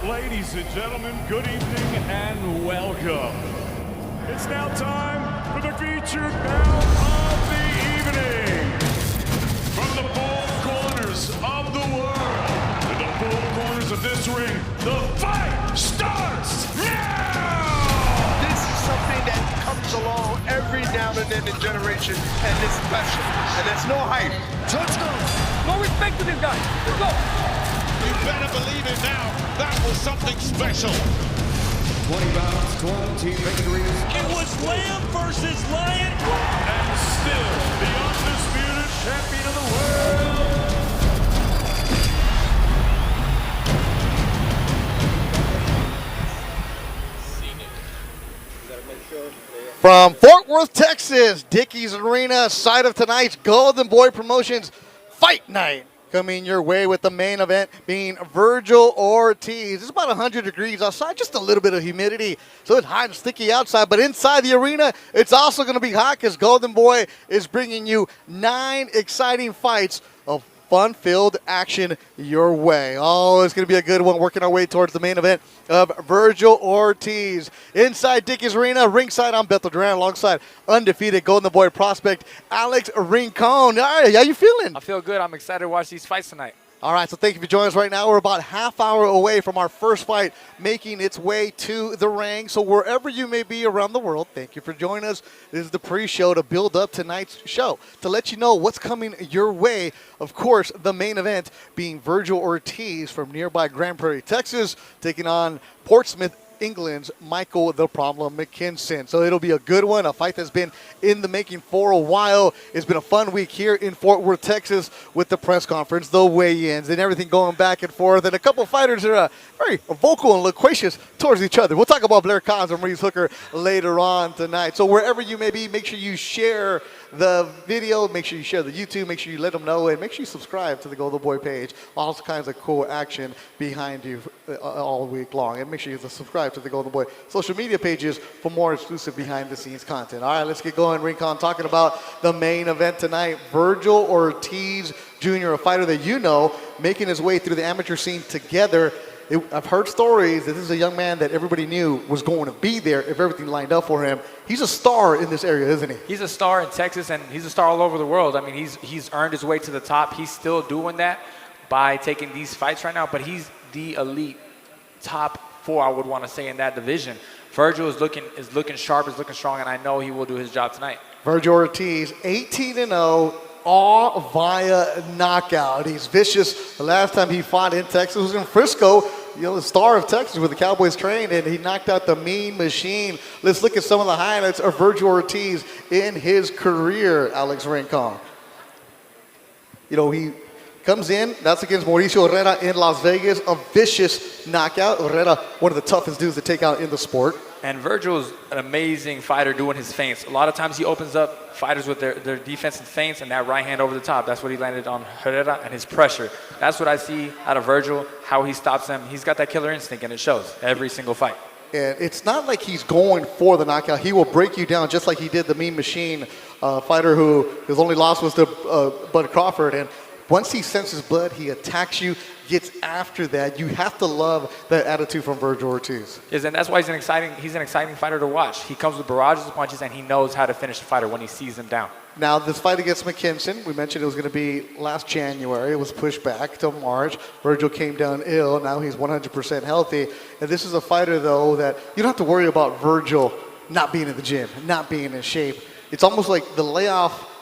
Ladies and gentlemen, good evening and welcome. It's now time for the featured bout of the evening. From the four corners of the world to the four corners of this ring, the fight starts now! This is something that comes along every now and then in generation, and it's special, and there's no hype. Let's go! No respect to this guy. Let's go! You better believe it now. That was something special. 20 bouts, 20 victories. It was Lamb versus Lion. And still the undisputed champion of the world. From Fort Worth, Texas, Dickies Arena, side of tonight's Golden Boy Promotions Fight Night. Coming your way with the main event being Virgil Ortiz. It's about 100 degrees outside, just a little bit of humidity. So it's hot and sticky outside, but inside the arena, it's also going to be hot because Golden Boy is bringing you 9 exciting fights of fun-filled action your way. Oh, it's going to be a good one, working our way towards the main event of Virgil Ortiz. Inside Dickies Arena, ringside, I'm Bektemir, alongside undefeated Golden Boy prospect Alex Rincon. All right, how you feeling? I feel good. I'm excited to watch these fights tonight. All right, so thank you for joining us right now. We're about half hour away from our first fight making its way to the ring. So wherever you may be around the world, thank you for joining us. This is the pre-show to build up tonight's show, to let you know what's coming your way. Of course, the main event being Virgil Ortiz from nearby Grand Prairie, Texas, taking on Portsmouth, England's Michael the Problem Mckinson. So it'll be a good one, a fight that's been in the making for a while. It's been a fun week here in Fort Worth, Texas with the press conference, the weigh-ins, and everything going back and forth. And a couple of fighters are very vocal and loquacious towards each other. We'll talk about Blair Cobbs and Maurice Hooker later on tonight. So wherever you may be, make sure you share the video, make sure you share the YouTube, make sure you let them know, and make sure you subscribe to the Golden Boy page. All kinds of cool action behind you all week long. And make sure you subscribe to the Golden Boy social media pages for more exclusive behind-the-scenes content. All right, let's get going. Rincon talking about the main event tonight. Virgil Ortiz Jr., a fighter that you know, making his way through the amateur scene together. I've heard stories that this is a young man that everybody knew was going to be there if everything lined up for him. He's a star in this area, isn't he? He's a star in Texas, and he's a star all over the world. I mean, he's earned his way to the top. He's still doing that by taking these fights right now, but he's the elite top 4, I would want to say, in that division. Virgil is looking sharp, is looking strong, and I know he will do his job tonight. Virgil Ortiz, 18-0. All via knockout. He's vicious. The last time he fought in Texas was in Frisco, you know, the star of Texas where the Cowboys trained, and he knocked out the Mean Machine. Let's look at some of the highlights of Virgil Ortiz in his career, Alex Rincon. You know, he comes in, that's against Mauricio Herrera in Las Vegas, a vicious knockout. Herrera, one of the toughest dudes to take out in the sport. And Virgil's an amazing fighter doing his feints. A lot of times he opens up fighters with their defensive feints and that right hand over the top. That's what he landed on Herrera, and his pressure. That's what I see out of Virgil, how he stops them. He's got that killer instinct, and it shows every single fight. And it's not like he's going for the knockout. He will break you down just like he did the Mean Machine fighter who his only loss was to Bud Crawford. And once he senses blood, he attacks you, gets after that. You have to love that attitude from Virgil Ortiz. Yes, and that's why he's an exciting fighter to watch. He comes with barrages of punches, and he knows how to finish the fighter when he sees him down. Now, this fight against Mckinson, we mentioned it was going to be last January. It was pushed back till March. Virgil came down ill. Now he's 100% healthy. And this is a fighter, though, that you don't have to worry about Virgil not being in the gym, not being in shape. It's almost like the layoff,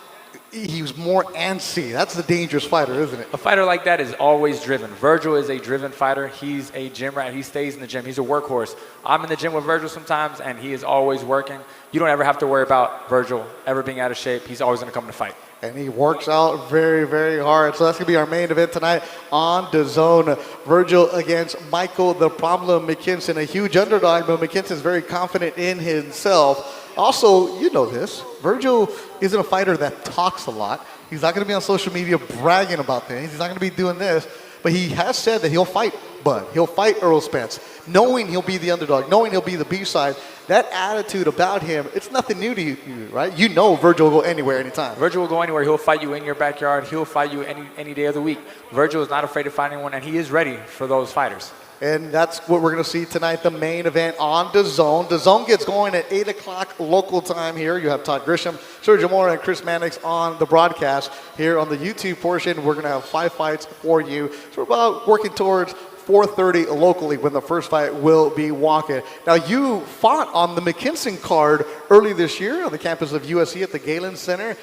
he was more antsy. That's the dangerous fighter, isn't it? A fighter like that is always driven. Virgil is a driven fighter. He's a gym rat. He stays in the gym. He's a workhorse. I'm in the gym with Virgil sometimes, and he is always working. You don't ever have to worry about Virgil ever being out of shape. He's always going to come to fight. And he works out very, very hard. So that's going to be our main event tonight on DAZN. Virgil against Michael the Problem Mckinson, a huge underdog, but McKinson's very confident in himself. Also, you know this, Virgil isn't a fighter that talks a lot. He's not going to be on social media bragging about things. He's not going to be doing this. But he has said that he'll fight Bud. He'll fight Earl Spence, knowing he'll be the underdog, knowing he'll be the B-side. That attitude about him, it's nothing new to you, right? You know Virgil will go anywhere, anytime. Virgil will go anywhere. He'll fight you in your backyard. He'll fight you any day of the week. Virgil is not afraid to fight anyone, and he is ready for those fighters. And that's what we're going to see tonight, the main event on DAZN. DAZN gets going at 8 o'clock local time here. You have Todd Grisham, Sergio Mora, and Chris Mannix on the broadcast. Here on the YouTube portion, we're going to have 5 fights for you. So we're about working towards 4:30 locally when the first fight will be walking. Now, you fought on the Mckinson card early this year on the campus of USC at the Galen Center,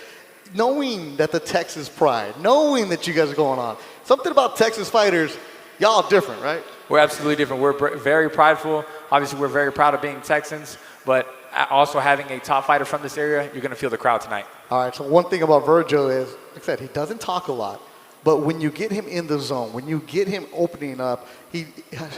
knowing that the Texas pride, knowing that you guys are going on. Something about Texas fighters, y'all different, right? We're absolutely different. We're very prideful. Obviously, we're very proud of being Texans, but also having a top fighter from this area, you're going to feel the crowd tonight. All right, so one thing about Virgil is, like I said, he doesn't talk a lot, but when you get him in the zone, when you get him opening up, he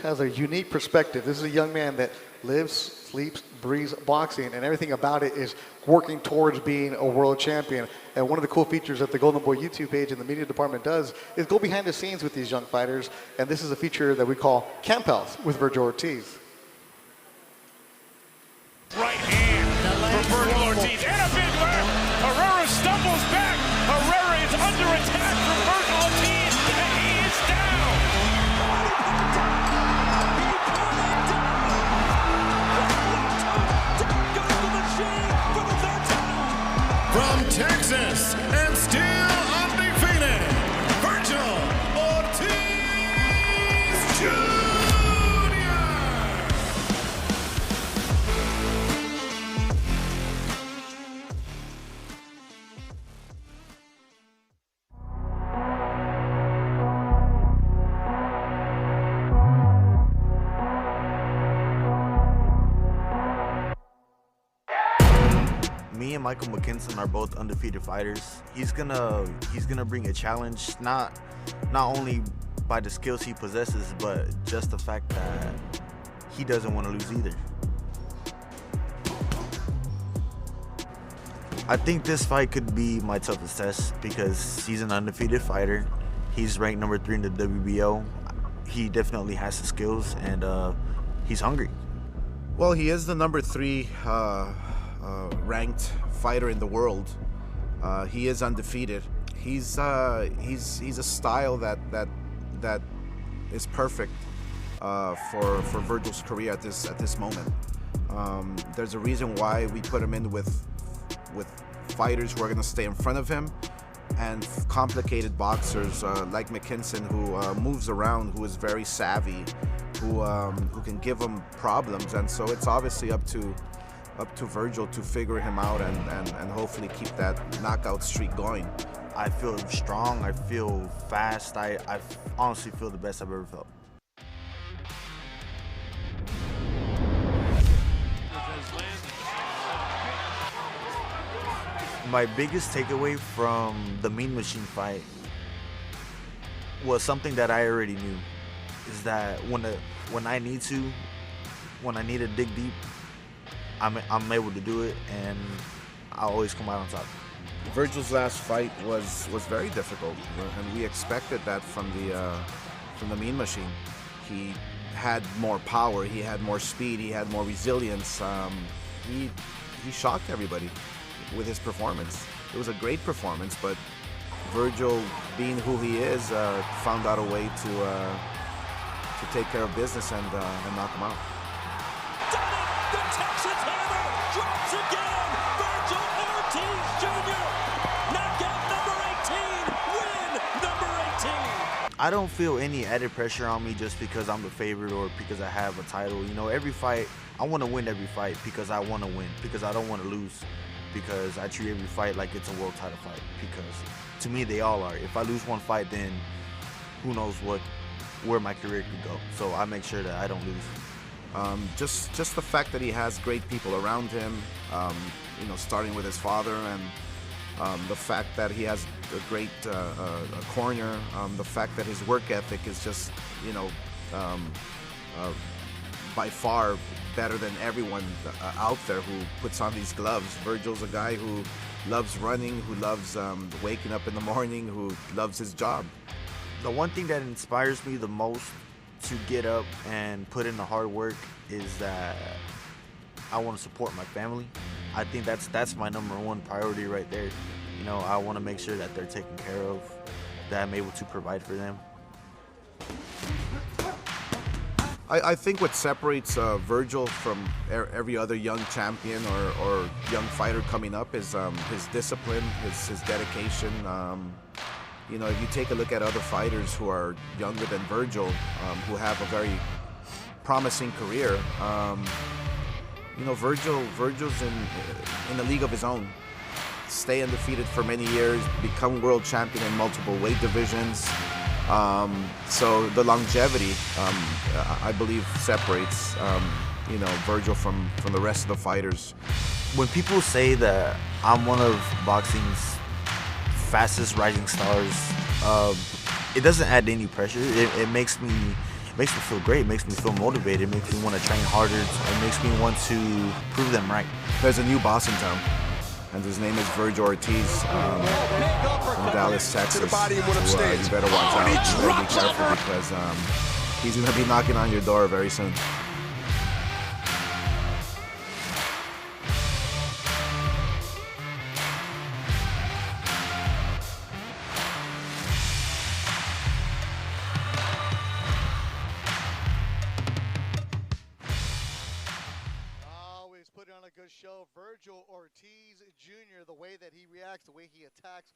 has a unique perspective. This is a young man that lives, sleeps, breathes boxing, and everything about it is working towards being a world champion. And one of the cool features that the Golden Boy YouTube page and the media department does is go behind the scenes with these young fighters. And this is a feature that we call Camp House with Virgil Ortiz. Right hand for Virgil Ortiz. And a big left. Herrera stumbles back. Herrera is under attack from Virgil Ortiz. And he is down. From Texas and still undefeated, Virgil Ortiz Jr. Me and Michael Mckinson are both undefeated fighters. He's gonna bring a challenge, not only by the skills he possesses, but just the fact that he doesn't want to lose either. I think this fight could be my toughest test because he's an undefeated fighter. He's ranked number 3 in the WBO. He definitely has the skills, and he's hungry. Well, he is the number 3 ranked fighter in the world. He is undefeated. He's a style that is perfect for Virgil's career at this moment. There's a reason why we put him in with fighters who are going to stay in front of him, and complicated boxers like Mckinson, who moves around, who is very savvy, who can give him problems. And so it's obviously up to Virgil to figure him out and hopefully keep that knockout streak going. I feel strong, I feel fast, I honestly feel the best I've ever felt. My biggest takeaway from the Mean Machine fight was something that I already knew, is that when I need to dig deep, I'm able to do it, and I always come out on top. Virgil's last fight was very difficult, and we expected that from the Mean Machine. He had more power, he had more speed, he had more resilience. He shocked everybody with his performance. It was a great performance, but Virgil, being who he is, found out a way to take care of business and knock him out. The Texas Hammer drops again. Virgil Ortiz Jr. Knockout number 18. Win number 18. I don't feel any added pressure on me just because I'm the favorite or because I have a title. You know, every fight, I want to win every fight because I want to win, because I don't want to lose, because I treat every fight like it's a world title fight, because to me they all are. If I lose one fight, then who knows where my career could go. So I make sure that I don't lose. Just the fact that he has great people around him, you know, starting with his father, and the fact that he has a great corner, the fact that his work ethic is just, you know, by far better than everyone out there who puts on these gloves. Virgil's a guy who loves running, who loves waking up in the morning, who loves his job. The one thing that inspires me the most to get up and put in the hard work is that I want to support my family. I think that's my number one priority right there. You know, I want to make sure that they're taken care of, that I'm able to provide for them. I think what separates Virgil from every other young champion or young fighter coming up is his discipline, his dedication. You know, if you take a look at other fighters who are younger than Virgil, who have a very promising career, you know, Virgil's in a league of his own. Stay undefeated for many years, become world champion in multiple weight divisions. So the longevity, I believe, separates you know, Virgil from the rest of the fighters. When people say that I'm one of boxing's fastest rising stars, it doesn't add any pressure. It makes me feel great. It makes me feel motivated. It makes me want to train harder. It makes me want to prove them right. There's a new boss in town, and his name is Vergil Ortiz from Dallas, Texas. You better watch out. You better be careful because he's going to be knocking on your door very soon. Show Virgil Ortiz Jr., the way that he reacts, the way he attacks,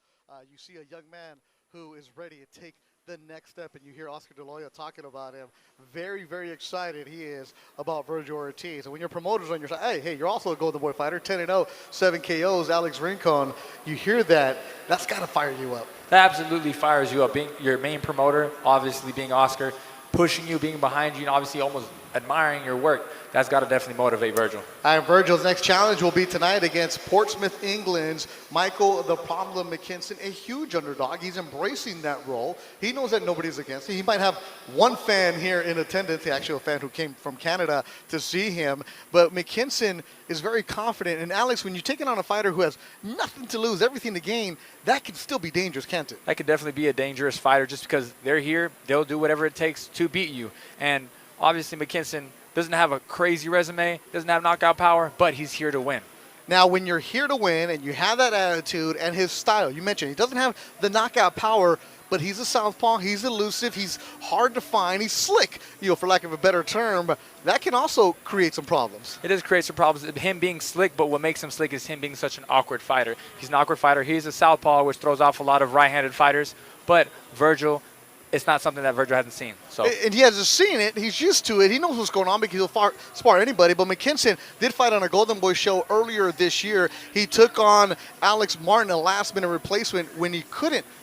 you see a young man who is ready to take the next step, and you hear Oscar De La Hoya talking about him. Very, very excited he is about Virgil Ortiz. And when your promoter's on your side, hey, you're also a Golden Boy fighter, 10-0, 7 KOs, Alex Rincon, you hear that, that's got to fire you up. That absolutely fires you up. Being your main promoter, obviously being Oscar, pushing you, being behind you, and obviously almost admiring your work, that's got to definitely motivate Virgil. And Virgil's next challenge will be tonight against Portsmouth, England's Michael the Problem Mckinson, a huge underdog. He's embracing that role. He knows that nobody's against him. He might have one fan here in attendance, actually a fan who came from Canada to see him, but Mckinson is very confident. And Alex, when you're taking on a fighter who has nothing to lose, everything to gain, that can still be dangerous, can't it? That could definitely be a dangerous fighter just because they're here, they'll do whatever it takes to beat you. And obviously Mckinson doesn't have a crazy resume, doesn't have knockout power, but he's here to win. Now, when you're here to win and you have that attitude and his style, you mentioned he doesn't have the knockout power, but he's a southpaw, he's elusive, he's hard to find, he's slick, you know, for lack of a better term. That can also create some problems. It does create some problems, him being slick, but what makes him slick is him being such an awkward fighter. He's an awkward fighter. He's a southpaw, which throws off a lot of right-handed fighters, but Virgil, it's not something that Virgil hasn't seen. So. And he hasn't seen it. He's used to it. He knows what's going on because he'll spar anybody. But Mckinson did fight on a Golden Boy show earlier this year. He took on Alex Martin, a last-minute replacement, when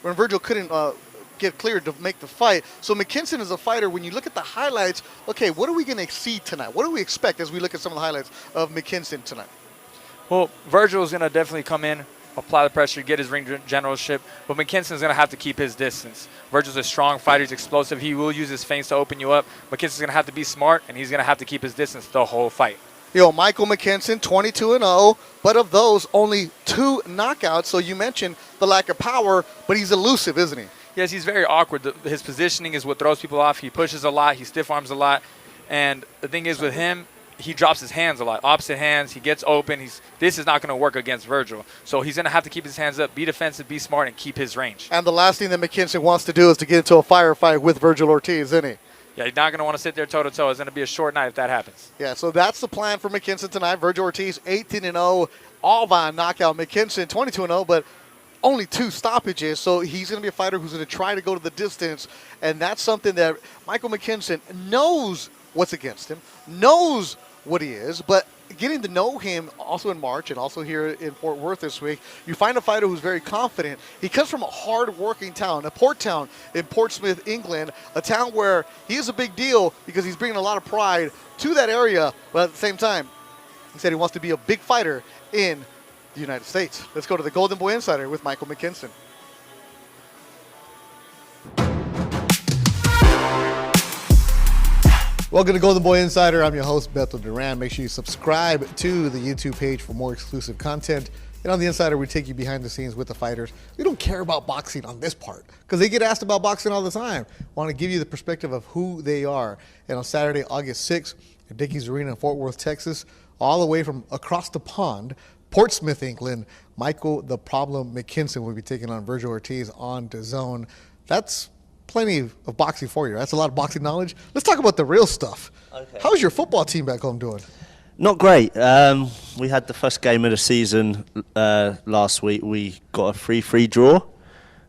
Virgil couldn't get cleared to make the fight. So Mckinson is a fighter. When you look at the highlights, okay, what are we going to see tonight? What do we expect as we look at some of the highlights of Mckinson tonight? Well, Virgil is going to definitely come in, apply the pressure, get his ring generalship, but Mckinson's going to have to keep his distance. Virgil's a strong fighter. He's explosive. He will use his feints to open you up. Mckinson's going to have to be smart, and he's going to have to keep his distance the whole fight. Michael Mckinson, 22-0, but of those, only 2 knockouts. So you mentioned the lack of power, but he's elusive, isn't he? Yes, he's very awkward. His positioning is what throws people off. He pushes a lot. He stiff arms a lot. And the thing is with him, he drops his hands a lot, opposite hands. He gets open. This is not going to work against Virgil. So he's going to have to keep his hands up, be defensive, be smart, and keep his range. And the last thing that Mckinson wants to do is to get into a firefight with Virgil Ortiz, isn't he? Yeah, he's not going to want to sit there toe-to-toe. It's going to be a short night if that happens. Yeah, so that's the plan for Mckinson tonight. Virgil Ortiz, 18-0, all by knockout. Mckinson, 22-0, but only 2 stoppages, so he's going to be a fighter who's going to try to go to the distance, and that's something that Michael Mckinson knows what's against him, knows what he is, but getting to know him also in March and also here in Fort Worth this week, you find a fighter who's very confident. He comes from a hard-working town, a port town in Portsmouth, England, a town where he is a big deal because he's bringing a lot of pride to that area, but at the same time, he said he wants to be a big fighter in the United States. Let's go to the Golden Boy Insider with Michael Mckinson. Welcome to Golden Boy Insider. I'm your host, Beto Duran. Make sure you subscribe to the YouTube page for more exclusive content. And on the Insider, we take you behind the scenes with the fighters. We don't care about boxing on this part because they get asked about boxing all the time. Want to give you the perspective of who they are. And on Saturday, August 6th, at Dickies Arena in Fort Worth, Texas, all the way from across the pond, Portsmouth, England, Michael the Problem Mckinson will be taking on Virgil Ortiz on DAZN. That's plenty of boxing for you. That's a lot of boxing knowledge. Let's talk about the real stuff. Okay. How's your football team back home doing? Not great. We had the first game of the season last week. We got a 3-3 draw,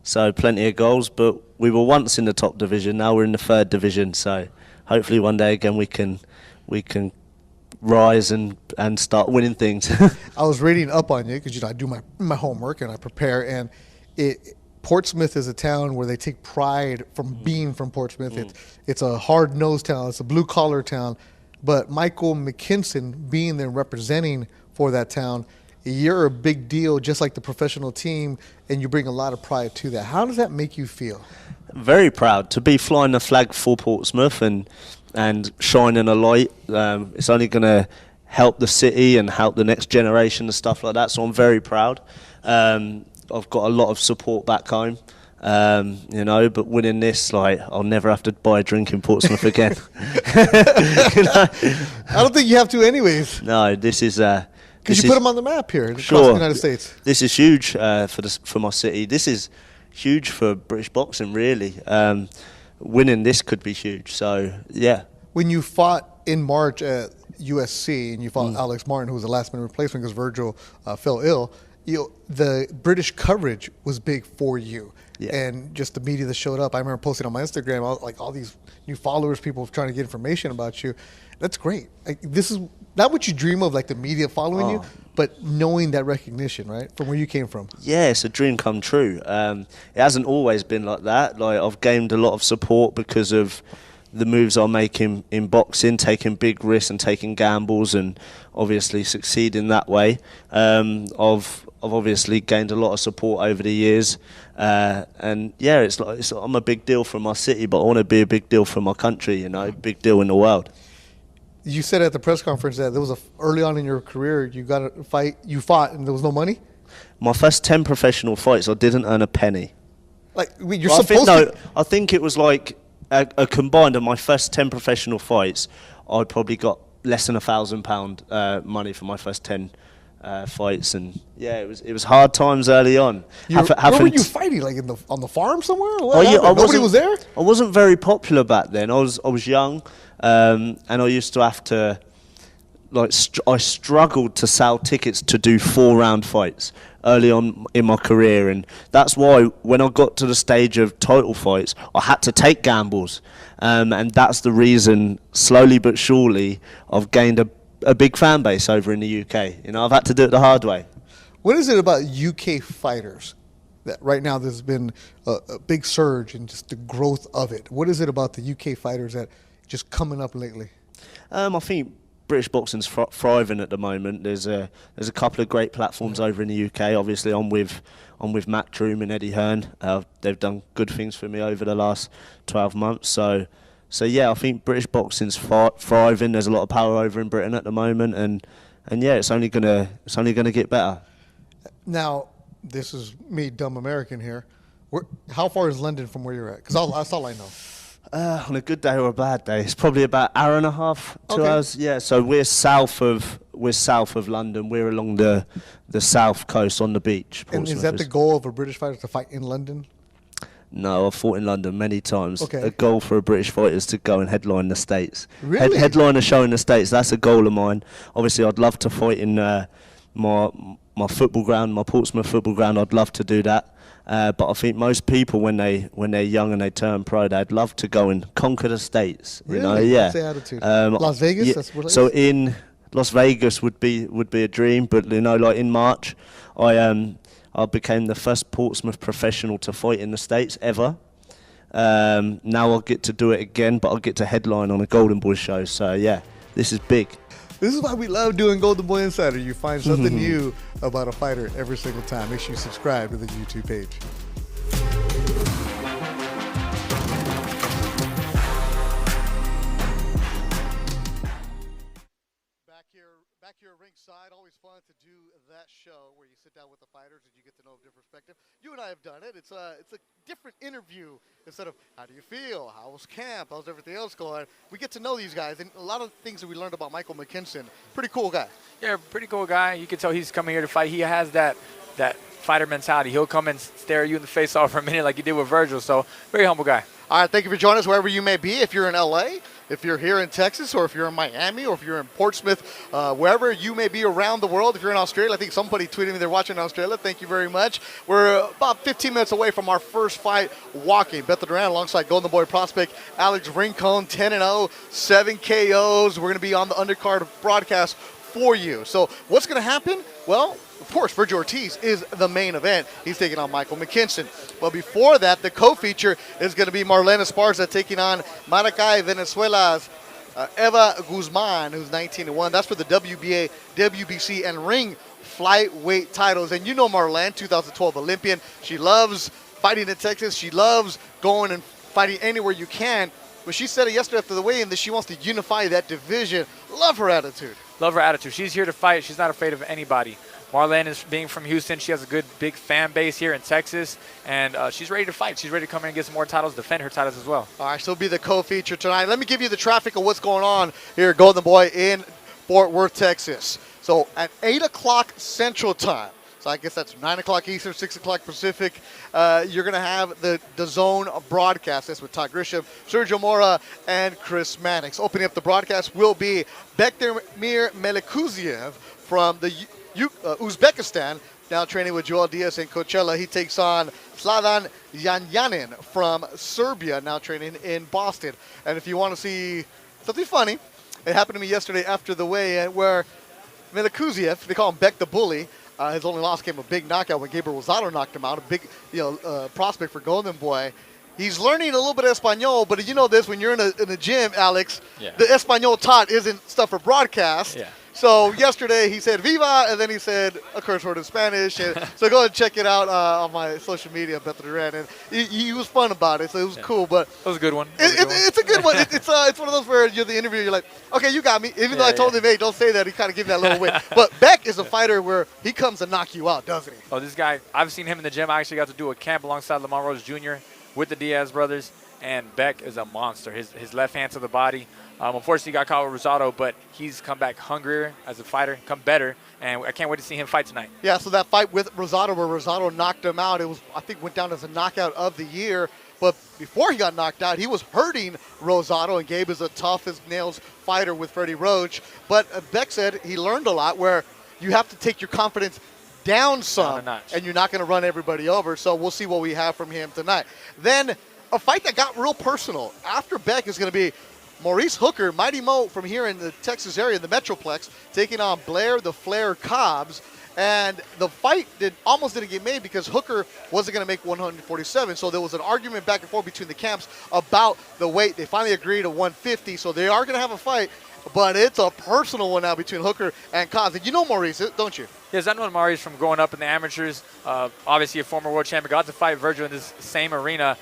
so plenty of goals. But we were once in the top division. Now we're in the third division. So hopefully one day again we can rise and start winning things. I was reading up on you because I do my homework and I prepare. And Portsmouth is a town where they take pride from being from Portsmouth. It's a hard-nosed town. It's a blue-collar town. But Michael Mckinson being there representing for that town, you're a big deal, just like the professional team, and you bring a lot of pride to that. How does that make you feel? Very proud to be flying the flag for Portsmouth and shining a light. It's only going to help the city and help the next generation and stuff like that. So I'm very proud. I've got a lot of support back home. But winning this, I'll never have to buy a drink in Portsmouth again. I don't think you have to anyways. No, this is... Because you put them on the map here across the United States. This is huge for my city. This is huge for British boxing, really. Winning this could be huge, so, yeah. When you fought in March at USC and you fought Alex Martin, who was the last-minute replacement because Virgil fell ill, the British coverage was big for you. Yeah. And just the media that showed up. I remember posting on my Instagram, all these new followers, people trying to get information about you. That's great. This is not what you dream of, the media following you, but knowing that recognition, right, from where you came from. Yeah, it's a dream come true. It hasn't always been like that. I've gained a lot of support because of the moves I make in boxing, taking big risks and taking gambles, and obviously succeeding that way. I've obviously gained a lot of support over the years, and yeah, I'm a big deal for my city, but I want to be a big deal for my country. Big deal in the world. You said at the press conference that there was early on in your career you got a fight, you fought, and there was no money. My first 10 professional fights, I didn't earn a penny. I think it was a combined of my first 10 professional fights. I probably got less than £1,000 money for my first 10 fights, and yeah, it was hard times early on. Where were you fighting? On the farm somewhere? Nobody was there. I wasn't very popular back then. I was young, and I used to have to I struggled to sell tickets to do 4-round fights early on in my career, and that's why when I got to the stage of title fights, I had to take gambles, and that's the reason, slowly but surely, I've gained a big fan base over in the UK. I've had to do it the hard way. What is it about UK fighters that right now there's been a big surge in just the growth of it? What is it about the UK fighters that just coming up lately? I think British boxing's thriving at the moment. There's a couple of great platforms over in the UK. Obviously, I'm with Matchroom and Eddie Hearn. They've done good things for me over the last 12 months. So yeah, I think British boxing's thriving. There's a lot of power over in Britain at the moment, and yeah, it's only gonna get better. Now, this is me, dumb American here. How far is London from where you're at? Because that's all I know. On a good day or a bad day, it's probably about an hour and a half, 2 hours. Yeah, so we're south of London. We're along the south coast on the beach. And is that the goal of a British fighter, to fight in London? No, I've fought in London many times. Okay. A goal for a British fighter is to go and headline the States. Really? Headline a show in the States. That's a goal of mine. Obviously, I'd love to fight in my football ground, my Portsmouth football ground. I'd love to do that. But I think most people, when they're young and they turn pro, they'd love to go and conquer the States. Really? Yeah. That's the attitude. Las Vegas. Yeah, that's what it so is? in Las Vegas would be a dream, but in March, I became the first Portsmouth professional to fight in the States ever. Now I'll get to do it again, but I'll get to headline on a Golden Boy show. So yeah, this is big. This is why we love doing Golden Boy Insider. You find something new about a fighter every single time. Make sure you subscribe to the YouTube page. Back here ringside, always fun to do that show where you sit down with the fighters and you get to know a different perspective. You and I have done it. It's a different interview instead of how do you feel, how was camp, how's everything else going. We get to know these guys, and a lot of things that we learned about Michael Mckinson. Pretty cool guy. Yeah, pretty cool guy. You can tell he's coming here to fight. He has that fighter mentality. He'll come and stare you in the face off for a minute like he did with Virgil. So very humble guy. All right, thank you for joining us wherever you may be. If you're in LA, if you're here in Texas, or if you're in Miami, or if you're in Portsmouth, wherever you may be around the world. If you're in Australia, I think somebody tweeted me they're watching in Australia. Thank you very much. We're about 15 minutes away from our first fight walking. Bektemir alongside Golden Boy prospect Alex Rincon, 10-0, 7 KOs. We're going to be on the undercard broadcast for you. So what's going to happen? Well, of course, Virgil Ortiz is the main event. He's taking on Michael Mckinson. But before that, the co-feature is going to be Marlene Esparza taking on Maracay, Venezuela's Eva Guzman, who's 19-1. That's for the WBA, WBC, and ring flyweight titles. And you know Marlene, 2012 Olympian. She loves fighting in Texas. She loves going and fighting anywhere you can. But she said it yesterday after the weigh-in that she wants to unify that division. Love her attitude. Love her attitude. She's here to fight. She's not afraid of anybody. Marlene is being from Houston. She has a good, big fan base here in Texas, and she's ready to fight. She's ready to come in and get some more titles, defend her titles as well. All right, so it'll be the co-feature tonight. Let me give you the traffic of what's going on here at Golden Boy in Fort Worth, Texas. So at 8 o'clock Central Time, so I guess that's 9 o'clock Eastern, 6 o'clock Pacific, you're going to have the DAZN broadcast. That's with Todd Grisham, Sergio Mora, and Chris Mannix. Opening up the broadcast will be Bektemir Melikuziev from the Uzbekistan, now training with Joel Diaz in Coachella. He takes on Sladan Janjanin from Serbia, now training in Boston. And if you want to see something funny, it happened to me yesterday after the weigh-in where Melikuziev, they call him Beck the Bully, his only loss came a big knockout when Gabriel Rosado knocked him out, a big prospect for Golden Boy. He's learning a little bit of Espanol, but you know this, when you're in a gym, Alex, the Espanol taught isn't stuff for broadcast. Yeah. So yesterday he said "Viva" and then he said a curse word in Spanish. And so go ahead and check it out on my social media, Bektemir. And he was fun about it, so it was cool. But that was a good one. It's a good one. It's one of those where you're the interviewer. You're like, okay, you got me. Even though I told him, hey, don't say that. He kind of gave that little win. But Beck is a fighter where he comes to knock you out, doesn't he? Oh, this guy, I've seen him in the gym. I actually got to do a camp alongside Lamar Rose Jr. with the Diaz brothers. And Beck is a monster. His left hand to the body. Unfortunately, he got caught with Rosado, but he's come back hungrier as a fighter, come better, and I can't wait to see him fight tonight. Yeah, so that fight with Rosado where Rosado knocked him out, it was, I think, went down as a knockout of the year. But before he got knocked out, he was hurting Rosado, and Gabe is a tough-as-nails fighter with Freddie Roach. But Beck said he learned a lot where you have to take your confidence down some, and you're not going to run everybody over. So we'll see what we have from him tonight. Then a fight that got real personal. After Beck is going to be Maurice Hooker, Mighty Mo from here in the Texas area, in the Metroplex, taking on Blair the Flair Cobbs. And the fight almost didn't get made because Hooker wasn't going to make 147. So there was an argument back and forth between the camps about the weight. They finally agreed to 150. So they are going to have a fight, but it's a personal one now between Hooker and Cobbs. And you know Maurice, don't you? Yes, I know Maurice from growing up in the amateurs. Obviously a former world champion. Got to fight Virgil in this same arena.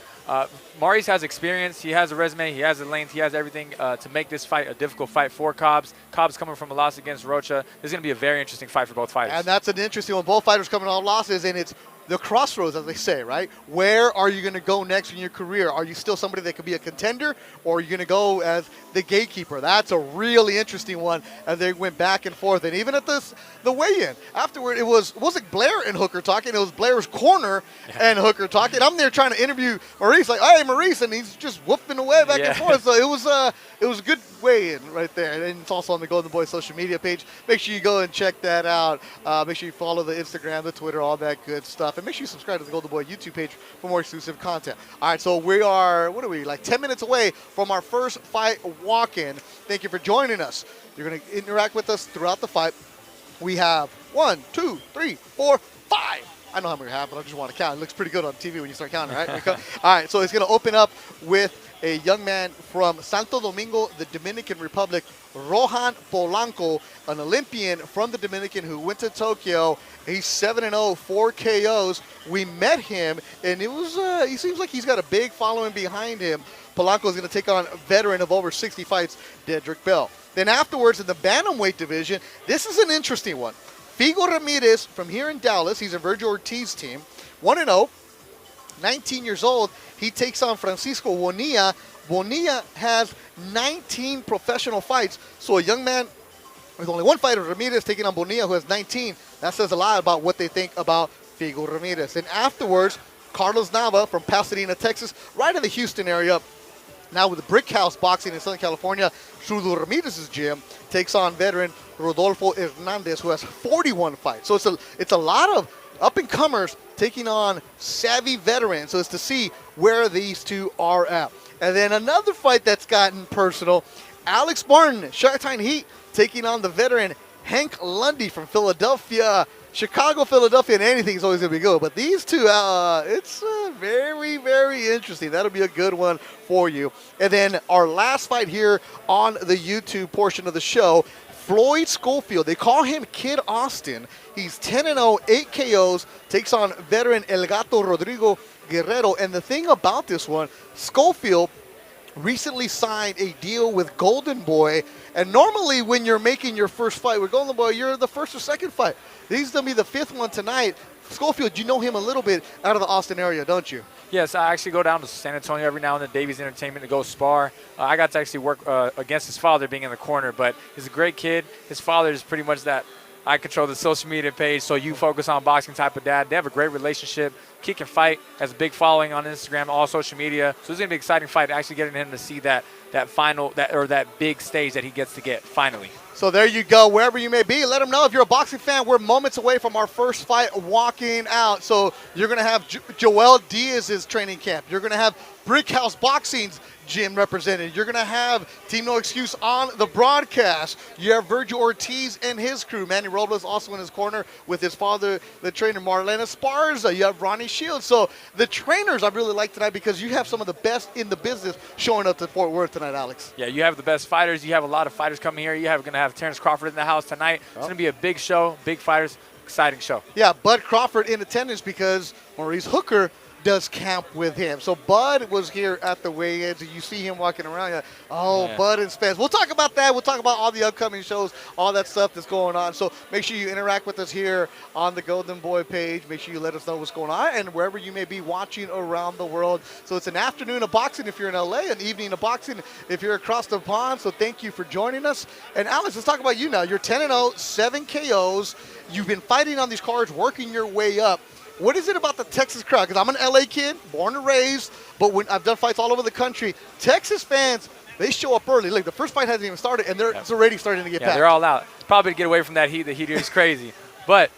Maurice has experience, he has a resume, he has the length, he has everything to make this fight a difficult fight for Cobbs. Cobbs coming from a loss against Rocha. This is going to be a very interesting fight for both fighters. And that's an interesting one. Both fighters coming off losses, and it's the crossroads, as they say, right? Where are you going to go next in your career? Are you still somebody that could be a contender, or are you going to go as the gatekeeper? That's a really interesting one as they went back and forth. And even at the weigh-in, afterward, it wasn't Blair and Hooker talking. It was Blair's corner and Hooker talking. I'm there trying to interview Maurice, like, hey, Maurice, and he's just whooping away back and forth. So it was a good weigh-in right there. And it's also on the Golden Boy social media page. Make sure you go and check that out. Make sure you follow the Instagram, the Twitter, all that good stuff. And make sure you subscribe to the Golden Boy YouTube page for more exclusive content. All right, so we are, like 10 minutes away from our first fight walk-in. Thank you for joining us. You're going to interact with us throughout the fight. We have 1, 2, 3, 4, 5. I know how many we have, but I just want to count. It looks pretty good on TV when you start counting, right? All right, so it's going to open up with a young man from Santo Domingo, the Dominican Republic, Rohan Polanco, an Olympian from the Dominican who went to Tokyo. He's 7-0, 4 KOs. We met him, and it was he seems like he's got a big following behind him. Polanco is going to take on a veteran of over 60 fights, Dedrick Bell. Then afterwards in the bantamweight division, this is an interesting one. Figo Ramirez from here in Dallas, he's a Virgil Ortiz team, 1-0, 19 years old. He takes on Francisco Bonilla. Bonilla has 19 professional fights. So a young man with only one fighter, Ramirez, taking on Bonilla, who has 19. That says a lot about what they think about Figo Ramirez. And afterwards, Carlos Nava from Pasadena, Texas, right in the Houston area. Now with the Brick House Boxing in Southern California, through Ramirez's gym, takes on veteran Rodolfo Hernandez, who has 41 fights. So it's a lot of up-and-comers taking on savvy veterans. So it's to see where these two are at. And then another fight that's gotten personal, Alex Martin, Shark Heat, taking on the veteran Hank Lundy from Philadelphia. Chicago, Philadelphia, and anything is always going to be good. But these two, it's very, very interesting. That'll be a good one for you. And then our last fight here on the YouTube portion of the show, Floyd Schofield. They call him Kid Austin. He's 10-0, 8 KOs, takes on veteran El Gato Rodrigo Guerrero. And the thing about this one, Schofield recently signed a deal with Golden Boy. And normally when you're making your first fight with Golden Boy, you're the first or second fight. This is going to be the fifth one tonight. Schofield, you know him a little bit out of the Austin area, don't you? Yes, I actually go down to San Antonio every now and then, Davies Entertainment, to go spar. I got to actually work against his father being in the corner, but he's a great kid. His father is pretty much that I control the social media page, so you focus on boxing type of dad. They have a great relationship. Kick and Fight has a big following on Instagram, all social media. So it's going to be an exciting fight, actually getting him to see that big stage that he gets to get finally. So there you go, wherever you may be. Let them know if you're a boxing fan. We're moments away from our first fight walking out. So you're going to have Joel Diaz's training camp. You're going to have Brick House Boxing's gym represented. You're going to have Team No Excuse on the broadcast. You have Vergil Ortiz and his crew. Manny Robles also in his corner with his father, the trainer, Marlene Esparza. You have Ronnie Shields. So the trainers I really like tonight because you have some of the best in the business showing up to Fort Worth tonight, Alex. Yeah, you have the best fighters. You have a lot of fighters coming here. You're going to have Terrence Crawford in the house tonight. It's going to be a big show, big fighters, exciting show. Yeah, Bud Crawford in attendance because Maurice Hooker does camp with him. So Bud was here at the weigh-ins, and you see him walking around. You're like, oh, yeah. Bud and Spence. We'll talk about that. We'll talk about all the upcoming shows, all that stuff that's going on. So make sure you interact with us here on the Golden Boy page. Make sure you let us know what's going on, and wherever you may be watching around the world. So it's an afternoon of boxing if you're in LA, an evening of boxing if you're across the pond. So thank you for joining us. And Alex, let's talk about you now. You're 10-0, 7 KOs. You've been fighting on these cards, working your way up. What is it about the Texas crowd? Because I'm an LA kid, born and raised, but when I've done fights all over the country. Texas fans, they show up early. Like the first fight hasn't even started, and it's already starting to get packed. They're all out. Probably to get away from that heat. The heat here is crazy. But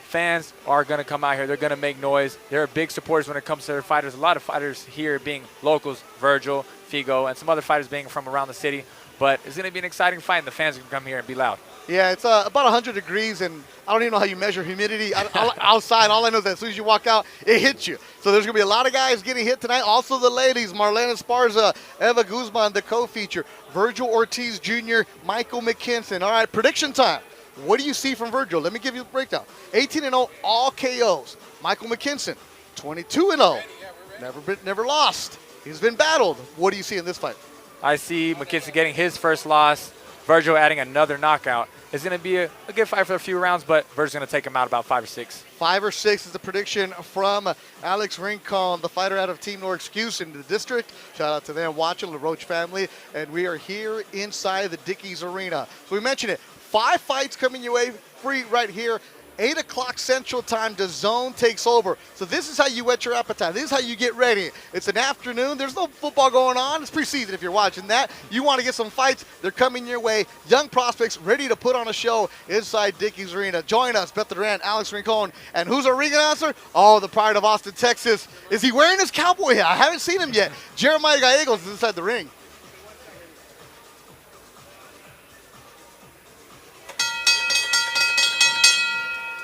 fans are going to come out here. They're going to make noise. They're big supporters when it comes to their fighters. A lot of fighters here being locals, Virgil, Figo, and some other fighters being from around the city. But it's going to be an exciting fight, and the fans are going to come here and be loud. Yeah, it's about 100 degrees, and I don't even know how you measure humidity outside. All I know is that as soon as you walk out, it hits you. So there's going to be a lot of guys getting hit tonight. Also the ladies, Marlene Esparza, Eva Guzman, the co-feature, Virgil Ortiz Jr., Michael Mckinson. All right, prediction time. What do you see from Virgil? Let me give you the breakdown. 18-0, all KOs. Michael Mckinson, 22-0, never lost. He's been battled. What do you see in this fight? I see Mckinson getting his first loss, Virgil adding another knockout. It's going to be a good fight for a few rounds, but Virgil's going to take him out about 5 or 6. 5 or 6 is the prediction from Alex Rincon, the fighter out of Team No Excuse in the district. Shout out to them watching, the Roach family. And we are here inside the Dickies Arena. So we mentioned it. 5 fights coming your way free right here. 8 o'clock Central Time, DAZN takes over. So this is how you whet your appetite. This is how you get ready. It's an afternoon. There's no football going on. It's preseason if you're watching that. You want to get some fights. They're coming your way. Young prospects ready to put on a show inside Dickies Arena. Join us, Bektemir, Alex Rincon. And who's our ring announcer? Oh, the pride of Austin, Texas. Is he wearing his cowboy hat? I haven't seen him yet. Jeremiah Gallegos is inside the ring.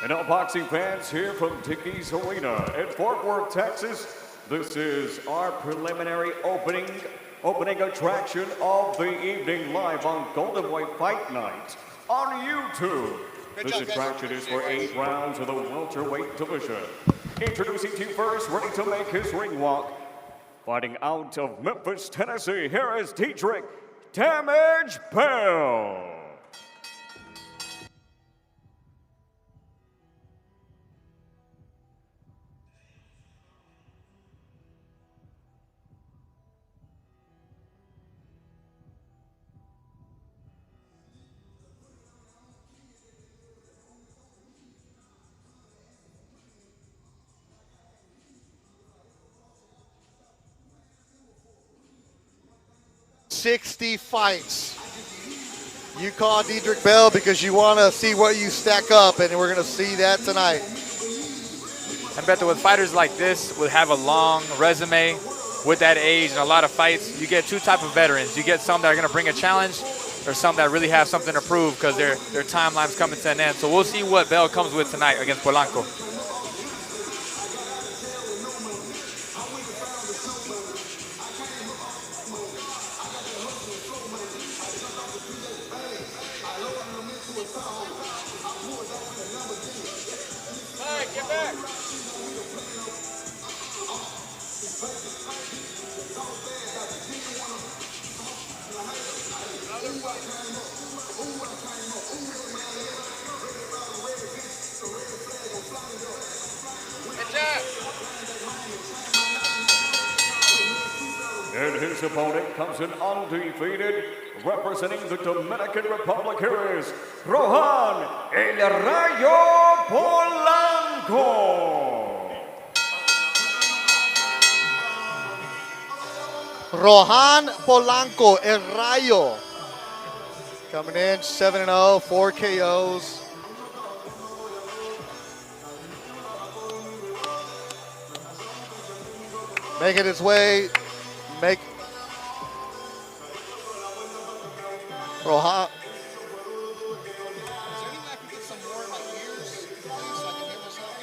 And now, boxing fans here from Dickies Arena in Fort Worth, Texas, this is our preliminary opening attraction of the evening live on Golden Boy Fight Night on YouTube. This attraction is for 8 rounds of the welterweight division. Introducing to you first, ready to make his ring walk. Fighting out of Memphis, Tennessee, here is Dietrich Damage Bell. 60 fights. You call Diedrich Bell because you want to see what you stack up, and we're going to see that tonight. I bet that with fighters like this, will have a long resume with that age and a lot of fights, you get two type of veterans. You get some that are going to bring a challenge, or some that really have something to prove because their timeline's coming to an end. So we'll see what Bell comes with tonight against Polanco. Get back. And his opponent comes in undefeated, representing the Dominican Republic. Here is Rohan El Rayo Polanco. Rohan Polanco, El Rayo. Coming in 7-0, 4 KOs. Making his way. Rohan. Is there any way I can get some more in my ears, please, so I can hear myself?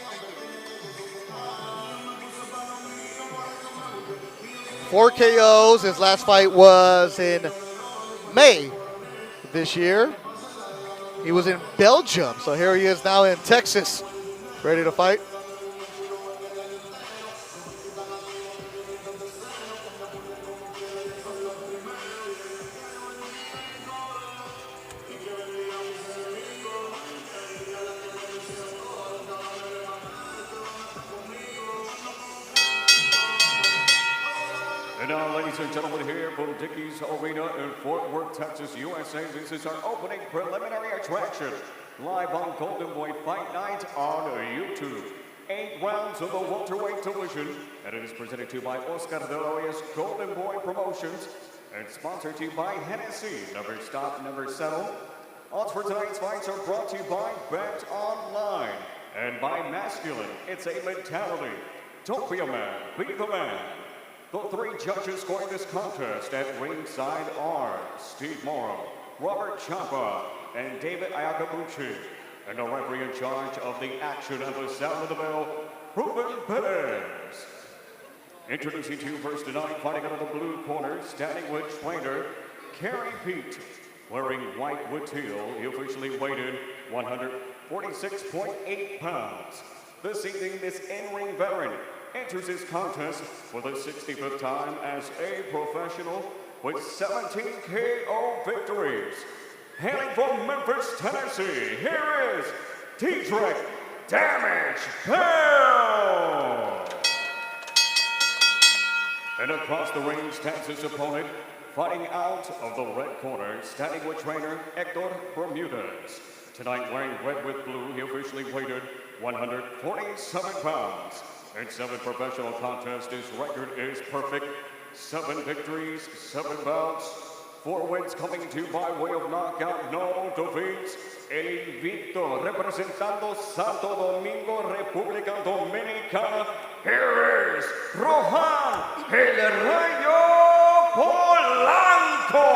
4 KOs. His last fight was in May this year. He was in Belgium, so here he is now in Texas, ready to fight. And now, ladies and gentlemen, here from Dickies Arena in Fort Worth, Texas, USA, this is our opening preliminary attraction. Live on Golden Boy Fight Night on YouTube. 8 rounds of the welterweight division, and it is presented to you by Oscar De La Hoya's Golden Boy Promotions, and sponsored to you by Hennessy. Never stop, never settle. Odds for tonight's fights are brought to you by Bet Online and by Masculine. It's a mentality. Don't be a man, be the man. The 3 judges scoring this contest at ringside are Steve Morrow, Robert Ciampa, and David Ayacabuchi. And the referee in charge of the action and the sound of the bell, Ruben Perez. Introducing to you first tonight, fighting out of the blue corner, standing with trainer Kerry Pete. Wearing white with teal, he officially weighed in 146.8 pounds. This evening, this in-ring veteran enters his contest for the 65th time as a professional with 17 KO victories. Hailing from Memphis, Tennessee, here is Diedrich Damage Bell. And across the ring stands his opponent, fighting out of the red corner, standing with trainer Hector Bermudez. Tonight, wearing red with blue, he officially weighed 147 pounds. In 7 professional contests, his record is perfect. 7 victories, 7 bouts, 4 wins coming to you by way of knockout, no defeats. El invicto, representando Santo Domingo, República Dominicana. Here is Rohan El Rayo Polanco.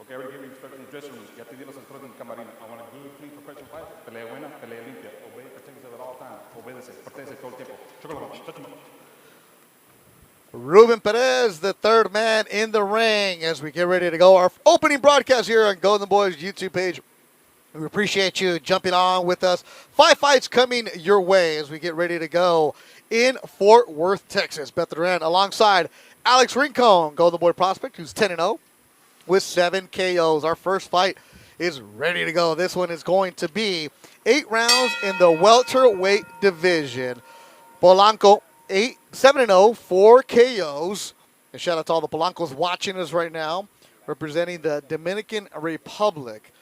Okay, I already gave you instructions in the dressing room. Ya te di las instrucciones en el camarín. I want a good, clean, professional fight. Pelea buena, pelea limpia. Obedece, protégese at all times. Obedece, protégese todo el tiempo. Chócalo, chócalo. Ruben Perez, the third man in the ring as we get ready to go. Our opening broadcast here on Golden Boys YouTube page. We appreciate you jumping on with us. 5 fights coming your way as we get ready to go in Fort Worth, Texas. Bektemir alongside Alex Rincon, Golden Boy prospect, who's 10-0 with 7 KOs. Our first fight is ready to go. This one is going to be 8 rounds in the welterweight division. Polanco, 7-0, 4 KOs. And shout out to all the Polancos watching us right now. representing the Dominican Republic.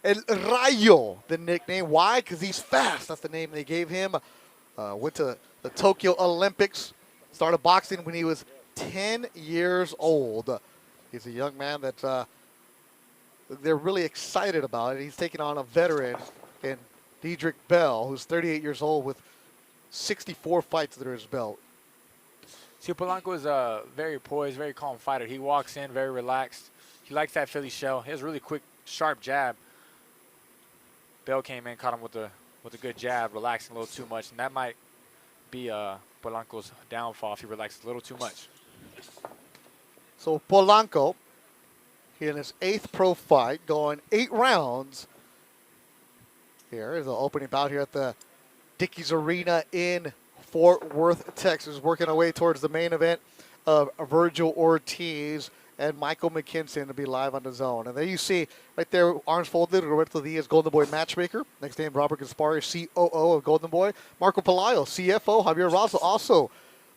El Rayo, the nickname. Why? Because he's fast. That's the name they gave him. Went to the Tokyo Olympics. Started boxing when he was 10 years old. He's a young man that they're really excited about it. He's taking on a veteran in Diedrich Bell, who's 38 years old with 64 fights under his belt. See, Polanco is a very poised, very calm fighter. He walks in very relaxed. He likes that Philly shell. He has a really quick, sharp jab. Bell came in, caught him with a good jab, relaxing a little too much, and that might be Polanco's downfall if he relaxes a little too much. So Polanco, here in his 8th pro fight, going 8 rounds. Here is the opening bout here at the Dickies Arena in Fort Worth, Texas. Working our way towards the main event of Vergil Ortiz and Michael Mckinson to be live on the DAZN. And there you see, right there, arms folded, Roberto Diaz, Golden Boy matchmaker. Next name, Robert Gaspari, COO of Golden Boy. Marco Pelayo, CFO. Javier Razo, also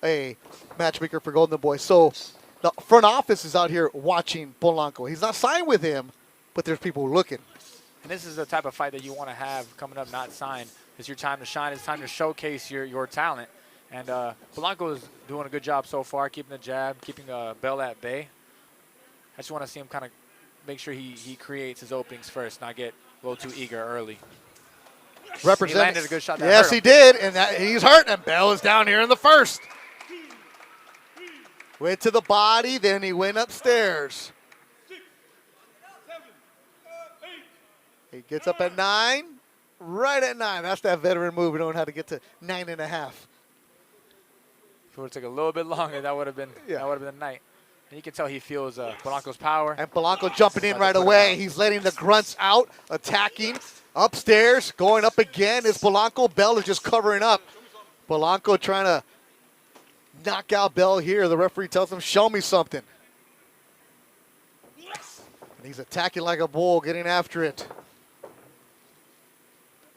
a matchmaker for Golden Boy. So the front office is out here watching Polanco. He's not signed with him, but there's people looking. And this is the type of fight that you want to have coming up, not signed. It's your time to shine. It's time to showcase your talent. And Polanco is doing a good job so far, keeping the jab, keeping Bell at bay. I just want to see him kind of make sure he creates his openings first, not get a little too eager early. He landed a good shot. Yes, he did, and he's hurt, and Bell is down here in the first. Went to the body, then he went upstairs. He gets up at 9, right at 9. That's that veteran move. We don't know how to get to 9.5. If it would have taken a little bit longer, that would have been the night. And you can tell he feels Polanco's power. And Polanco jumping in right away. He's letting the grunts out, attacking. Upstairs, going up again is Polanco. Bell is just covering up. Polanco trying to knock out Bell here. The referee tells him, show me something. And he's attacking like a bull, getting after it.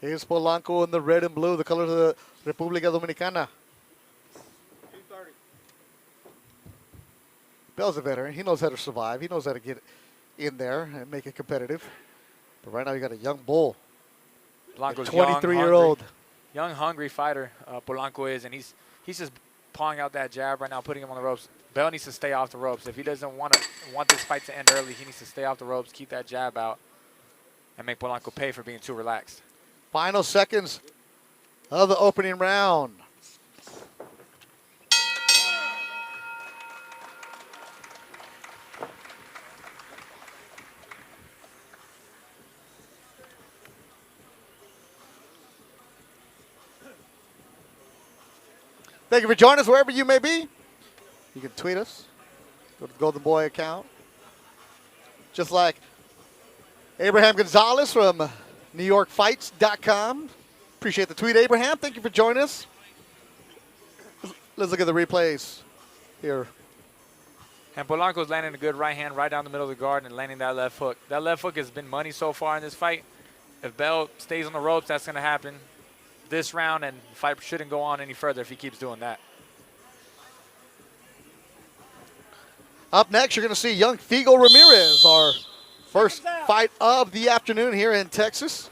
Here's Polanco in the red and blue, the colors of the República Dominicana. Bell's a veteran. He knows how to survive. He knows how to get in there and make it competitive. But right now you got a young bull. Polanco's 23-year-old. Young, hungry fighter, Polanco is, and he's just pawing out that jab right now, putting him on the ropes. Bell needs to stay off the ropes. If he doesn't want this fight to end early, he needs to stay off the ropes, keep that jab out, and make Polanco pay for being too relaxed. Final seconds of the opening round. Thank you for joining us wherever you may be. You can tweet us. Go to the Golden Boy account. Just like Abraham Gonzalez from NewYorkFights.com. Appreciate the tweet, Abraham. Thank you for joining us. Let's look at the replays here. And Polanco's landing a good right hand right down the middle of the guard and landing that left hook. That left hook has been money so far in this fight. If Bell stays on the ropes, that's going to happen this round, and the fight shouldn't go on any further if he keeps doing that. Up next, you're going to see young Figo Ramirez, our first fight of the afternoon here in Texas.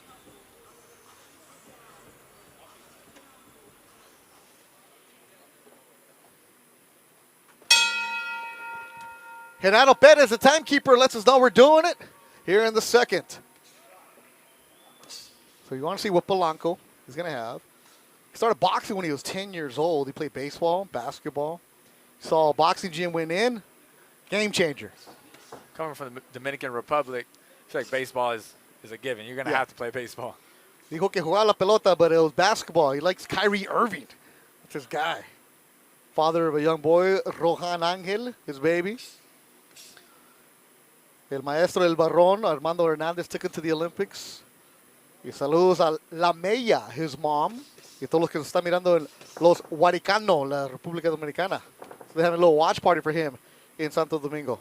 Renato Perez, the timekeeper, lets us know we're doing it here in the second. So you want to see what Polanco is going to have. He started boxing when he was 10 years old. He played baseball, basketball. Saw a boxing gym went in. Game changer. Coming from the Dominican Republic, I feel like baseball is a given. You're going to have to play baseball. Dijo que jugaba la pelota, but it was basketball. He likes Kyrie Irving. That's his guy. Father of a young boy, Rohan Angel, his baby. El maestro del barrón, Armando Hernandez, took him to the Olympics. Y saludos a La Mella, his mom. Y todos los que nos están mirando en Los Huaricanos, la República Dominicana. So they have a little watch party for him in Santo Domingo.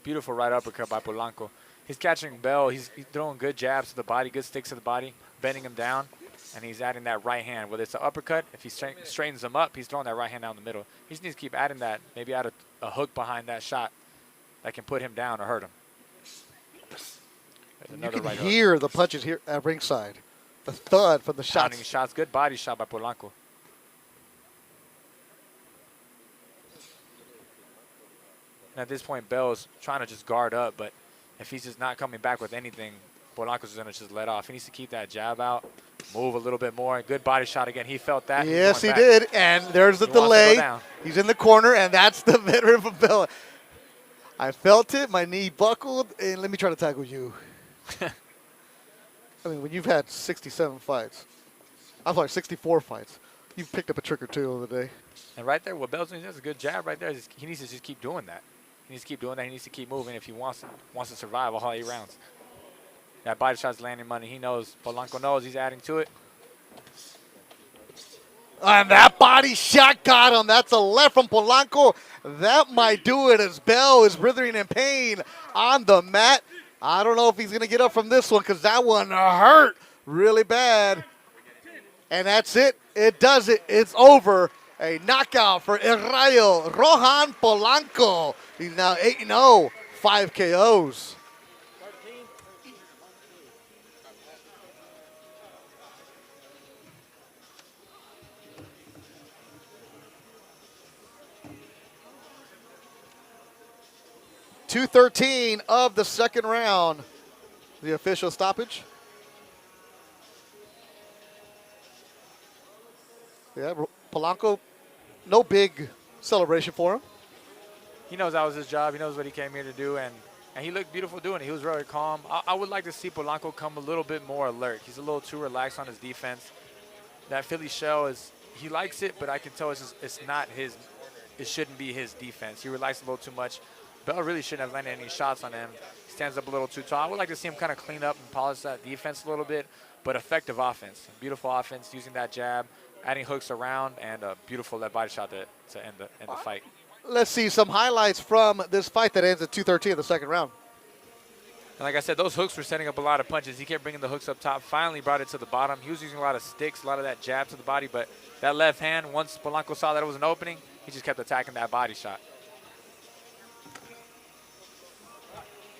Beautiful right uppercut by Polanco. He's catching Bell. He's throwing good jabs to the body, good sticks to the body, bending him down. and he's adding that right hand. Whether it's an uppercut, if he straightens him up, he's throwing that right hand down the middle. He just needs to keep adding that, maybe add a hook behind that shot that can put him down or hurt him. You can hear the punches here at ringside. The thud from the shots. Pounding shots. Good body shot by Polanco. And at this point, Bell's trying to just guard up, but if he's just not coming back with anything, Polanco's going to just let off. He needs to keep that jab out, move a little bit more. Good body shot again. He felt that. Yes, he did. And there's the delay. He's in the corner, and that's the veteran from Bell. I felt it. My knee buckled, and let me try to tackle you. I mean, when you've had 67 fights, I'm sorry, 64 fights, you've picked up a trick or two over the day. And right there, what Bell's doing, that's a good jab right there. He needs to just keep doing that. He needs to keep doing that. He needs to keep moving if he wants to survive all 8 rounds. That body shot's landing money. He knows. Polanco knows he's adding to it. And that body shot got him. That's a left from Polanco. That might do it as Bell is writhing in pain on the mat. I don't know if he's going to get up from this one because that one hurt really bad. And that's it. It does it. It's over. A knockout for El Rayo, Rohan Polanco. He's now 8-0, 5 KOs. .213 of the second round. The official stoppage. Yeah, Polanco, no big celebration for him. He knows that was his job. He knows what he came here to do, and he looked beautiful doing it. He was very calm. I would like to see Polanco come a little bit more alert. He's a little too relaxed on his defense. That Philly shell he likes it, but I can tell it's not his. It shouldn't be his defense. He relaxed a little too much. Bell really shouldn't have landed any shots on him. He stands up a little too tall. I would like to see him kind of clean up and polish that defense a little bit, but effective offense. Beautiful offense, using that jab, adding hooks around, and a beautiful left body shot to end the fight. Let's see some highlights from this fight that ends at 2:13 of the second round. And like I said, those hooks were setting up a lot of punches. He kept bringing the hooks up top, finally brought it to the bottom. He was using a lot of sticks, a lot of that jab to the body, but that left hand, once Polanco saw that it was an opening, he just kept attacking that body shot.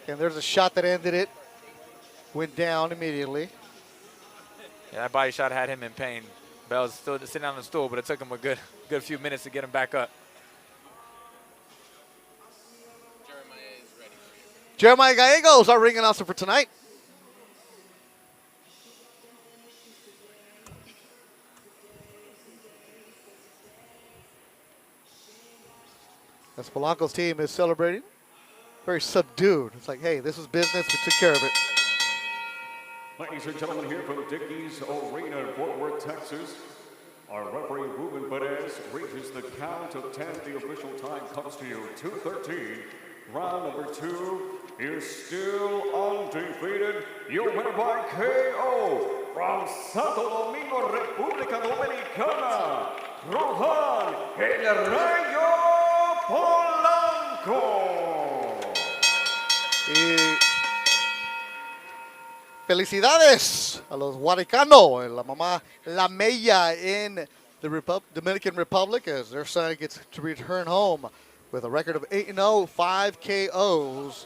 And there's a shot that ended it. Went down immediately. Yeah, that body shot had him in pain. Bell's still sitting on the stool, but it took him a good few minutes to get him back up. Jeremiah Gallegos, our ring announcer for tonight. As Polanco's team is celebrating, very subdued. It's like, hey, this is business. We took care of it. Ladies and gentlemen, here from Dickies Arena in Fort Worth, Texas, our referee Ruben Perez reaches the count of 10. The official time comes to you, 2:13. Round number 2 is still undefeated. Your winner by KO from Santo Domingo, República Dominicana, Rohan El Rayo Polanco. Y felicidades a los Huaricanos, la mamá La Mella in the Dominican Republic as their son gets to return home with a record of 8-0, 5 KOs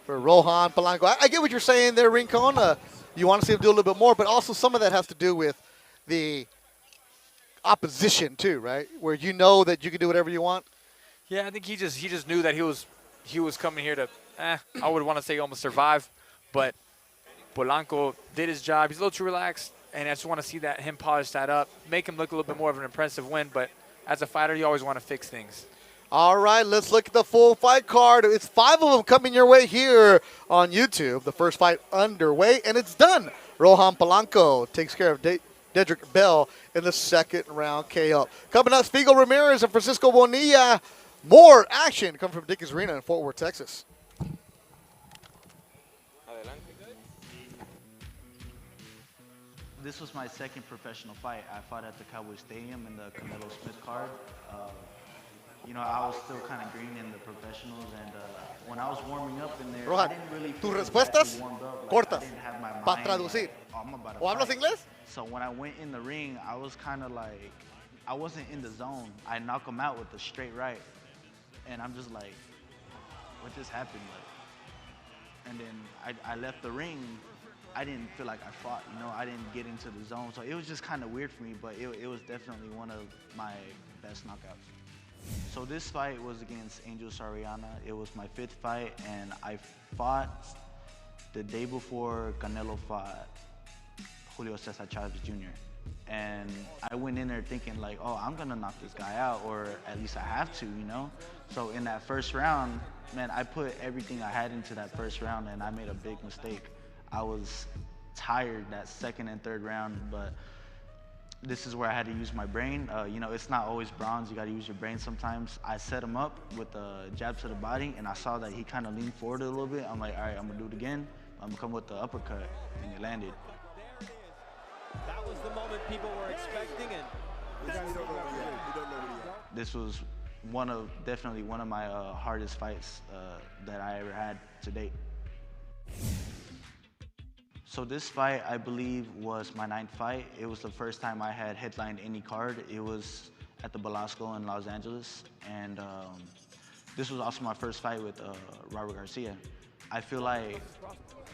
for Rohan Polanco. I get what you're saying there, Rincon. You want to see him do a little bit more, but also some of that has to do with the opposition too, right? Where you know that you can do whatever you want. Yeah, I think he just knew that he was coming here to, I would want to say almost survive, but Polanco did his job. He's a little too relaxed, and I just want to see him polish that up, make him look a little bit more of an impressive win, but as a fighter, you always want to fix things. All right, let's look at the full fight card. It's 5 of them coming your way here on YouTube. The first fight underway, and it's done. Rohan Polanco takes care of Dedrick Bell in the second round KO. Coming up, Figo Ramirez and Francisco Bonilla. More action coming from Dickies Arena in Fort Worth, Texas. This was my second professional fight. I fought at the Cowboy Stadium in the Canelo Smith card. you know, I was still kind of green in the professionals, and when I was warming up in there, I Rohan, didn't really tus feel respuestas exactly warmed up. Like, cortas I didn't have my para mind, traducir. like, oh, I'm about to ¿O hablas fight. inglés? So when I went in the ring, I was kind of like, I wasn't in the zone. I knock him out with a straight right, and I'm just like, what just happened? Like, and then I left the ring. I didn't feel like I fought, you know, I didn't get into the zone. So it was just kind of weird for me, but it was definitely one of my best knockouts. So this fight was against Angel Sariana. It was my 5th fight, and I fought the day before Canelo fought Julio Cesar Chavez Jr. And I went in there thinking like, oh, I'm gonna knock this guy out, or at least I have to, you know? So in that first round, man, I put everything I had into that first round, and I made a big mistake. I was tired that 2nd and 3rd round, but this is where I had to use my brain. You know, it's not always bronze, you gotta use your brain sometimes. I set him up with a jab to the body, and I saw that he kind of leaned forward a little bit. I'm like, all right, I'm gonna do it again. I'm gonna come with the uppercut, and it landed. That was the moment people were expecting, and this was definitely one of my hardest fights that I ever had to date. So this fight, I believe, was my 9th fight. It was the first time I had headlined any card. It was at the Belasco in Los Angeles, and this was also my first fight with Robert Garcia. I feel like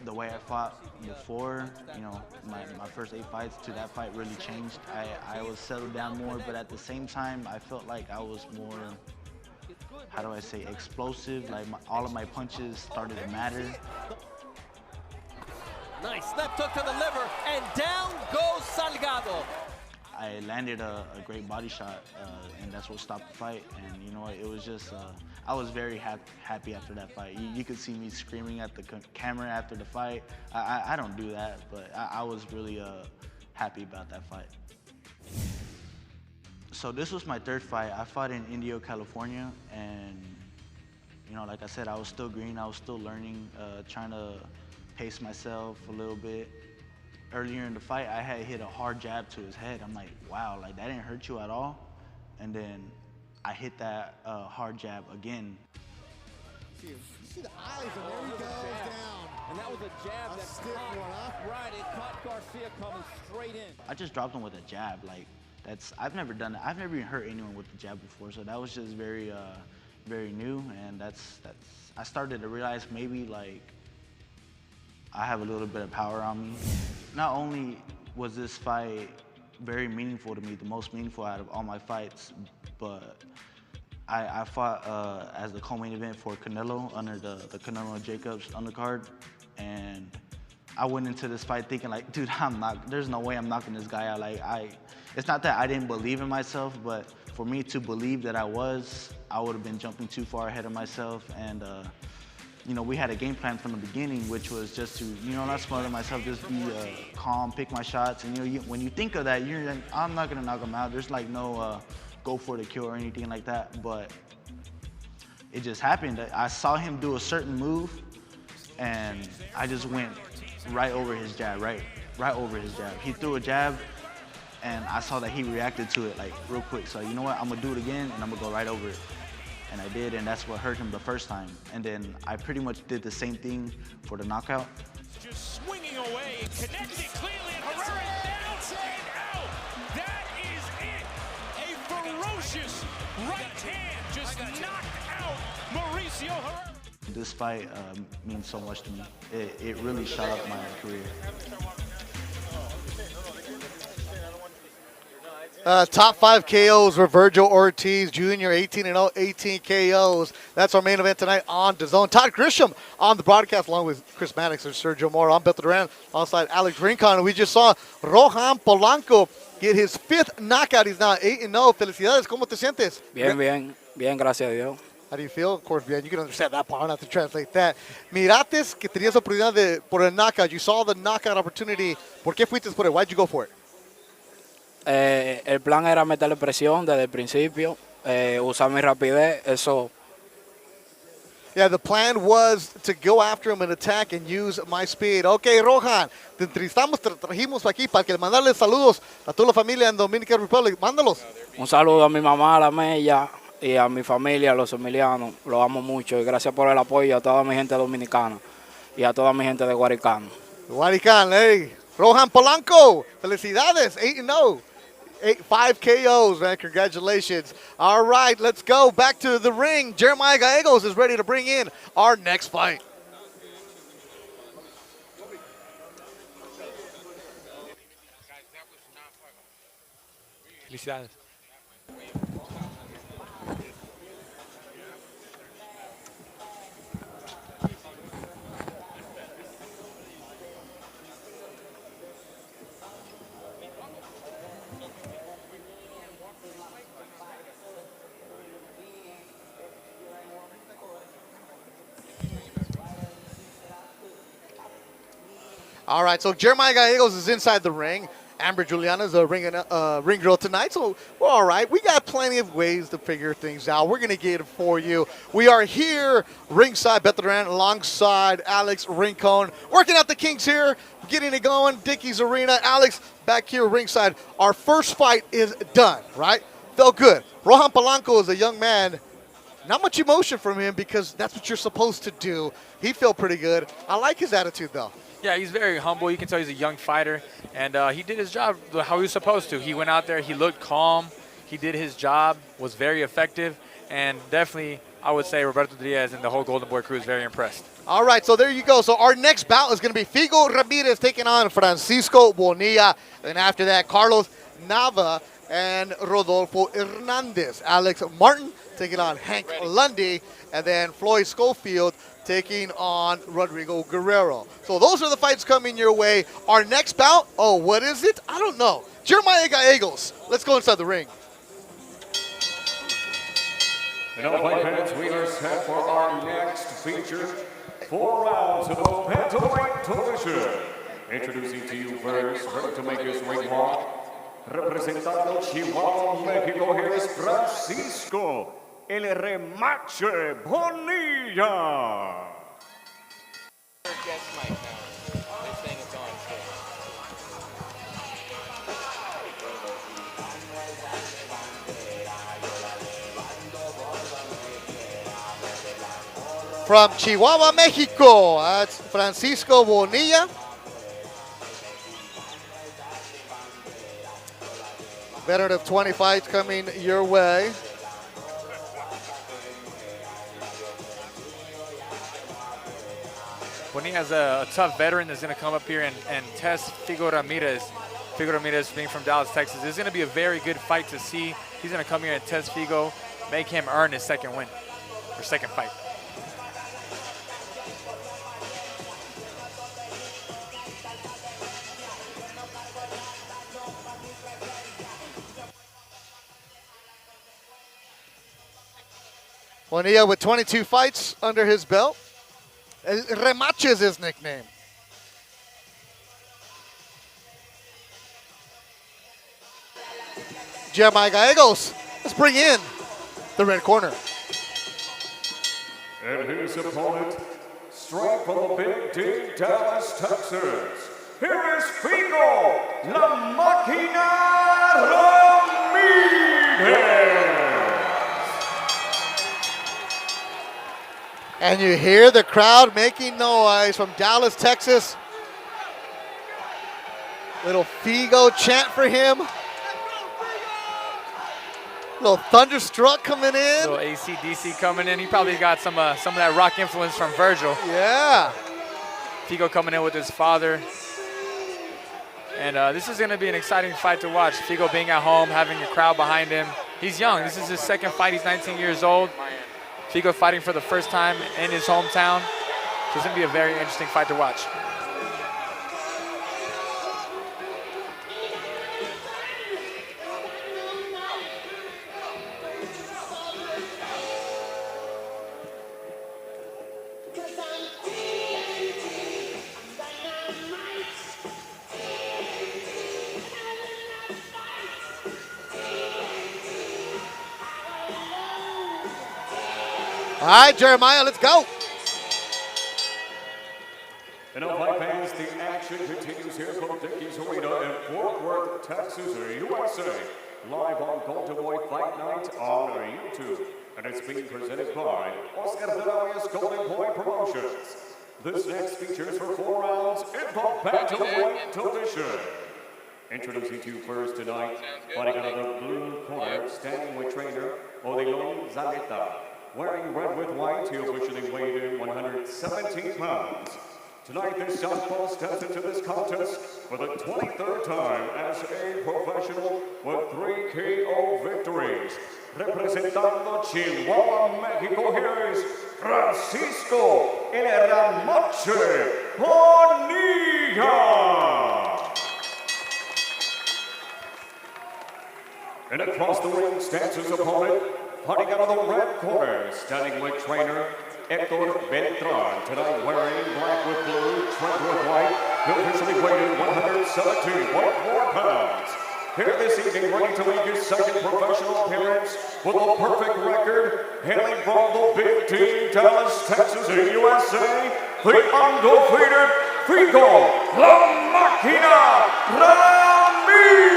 the way I fought before, you know, my first 8 fights to that fight really changed. I was settled down more, but at the same time, I felt like I was more, how do I say, explosive. Like all of my punches started to matter. nice left hook to the liver, and down goes Salgado. I landed a great body shot, and that's what stopped the fight. And you know what, it was just, I was very happy after that fight. You could see me screaming at the camera after the fight. I don't do that, but I was really happy about that fight. So this was my 3rd fight. I fought in Indio, California, and you know, like I said, I was still green. I was still learning, trying to pace myself a little bit. Earlier in the fight, I had hit a hard jab to his head. I'm like, wow, like that didn't hurt you at all? And then I hit that hard jab again. You see the eyes, and there he goes down. And that was a jab that stiff one, huh? Right, it caught Garcia coming straight in. I just dropped him with a jab. Like, I've never done that. I've never even hurt anyone with the jab before, so that was just very, very new. And I started to realize maybe like I have a little bit of power on me. Not only was this fight very meaningful to me, the most meaningful out of all my fights, but I fought as the co-main event for Canelo under the Canelo Jacobs undercard, and I went into this fight thinking like, dude, there's no way I'm knocking this guy out. Like, it's not that I didn't believe in myself, but for me to believe that I would have been jumping too far ahead of myself. And you know, we had a game plan from the beginning, which was just to, you know, not smother myself, just be calm, pick my shots. And you know, when you think of that, you're like, I'm not gonna knock him out. There's like no go for the kill or anything like that. But it just happened. I saw him do a certain move, and I just went right over his jab, right over his jab. He threw a jab, and I saw that he reacted to it like real quick. So you know what, I'm gonna do it again, and I'm gonna go right over it. And I did, and that's what hurt him the first time. And then I pretty much did the same thing for the knockout. Just swinging away and connecting cleanly, and Ramirez down and out. That is it. A ferocious right hand just knocked out Mauricio Herrera. This fight means so much to me. It really shot up my career. Top 5 KOs for Virgil Ortiz Jr., 18-0, 18 KOs. That's our main event tonight on DAZN. Todd Grisham on the broadcast, along with Chris Maddox and Sergio Mora. I'm Bektemir Duran, alongside Alex Rincon. And we just saw Rohan Polanco get his 5th knockout. He's now 8-0. Felicidades. ¿Cómo te sientes? Bien, gracias a Dios. How do you feel? Of course, bien. You can understand that part. I don't have to translate that. Mirates que tenías oportunidad por el knockout. You saw the knockout opportunity. ¿Por qué fuiste por él? Why'd you go for it? El plan era meterle presión desde el principio, usar mi rapidez, eso. Yeah, the plan was to go after him and attack and use my speed. Okay, Rohan, te entrevistamos, te trajimos aquí para que le mandarle saludos a toda la familia en Dominican Republic. Mándalos. Un saludo a mi mamá, a la Mella, y a mi familia, los emilianos, los amo mucho y gracias por el apoyo a toda mi gente dominicana y a toda mi gente de Guaricán. Guaricán, hey. Rohan Polanco, felicidades, 8-0. 5 KOs, man, congratulations. All right, let's go back to the ring. Jeremiah Gallegos is ready to bring in our next fight. Felicidades. All right, so Jeremiah Gallegos is inside the ring. Amber Juliana's the ring girl tonight, so we're all right. We got plenty of ways to figure things out. We're going to get it for you. We are here ringside, Bektemir alongside Alex Rincon. Working out the kinks here, getting it going. Dickies Arena. Alex, back here ringside. Our first fight is done, right? Felt good. Rohan Polanco is a young man. Not much emotion from him because that's what you're supposed to do. He felt pretty good. I like his attitude, though. Yeah, he's very humble. You can tell he's a young fighter, and he did his job how he was supposed to. He went out there, he looked calm, he did his job, was very effective, and definitely, I would say Roberto Diaz and the whole Golden Boy crew is very impressed. All right, so there you go. So our next bout is going to be Figo Ramirez taking on Francisco Bonilla, and after that, Carlos Nava and Rodolfo Hernandez. Alex Martin taking on Hank Lundy, and then Floyd Schofield taking on Rodrigo Guerrero. So those are the fights coming your way. Our next bout, oh, what is it? I don't know. Jeremiah Gallegos. Let's go inside the ring. And all fight fans, we are set for our next feature. 4 rounds of a bantamweight division. Introducing to you first, ready to make his ring walk, representando Chihuahua, Mexico, here is Francisco El Remache Bonilla. From Chihuahua, Mexico, that's Francisco Bonilla. Veteran of 20 fights coming your way. Bonilla is a tough veteran that's going to come up here and test Figo Ramirez. Figo Ramirez being from Dallas, Texas. This is going to be a very good fight to see. He's going to come here and test Figo, make him earn his second win, or second fight. Bonilla with 22 fights under his belt. Remache is his nickname. Jeremiah Gallegos, let's bring in the red corner. And his opponent, straight from the Big D, Dallas, Texas. Here is Figo, La Máquina Ramirez. And you hear the crowd making noise from Dallas, Texas. Little Figo chant for him. Little Thunderstruck coming in. Little AC/DC coming in. He probably got some of that rock influence from Virgil. Yeah. Figo coming in with his father. And this is going to be an exciting fight to watch. Figo being at home, having a crowd behind him. He's young. This is his second fight. He's 19 years old. Figo fighting for the first time in his hometown. So it's going to be a very interesting fight to watch. All right, Jeremiah, let's go. And all fight fans, the action continues here from Dickies Arena in Fort Worth, Texas, USA. live on Golden Boy Fight Night on YouTube. And it's being presented by Oscar de la Hoya's Golden Boy Promotions. This next features for 4 rounds in the bantamweight division. Introducing to you first tonight, fighting out of the blue corner, standing with trainer Odilon Zaleta. Wearing red with white, he officially weighed in 117 pounds. Tonight, this southpaw steps into this contest for the 23rd time as a professional with 3 KO victories. Representando Chihuahua, Mexico, here is Francisco El Ramoche Bonilla. And across the ring stands his opponent, fighting out of the red corner, standing with trainer Hector Beltran. Tonight wearing black with blue, trimmed with white, he officially weighed in 117.4 pounds. Here this evening, ready to make his second professional appearance with a perfect record, hailing from the big team, Dallas, Texas, and USA, the undefeated Figo La Máquina Ramirez.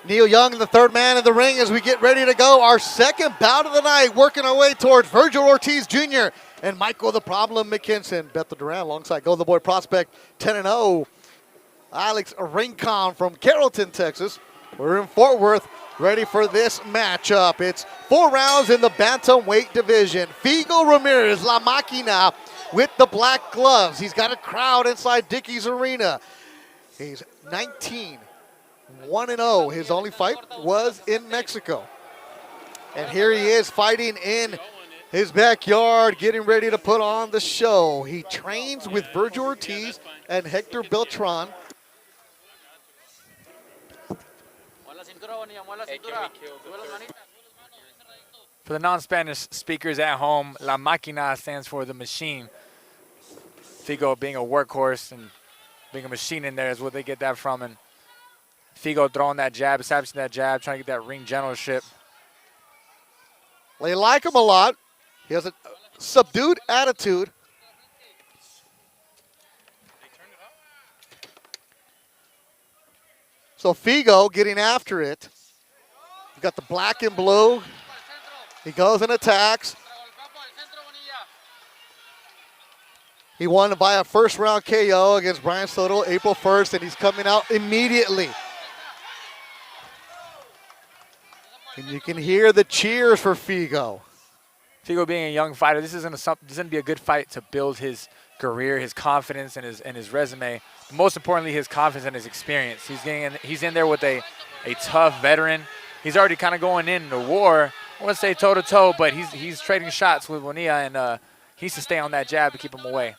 Neil Young, the third man in the ring as we get ready to go. Our second bout of the night, working our way towards Virgil Ortiz Jr. and Michael the Problem Mckinson. Beto Duran alongside Golden Boy prospect 10-0. Alex Rincon from Carrollton, Texas. We're in Fort Worth, ready for this matchup. It's 4 rounds in the bantamweight division. Figo Ramirez, La Máquina, with the black gloves. He's got a crowd inside Dickies Arena. He's 1-0. His only fight was in Mexico. And here he is fighting in his backyard, getting ready to put on the show. He trains with Vergil Ortiz and Hector Beltran. For the non-Spanish speakers at home, La Máquina stands for the machine. Figo being a workhorse and being a machine in there is what they get that from. And Figo throwing that jab, establishing that jab, trying to get that ring generalship. They like him a lot. He has a subdued attitude. So Figo getting after it. You got the black and blue. He goes and attacks. He won by a first-round KO against Brian Soto April 1st, and he's coming out immediately. And you can hear the cheers for Figo. Figo being a young fighter, this isn't going to be a good fight to build his career, his confidence, and his resume. But most importantly, his confidence and his experience. He's in there with a tough veteran. He's already kind of going into war. I wouldn't say toe-to-toe, but he's trading shots with Bonilla, and he needs to stay on that jab to keep him away.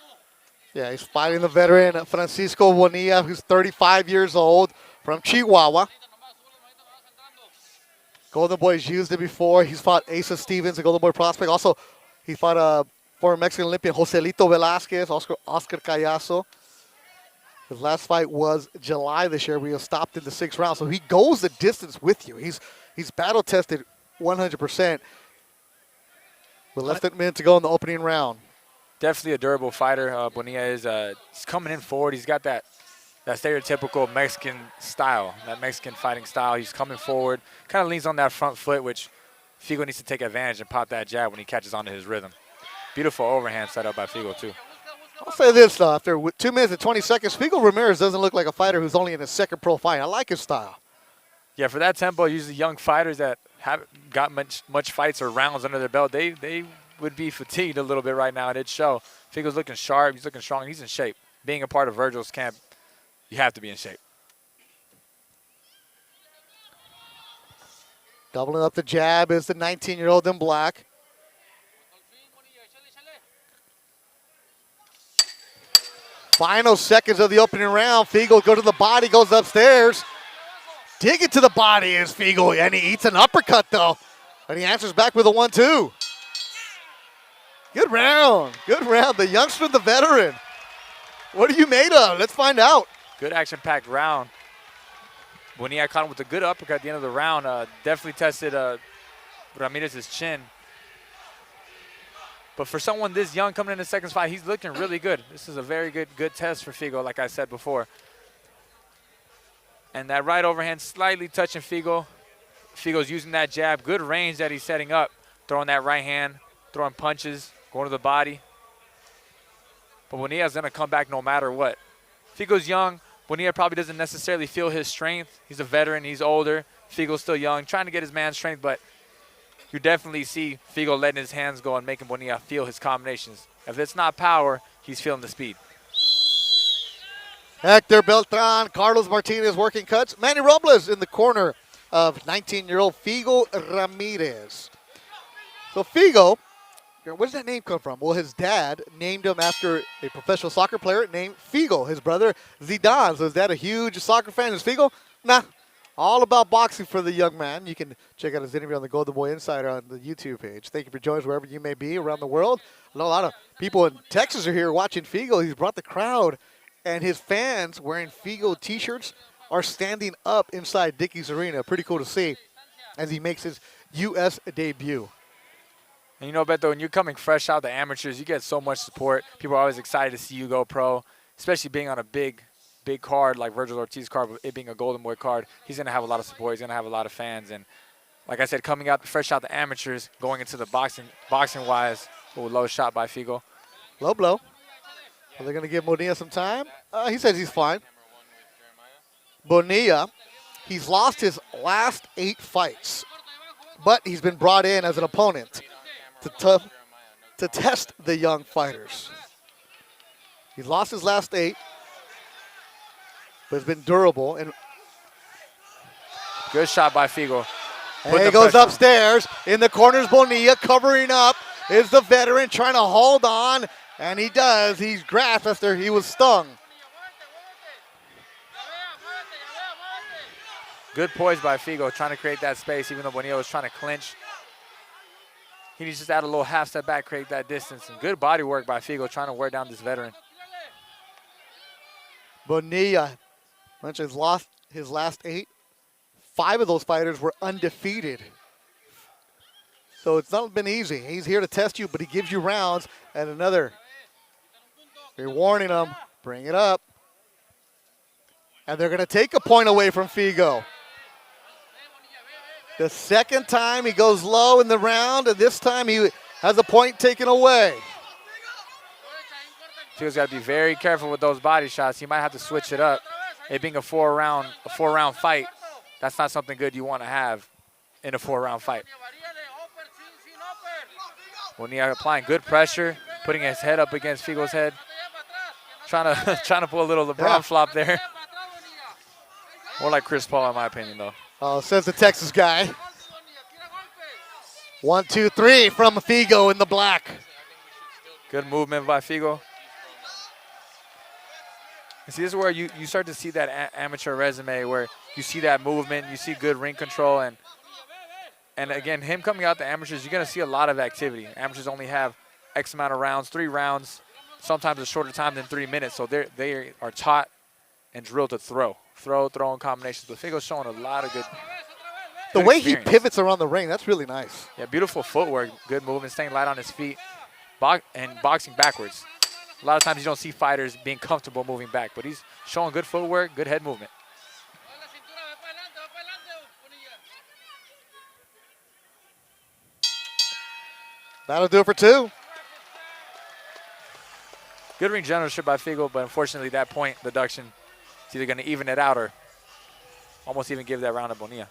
Yeah, he's fighting the veteran Francisco Bonilla, who's 35 years old, from Chihuahua. Golden Boy's used it before. He's fought Asa Stevens, a Golden Boy prospect. Also, he fought former Mexican Olympian Joselito Velasquez, Oscar Callazo. His last fight was July this year. We have stopped in the 6th round. So he goes the distance with you. He's battle-tested 100%. With less than a minute to go in the opening round. Definitely a durable fighter. Bonilla is he's coming in forward. He's got that stereotypical Mexican style, that Mexican fighting style. He's coming forward, kind of leans on that front foot, which Figo needs to take advantage and pop that jab when he catches onto his rhythm. Beautiful overhand set up by Figo, too. I'll say this, though. After 2 minutes and 20 seconds, Figo Ramirez doesn't look like a fighter who's only in his second pro fight. I like his style. Yeah, for that tempo, usually young fighters that haven't got much fights or rounds under their belt, they would be fatigued a little bit right now, and it'd show. Figo's looking sharp. He's looking strong. He's in shape. Being a part of Virgil's camp, you have to be in shape. Doubling up the jab is the 19-year-old in black. Final seconds of the opening round. Figo goes to the body, goes upstairs. Dig it to the body is Figo, and he eats an uppercut, though. And he answers back with a 1-2. Good round. Good round. The youngster and the veteran. What are you made of? Let's find out. Good action-packed round. Bonilla caught him with a good uppercut at the end of the round. Definitely tested Ramirez's chin. But for someone this young coming in the second fight, he's looking really good. This is a very good test for Figo, like I said before. And that right overhand slightly touching Figo. Figo's using that jab. Good range that he's setting up. Throwing that right hand, throwing punches, going to the body. But Bonilla's going to come back no matter what. Figo's young. Bonilla probably doesn't necessarily feel his strength. He's a veteran. He's older. Figo's still young, trying to get his man's strength, but you definitely see Figo letting his hands go and making Bonilla feel his combinations. If it's not power, he's feeling the speed. Hector Beltran, Carlos Martinez working cuts. Manny Robles in the corner of 19-year-old Figo Ramirez. So Figo, where does that name come from? Well, his dad named him after a professional soccer player named Figo. His brother, Zidane. So is that a huge soccer fan? Is Figo? Nah. All about boxing for the young man. You can check out his interview on the Golden Boy Insider on the YouTube page. Thank you for joining us wherever you may be around the world. I know a lot of people in Texas are here watching Figo. He's brought the crowd, and his fans wearing Figo T-shirts are standing up inside Dickies Arena. Pretty cool to see as he makes his U.S. debut. And you know, Beto, when you're coming fresh out the amateurs, you get so much support. People are always excited to see you go pro, especially being on a big card like Virgil Ortiz card, but it being a Golden Boy card. He's going to have a lot of support. He's going to have a lot of fans. And like I said, coming out fresh out the amateurs, going into the boxing-wise, low shot by Figo. Low blow. Are they going to give Bonilla some time? He says he's fine. Bonilla, he's lost his last 8 fights, but he's been brought in as an opponent to test the young fighters. He's lost his last 8, but has been durable. And good shot by Figo. And he goes upstairs. In the corners, Bonilla covering up. Is the veteran trying to hold on, and he does. He's grasped after he was stung. Good poise by Figo, trying to create that space, even though Bonilla was trying to clinch. He needs to just add a little half step back, create that distance. And good body work by Figo, trying to wear down this veteran. Bonilla, mentioned lost his last 8. 5 of those fighters were undefeated. So it's not been easy. He's here to test you, but he gives you rounds. And another, you're warning him, bring it up. And they're going to take a point away from Figo. The second time he goes low in the round, and this time he has a point taken away. Figo's got to be very careful with those body shots. He might have to switch it up. It being a four-round fight, that's not something good you want to have in a 4-round fight. Bonilla applying good pressure, putting his head up against Figo's head. Trying to pull a little LeBron flop there. More like Chris Paul, in my opinion, though. Oh, says the Texas guy. 1, 2, 3 from Figo in the black. Good movement by Figo. And see, this is where you start to see that amateur resume where you see that movement, you see good ring control, and again, him coming out the amateurs, you're going to see a lot of activity. Amateurs only have X amount of rounds, 3 rounds, sometimes a shorter time than 3 minutes, so they are taught and drilled to throw in combinations. But Figo's showing a lot of good The way he pivots around the ring, that's really nice. Yeah, beautiful footwork, good movement, staying light on his feet, and boxing backwards. A lot of times you don't see fighters being comfortable moving back, but he's showing good footwork, good head movement. That'll do it for 2. Good ring generalship by Figo, but unfortunately that point deduction is either going to even it out or almost even give that round to Bonilla.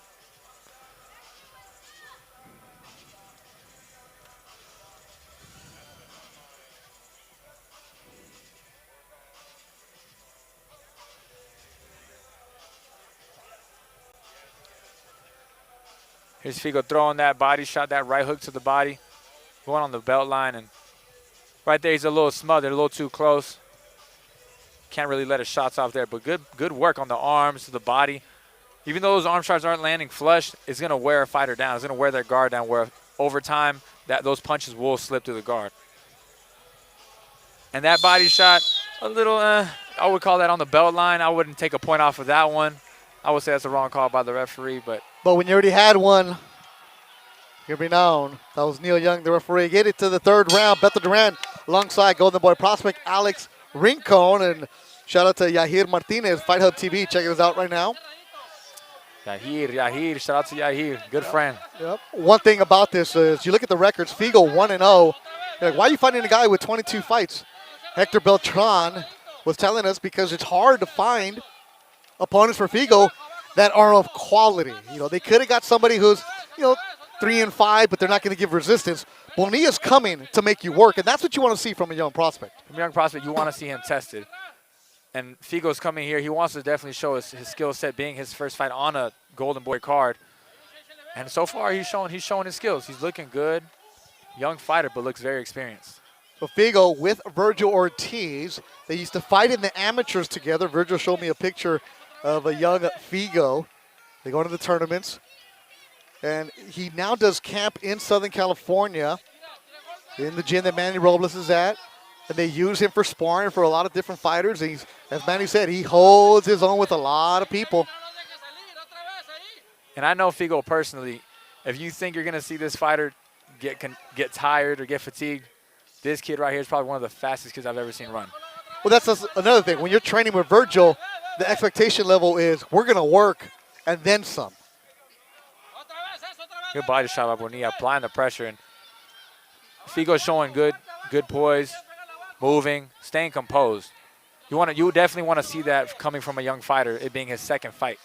Here's Figo throwing that body shot, that right hook to the body, going on the belt line, and right there he's a little smothered, a little too close. Can't really let his shots off there, but good work on the arms, to the body. Even though those arm shots aren't landing flush, it's going to wear a fighter down. It's going to wear their guard down, where over time those punches will slip through the guard. And that body shot, a little would call that on the belt line. I wouldn't take a point off of that one. I would say that's a wrong call by the referee, but when you already had one, you'll be known. That was Neil Young, the referee. Get it to the third round. Beto Duran alongside Golden Boy prospect Alex Rincon. And shout out to Yahir Martinez, Fight Hub TV. Checking us out right now. Yahir, shout out to Yahir. Good friend. Yep. One thing about this is you look at the records, Figo 1-0. Like, why are you fighting a guy with 22 fights? Hector Beltran was telling us because it's hard to find opponents for Figo that are of quality. You know, they could have got somebody who's, 3-5, but they're not going to give resistance. Bonilla's coming to make you work, and that's what you want to see from a young prospect. From a young prospect, you want to see him tested. And Figo's coming here. He wants to definitely show his skill set, being his first fight on a Golden Boy card. And so far, he's showing his skills. He's looking good. Young fighter, but looks very experienced. So Figo with Vergil Ortiz. They used to fight in the amateurs together. Virgil showed me a picture of a young Figo. They go to the tournaments. And he now does camp in Southern California in the gym that Manny Robles is at. And they use him for sparring for a lot of different fighters. And as Manny said, he holds his own with a lot of people. And I know Figo personally. If you think you're going to see this fighter get tired or get fatigued, this kid right here is probably one of the fastest kids I've ever seen run. Well, that's another thing. When you're training with Virgil, the expectation level is we're going to work and then some. Good body shot by Bonilla, applying the pressure. And Figo's showing good poise, moving, staying composed. You definitely want to see that coming from a young fighter, it being his second fight.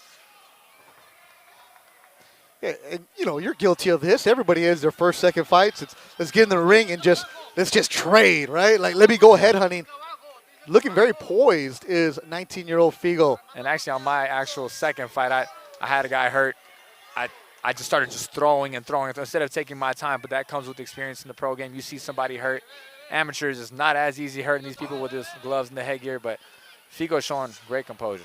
Yeah, and you're guilty of this. Everybody is their first, second fights. Let's get in the ring and let's just trade, right? Like, let me go head hunting. Looking very poised is 19-year-old Figo. And actually, on my actual second fight, I had a guy hurt. I just started throwing instead of taking my time, but that comes with experience in the pro game. You see somebody hurt. Amateurs, it's not as easy hurting these people with his gloves and the headgear, but Figo's showing great composure.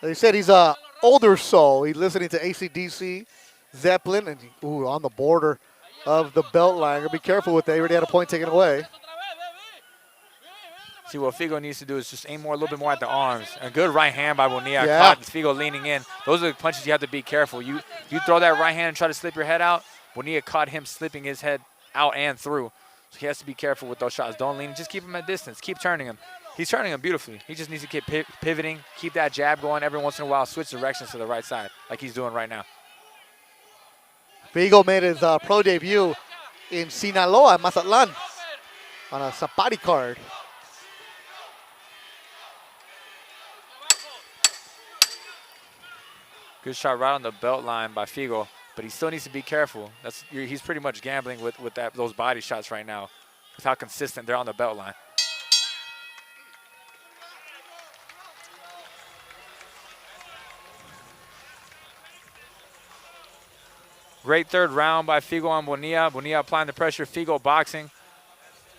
They said he's a older soul. He's listening to AC/DC, Zeppelin, and on the border of the belt line. Be careful with that. He already had a point taken away. See, what Figo needs to do is just aim a little bit more at the arms. A good right hand by Bonilla. Yeah. Caught Figo leaning in. Those are the punches you have to be careful. You throw that right hand and try to slip your head out. Bonilla caught him slipping his head out and through. So he has to be careful with those shots. Don't lean. Just keep him at distance. Keep turning him. He's turning him beautifully. He just needs to keep pivoting, keep that jab going every once in a while, switch directions to the right side like he's doing right now. Figo made his pro debut in Sinaloa, Mazatlan, on a Zapati card. Good shot right on the belt line by Figo, but he still needs to be careful. He's pretty much gambling with those body shots right now with how consistent they're on the belt line. Great third round by Figo on Bonilla. Bonilla applying the pressure, Figo boxing.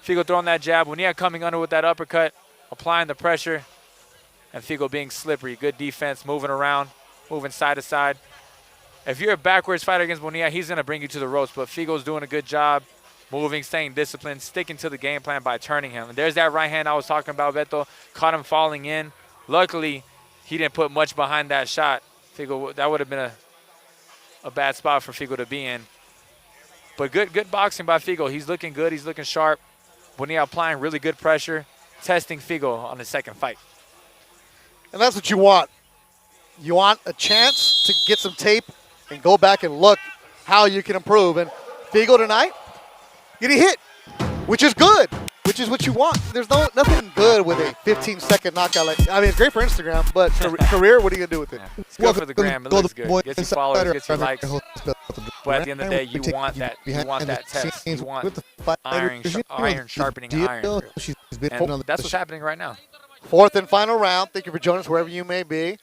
Figo throwing that jab, Bonilla coming under with that uppercut, applying the pressure, and Figo being slippery. Good defense, moving around, moving side to side. If you're a backwards fighter against Bonilla, he's going to bring you to the ropes, but Figo's doing a good job moving, staying disciplined, sticking to the game plan by turning him. And there's that right hand I was talking about, Beto. Caught him falling in. Luckily, he didn't put much behind that shot. Figo, that would have been a bad spot for Figo to be in. But good boxing by Figo. He's looking good. He's looking sharp. Bonilla applying really good pressure, testing Figo on his second fight. And that's what you want. You want a chance to get some tape and go back and look how you can improve. And Figo tonight, getting hit, which is good, which is what you want. There's nothing good with a 15-second knockout. It's great for Instagram, but career, what are you going to do with it? Yeah. It's good for the gram. It looks good. Gets you followers, gets you likes. But at the end of the day, you want that test. You want iron sharpening iron. And that's what's happening right now. Fourth and final round. Thank you for joining us wherever you may be.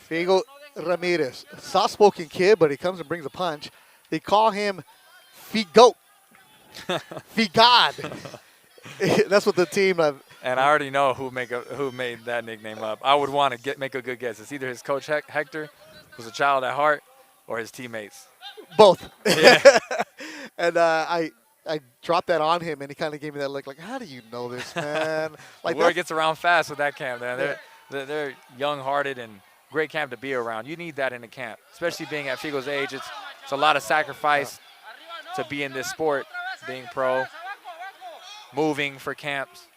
Figo Ramirez, soft-spoken kid, but he comes and brings a punch. They call him Figo. Figad. That's what the team. And I already know who made that nickname up. I would want to make a good guess. It's either his coach Hector, who's a child at heart, or his teammates. Both. Yeah. And I dropped that on him, and he kind of gave me that look like, how do you know this, man? Like Word gets around fast with that camp, man. They're young-hearted and great camp to be around. You need that in a camp, especially being at Figo's age. It's a lot of sacrifice to be in this sport, being pro, moving for camps.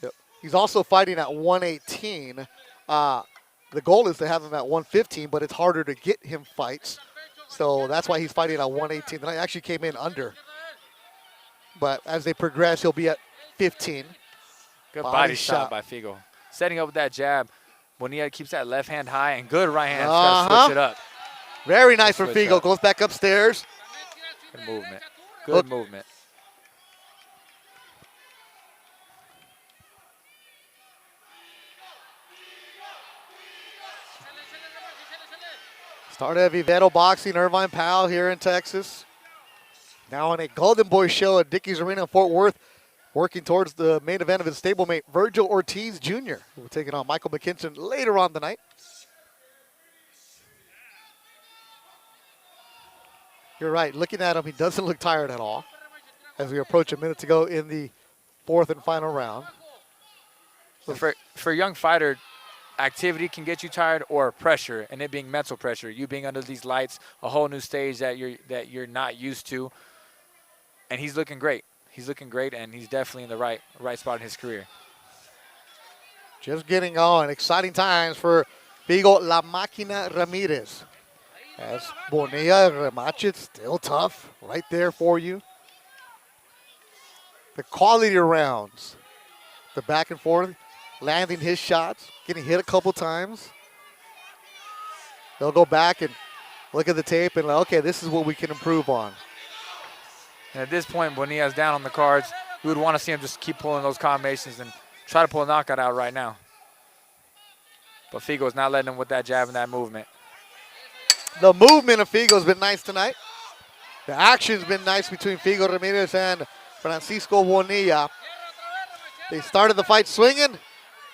Yep. He's also fighting at 118. The goal is to have him at 115, but it's harder to get him fights. So that's why he's fighting at 118. And I actually came in under. But as they progress, he'll be at 15. Good body shot by Figo. Setting up with that jab. Bonilla keeps that left hand high, and good right hand. Got to switch it up. Very nice for Figo. Goes back upstairs. Good movement. Good movement. Started at Vivero Boxing, Irvine Powell here in Texas. Now on a Golden Boy show at Dickies Arena in Fort Worth, working towards the main event of his stablemate, Virgil Ortiz Jr., who will take on Michael Mckinson later on tonight. You're right. Looking at him, he doesn't look tired at all as we approach a minute to go in the fourth and final round. For a young fighter, activity can get you tired, or pressure, and it being mental pressure. You being under these lights, a whole new stage that you're not used to. And he's looking great. He's looking great, and he's definitely in the right spot in his career. Just getting on. Exciting times for Figo La Máquina Ramirez. As Bonilla rematch, still tough. Right there for you. The quality rounds. The back and forth. Landing his shots. Getting hit a couple times. They'll go back and look at the tape and, okay, this is what we can improve on. And at this point, Bonilla's down on the cards. We would want to see him just keep pulling those combinations and try to pull a knockout out right now. But Figo's not letting him with that jab and that movement. The movement of Figo's been nice tonight. The action's been nice between Figo Ramirez and Francisco Bonilla. They started the fight swinging.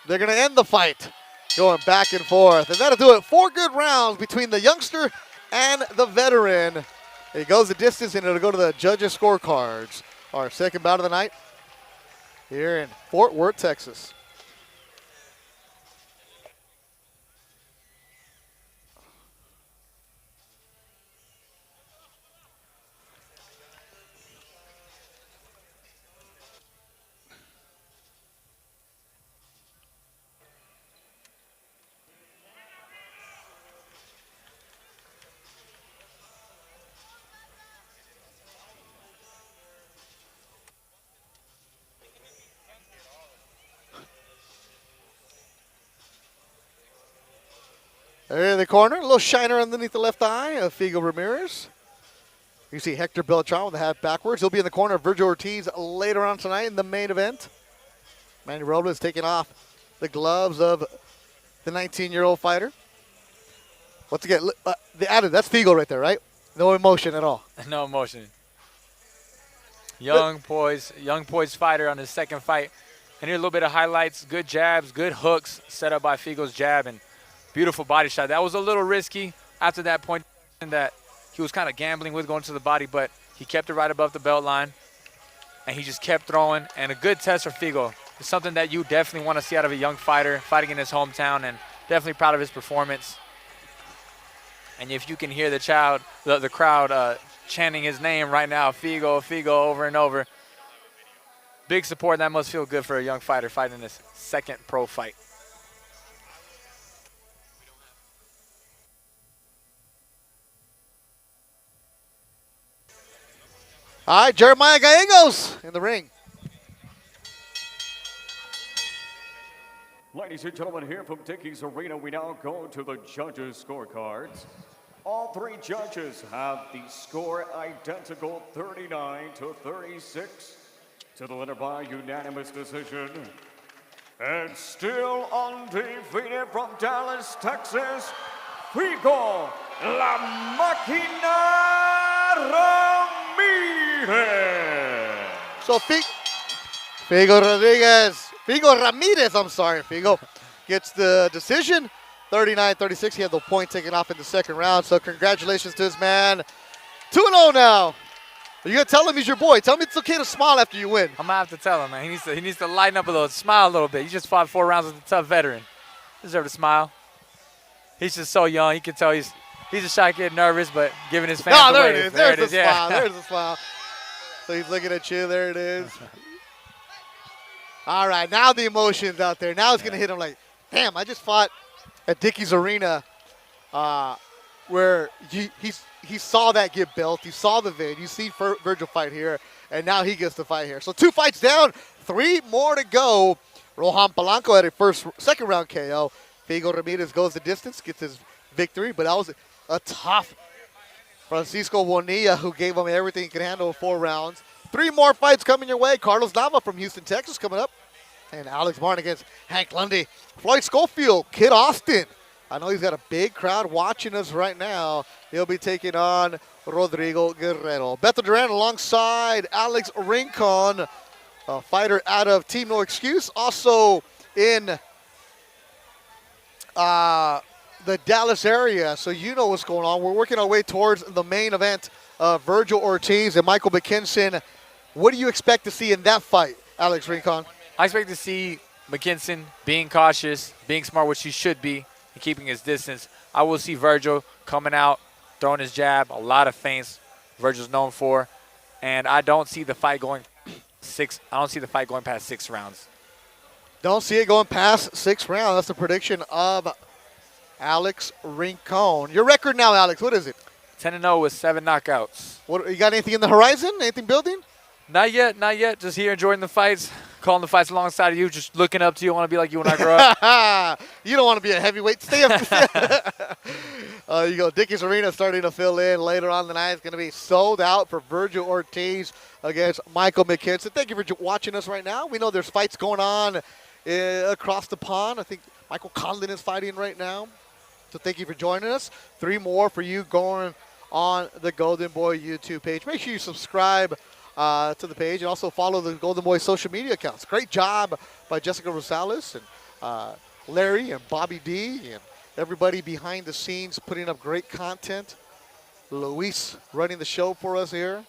They're going to end the fight going back and forth. And that'll do it. 4 good rounds between the youngster and the veteran. It goes the distance, and it'll go to the judges' scorecards. Our second bout of the night here in Fort Worth, Texas. There in the corner, a little shiner underneath the left eye of Figo Ramirez. You see Hector Beltran with the hat backwards. He'll be in the corner of Virgil Ortiz later on tonight in the main event. Manny Robles taking off the gloves of the 19-year-old fighter. Once again, the added, that's Figo right there, right? No emotion at all. No emotion. Young poised fighter on his second fight. And here a little bit of highlights, good jabs, good hooks set up by Figo's jab, and beautiful body shot. That was a little risky after that point that he was kind of gambling with going to the body, but he kept it right above the belt line, and he just kept throwing. And a good test for Figo. It's something that you definitely want to see out of a young fighter fighting in his hometown, and definitely proud of his performance. And if you can hear the crowd chanting his name right now, Figo, Figo, over and over, big support. That must feel good for a young fighter fighting his second pro fight. All right, Jeremiah Gallegos in the ring. Ladies and gentlemen, here from Dickies Arena, we now go to the judges' scorecards. All 3 judges have the score identical, 39-36, to the winner by unanimous decision. And still undefeated from Dallas, Texas, Figo La Máquina Ramirez. So Figo Ramirez, Figo gets the decision, 39-36. He had the point taken off in the second round. So congratulations to his man. 2-0 now. You gotta tell him he's your boy. Tell him it's okay to smile after you win. I'm gonna have to tell him, man. He needs to lighten up a little, smile a little bit. He just fought 4 rounds with a tough veteran. Deserve to smile. He's just so young. You can tell he's a shy kid, nervous, but giving his fans No, a there wave. it is. There There's it the is, smile. yeah. There's the smile. So he's looking at you. There it is. All right, now the emotions out there. Now it's gonna hit him like, damn! I just fought at Dickies Arena, where he saw that get built. He saw the vid. You see Virgil fight here, and now he gets to fight here. So 2 fights down, 3 more to go. Rohan Polanco had a second round KO. Figo Ramirez goes the distance, gets his victory, but that was a tough Francisco Bonilla who gave him everything he could handle in 4 rounds. 3 more fights coming your way. Carlos Nava from Houston, Texas coming up. And Alex Martin against Hank Lundy. Floyd Schofield, Kid Austin. I know he's got a big crowd watching us right now. He'll be taking on Rodrigo Guerrero. Beto Duran alongside Alex Rincon, a fighter out of Team No Excuse. Also in the Dallas area, so you know what's going on. We're working our way towards the main event of Vergil Ortiz and Michael Mckinson. What do you expect to see in that fight, Alex Rincon? I expect to see Mckinson being cautious, being smart, which he should be, and keeping his distance. I will see Virgil coming out, throwing his jab, a lot of feints Virgil's known for, and I don't see the fight going past 6 rounds. Don't see it going past 6 rounds. That's the prediction of Alex Rincon. Your record now, Alex, what is it? 10-0 with 7 knockouts. What, you got anything in the horizon? Anything building? Not yet, not yet. Just here enjoying the fights, calling the fights alongside of you, just looking up to you. I want to be like you when I grow up. You don't want to be a heavyweight. Stay up. You go. Dickies Arena starting to fill in later on tonight. It's going to be sold out for Virgil Ortiz against Michael Mckinson. Thank you for watching us right now. We know there's fights going on across the pond. I think Michael Conlon is fighting right now. So thank you for joining us. 3 more for you going on the Golden Boy YouTube page. Make sure you subscribe to the page and also follow the Golden Boy social media accounts. Great job by Jessica Rosales and Larry and Bobby D and everybody behind the scenes putting up great content. Luis running the show for us here.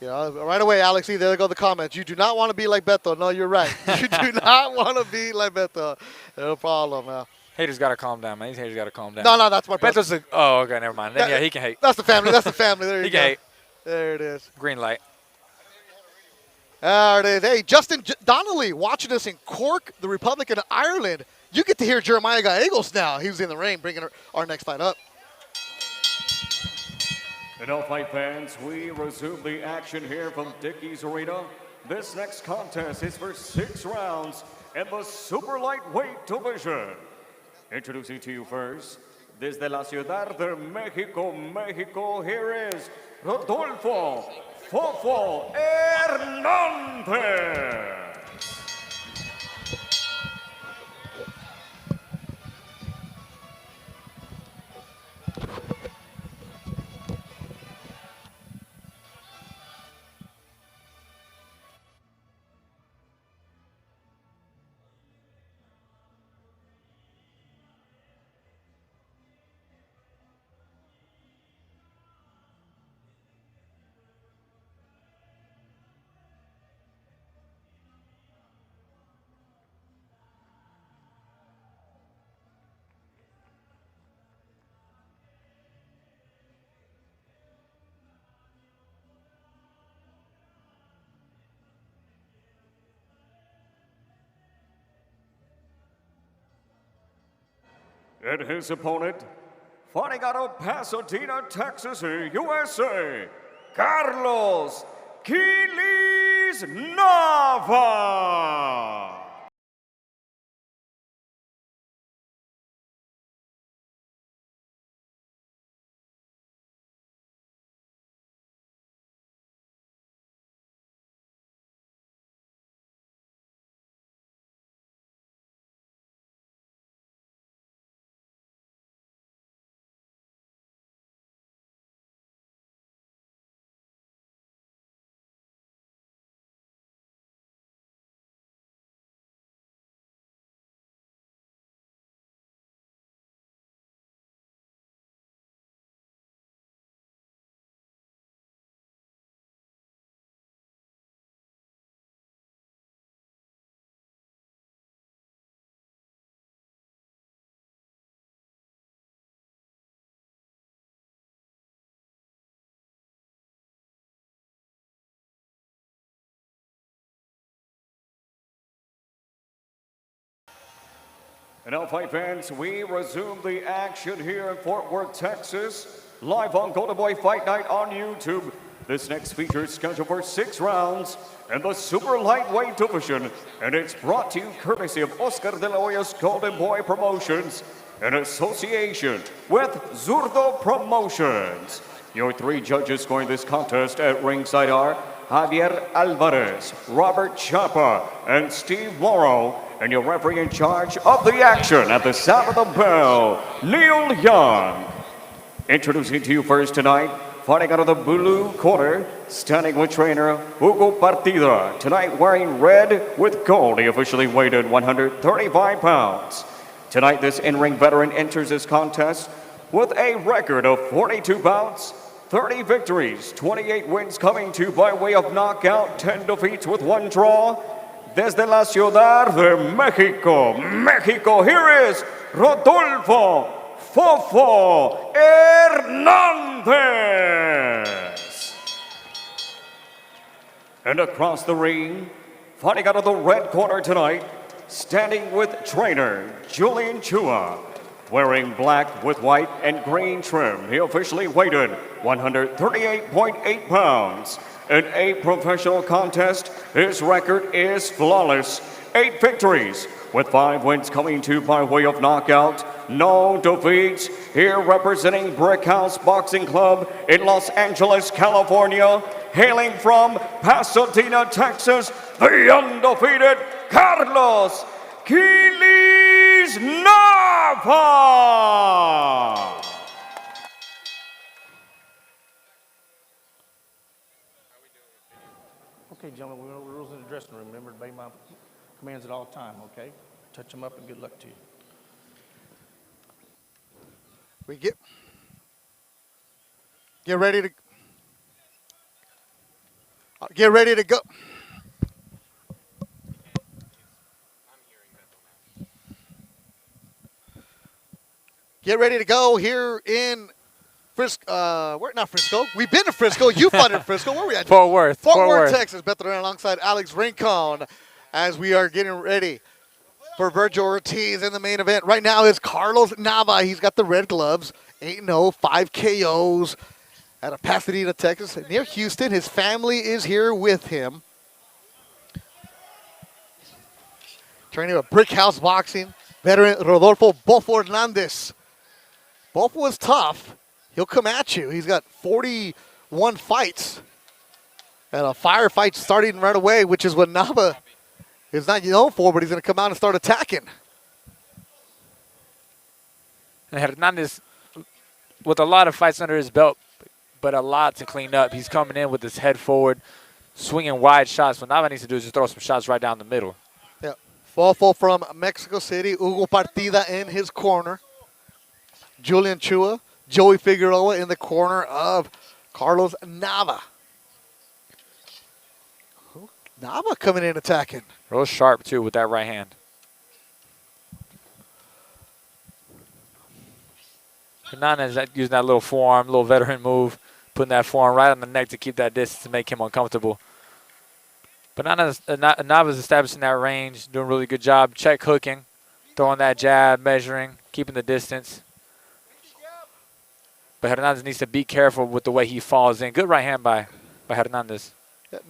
Yeah, right away, Alex, there go the comments. You do not want to be like Beto. No, you're right. You do not want to be like Beto. No problem, man. Haters got to calm down, man. These haters got to calm down. No, that's my brother. Beto's oh, okay, never mind. Then, yeah, he can hate. That's the family. That's the family. There you he go. Can hate. There it is. Green light. There it is. Hey, Justin Donnelly watching us in Cork, the Republic of Ireland. You get to hear Jeremiah Gallegos now. He was in the ring bringing our next fight up. And all fight fans, we resume the action here from Dickies Arena. This next contest is for 6 rounds in the super lightweight division. Introducing to you first, desde la Ciudad de Mexico, Mexico, here is Rodolfo Fofo Hernandez. And his opponent, fighting out of Pasadena, Texas, USA, Carlos Quiles Nava. And now, fight fans, we resume the action here in Fort Worth, Texas, live on Golden Boy Fight Night on YouTube. This next feature is scheduled for 6 rounds in the super lightweight division, and it's brought to you courtesy of Oscar de la Hoya's Golden Boy Promotions in association with Zurdo Promotions. Your 3 judges scoring this contest at ringside are Javier Alvarez, Robert Chapa, and Steve Morrow. And your referee in charge of the action at the sound of the bell, Neil Young. Introducing to you first tonight, fighting out of the blue corner, standing with trainer Hugo Partida. Tonight wearing red with gold. He officially weighed in 135 pounds. Tonight, this in-ring veteran enters this contest with a record of 42 bouts, 30 victories, 28 wins coming to by way of knockout, 10 defeats with 1 draw. Desde la Ciudad de Mexico, here is Rodolfo Fofo Hernandez. And across the ring, fighting out of the red corner tonight, standing with trainer Julian Chua, wearing black with white and green trim. He officially weighed in 138.8 pounds. In a professional contest, his record is flawless. 8 victories, with 5 wins coming to by way of knockout. No defeats. Here representing Brick House Boxing Club in Los Angeles, California. Hailing from Pasadena, Texas, the undefeated Carlos Quiles Nava. Okay, gentlemen, we know the rules in the dressing room. Remember to obey my commands at all time, okay? Touch them up and good luck to you. We get ready to go. Get ready to go here in Frisco. We're not Frisco. We've been to Frisco. You fought in Frisco. Where are we at? Fort Worth. Fort Worth, Texas. Bektemir alongside Alex Rincon as we are getting ready for Virgil Ortiz in the main event. Right now is Carlos Nava. He's got the red gloves. 8-0, 5 KOs out of Pasadena, Texas, near Houston. His family is here with him. Training at Brick House Boxing. Veteran Rodolfo Bofo Hernandez. Bofo is tough. He'll come at you. He's got 41 fights. And a firefight starting right away, which is what Nava is not known for, but he's going to come out and start attacking. And Hernandez, with a lot of fights under his belt, but a lot to clean up. He's coming in with his head forward, swinging wide shots. What Nava needs to do is just throw some shots right down the middle. Yeah. Fofo from Mexico City, Hugo Partida in his corner. Julian Chua, Joey Figueroa in the corner of Carlos Nava. Nava coming in attacking. Real sharp, too, with that right hand. Hernandez using that little forearm, little veteran move, putting that forearm right on the neck to keep that distance to make him uncomfortable. But Nava's establishing that range, doing a really good job. Check hooking, throwing that jab, measuring, keeping the distance. But Hernandez needs to be careful with the way he falls in. Good right hand by Hernandez.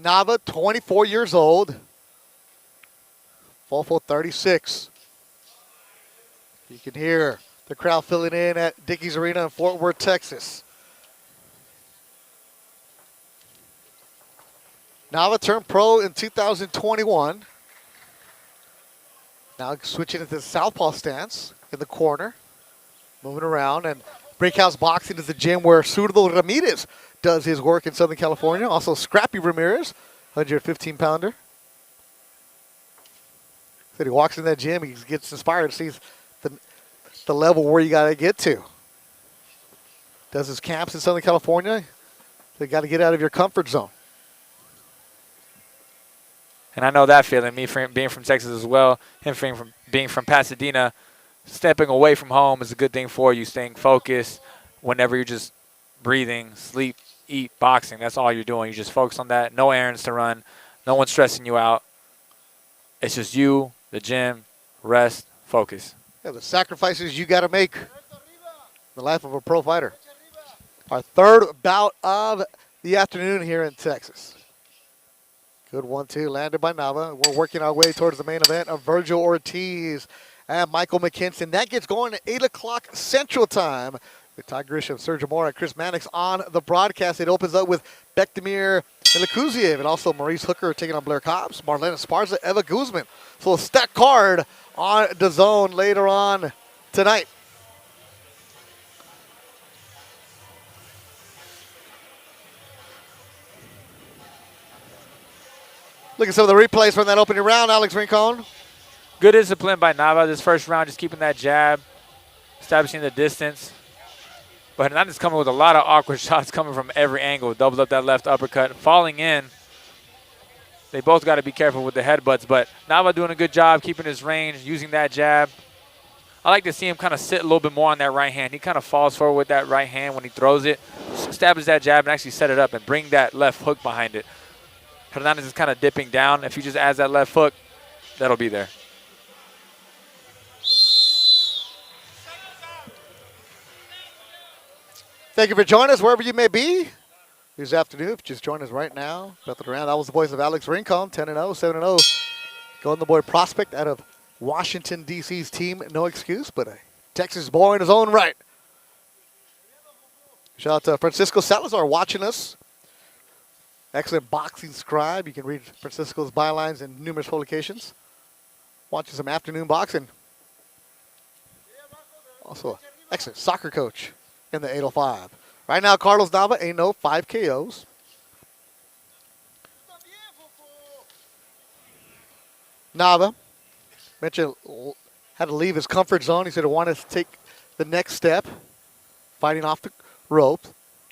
Nava, 24 years old. Fofo, 36. You can hear the crowd filling in at Dickies Arena in Fort Worth, Texas. Nava turned pro in 2021. Now switching into the southpaw stance in the corner. Moving around, and Breakhouse Boxing is the gym where Zurdo Ramirez does his work in Southern California. Also Scrappy Ramirez, 115-pounder. Said he walks in that gym, he gets inspired, sees the level where you got to get to. Does his camps in Southern California. They got to get out of your comfort zone. And I know that feeling, being from Texas as well, him being from Pasadena. Stepping away from home is a good thing for you, staying focused whenever you're just breathing, sleep, eat, boxing. That's all you're doing. You just focus on that. No errands to run. No one's stressing you out. It's just you, the gym, rest, focus. Yeah, the sacrifices you got to make in the life of a pro fighter. Our third bout of the afternoon here in Texas. Good 1-2 landed by Nava. We're working our way towards the main event of Vergil Ortiz and Michael Mckinson. That gets going at 8 o'clock Central Time with Ty Grisham, Sergio Mora, and Chris Mannix on the broadcast. It opens up with Bektemir and Lakuziev, and also Maurice Hooker taking on Blair Cobbs, Marlene Esparza, Eva Guzman. So a stacked card on DAZN later on tonight. Look at some of the replays from that opening round, Alex Rincon. Good discipline by Nava this first round, just keeping that jab, establishing the distance. But Hernandez coming with a lot of awkward shots coming from every angle. Doubled up that left uppercut, falling in. They both got to be careful with the headbutts, but Nava doing a good job keeping his range, using that jab. I like to see him kind of sit a little bit more on that right hand. He kind of falls forward with that right hand when he throws it. Establish that jab and actually set it up and bring that left hook behind it. Hernandez is kind of dipping down. If he just adds that left hook, that'll be there. Thank you for joining us wherever you may be this afternoon. If you just joined us right now, Bethel around. That was the voice of Alex Rincon, 10-0, 7-0. Golden Boy prospect out of Washington, D.C.'s team. No excuse, but a Texas boy in his own right. Shout out to Francisco Salazar watching us. Excellent boxing scribe. You can read Francisco's bylines in numerous publications. Watching some afternoon boxing. Also, an excellent soccer coach in the 805. Right now, Carlos Nava, 8-0, 5 KOs. Nava, mentioned, had to leave his comfort zone. He said he wanted to take the next step, fighting off the rope.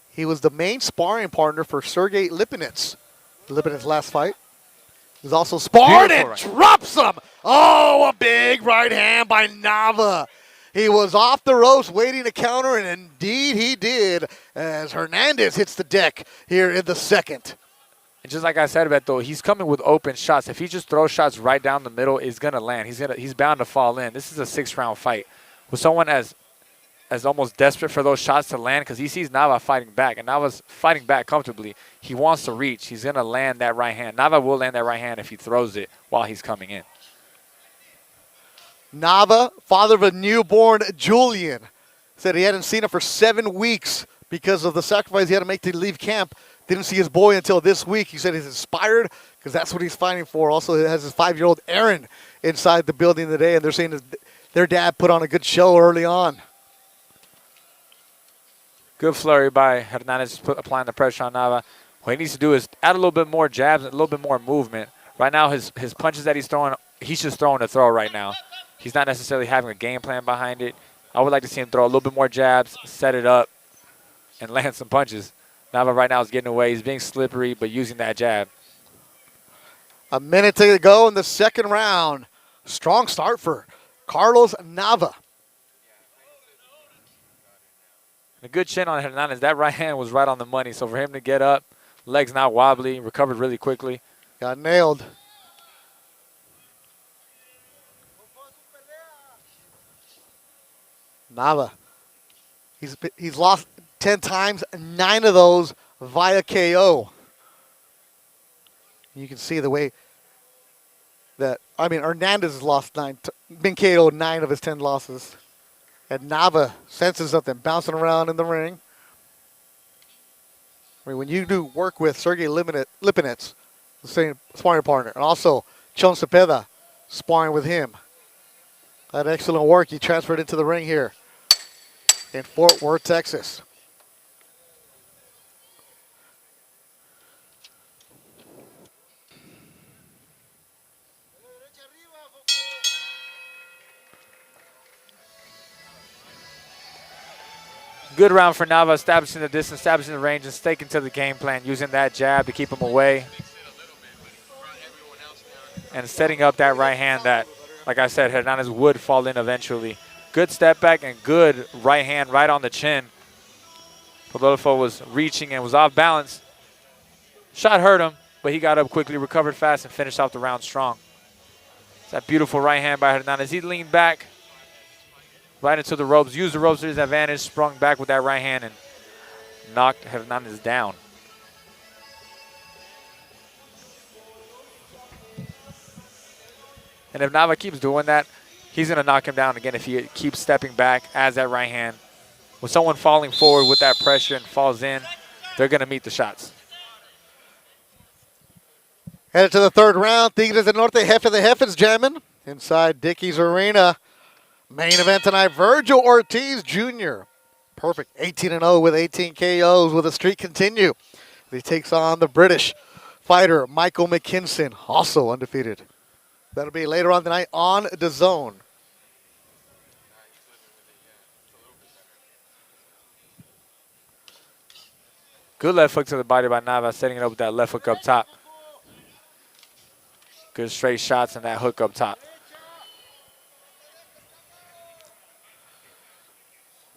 He was the main sparring partner for Sergey Lipinets. Lipinets' last fight. He was also sparring and drops him. Oh, a big right hand by Nava. He was off the ropes waiting to counter, and indeed he did as Hernandez hits the deck here in the second. And just like I said, Beto, he's coming with open shots. If he just throws shots right down the middle, it's going to land. He's bound to fall in. This is a 6-round fight with someone as almost desperate for those shots to land because he sees Nava fighting back, and Nava's fighting back comfortably. He wants to reach. He's going to land that right hand. Nava will land that right hand if he throws it while he's coming in. Nava, father of a newborn Julian, said he hadn't seen him for 7 weeks because of the sacrifice he had to make to leave camp. Didn't see his boy until this week. He said he's inspired because that's what he's fighting for. Also, he has his 5-year-old Aaron inside the building today, and they're saying their dad put on a good show early on. Good flurry by Hernandez, applying the pressure on Nava. What he needs to do is add a little bit more jabs and a little bit more movement. Right now, his punches that he's throwing, he's just throwing to throw right now. He's not necessarily having a game plan behind it. I would like to see him throw a little bit more jabs, set it up, and land some punches. Nava right now is getting away. He's being slippery, but using that jab. A minute to go in the second round. Strong start for Carlos Nava. A good chin on Hernandez. That right hand was right on the money. So for him to get up, legs not wobbly, recovered really quickly. Got nailed. Nava. He's lost 10 times, 9 of those via KO. You can see the way that, Hernandez has lost 9, been KO'd 9 of his 10 losses. And Nava senses something bouncing around in the ring. When you do work with Sergey Lipinets, the same sparring partner, and also Chon Cepeda sparring with him. That excellent work. He transferred into the ring here in Fort Worth, Texas. Good round for Nava, establishing the distance, establishing the range, and sticking to the game plan, using that jab to keep him away. And setting up that right hand that, like I said, Hernandez would fall in eventually. Good step back and good right hand right on the chin. Rodolfo was reaching and was off balance. Shot hurt him, but he got up quickly, recovered fast, and finished off the round strong. It's that beautiful right hand by Hernandez. He leaned back, right into the ropes, used the ropes to his advantage, sprung back with that right hand, and knocked Hernandez down. And if Nava keeps doing that, he's going to knock him down again if he keeps stepping back as that right hand. With someone falling forward with that pressure and falls in, they're going to meet the shots. Headed to the third round. Tigres del Norte, Jefe de Jefes jamming inside Dickies Arena. Main event tonight, Virgil Ortiz Jr. Perfect, 18-0 with 18 KOs. Will the streak continue? He takes on the British fighter, Michael Mckinson, also undefeated. That'll be later on tonight on DAZN. Good left hook to the body by Nava, setting it up with that left hook up top. Good straight shots and that hook up top.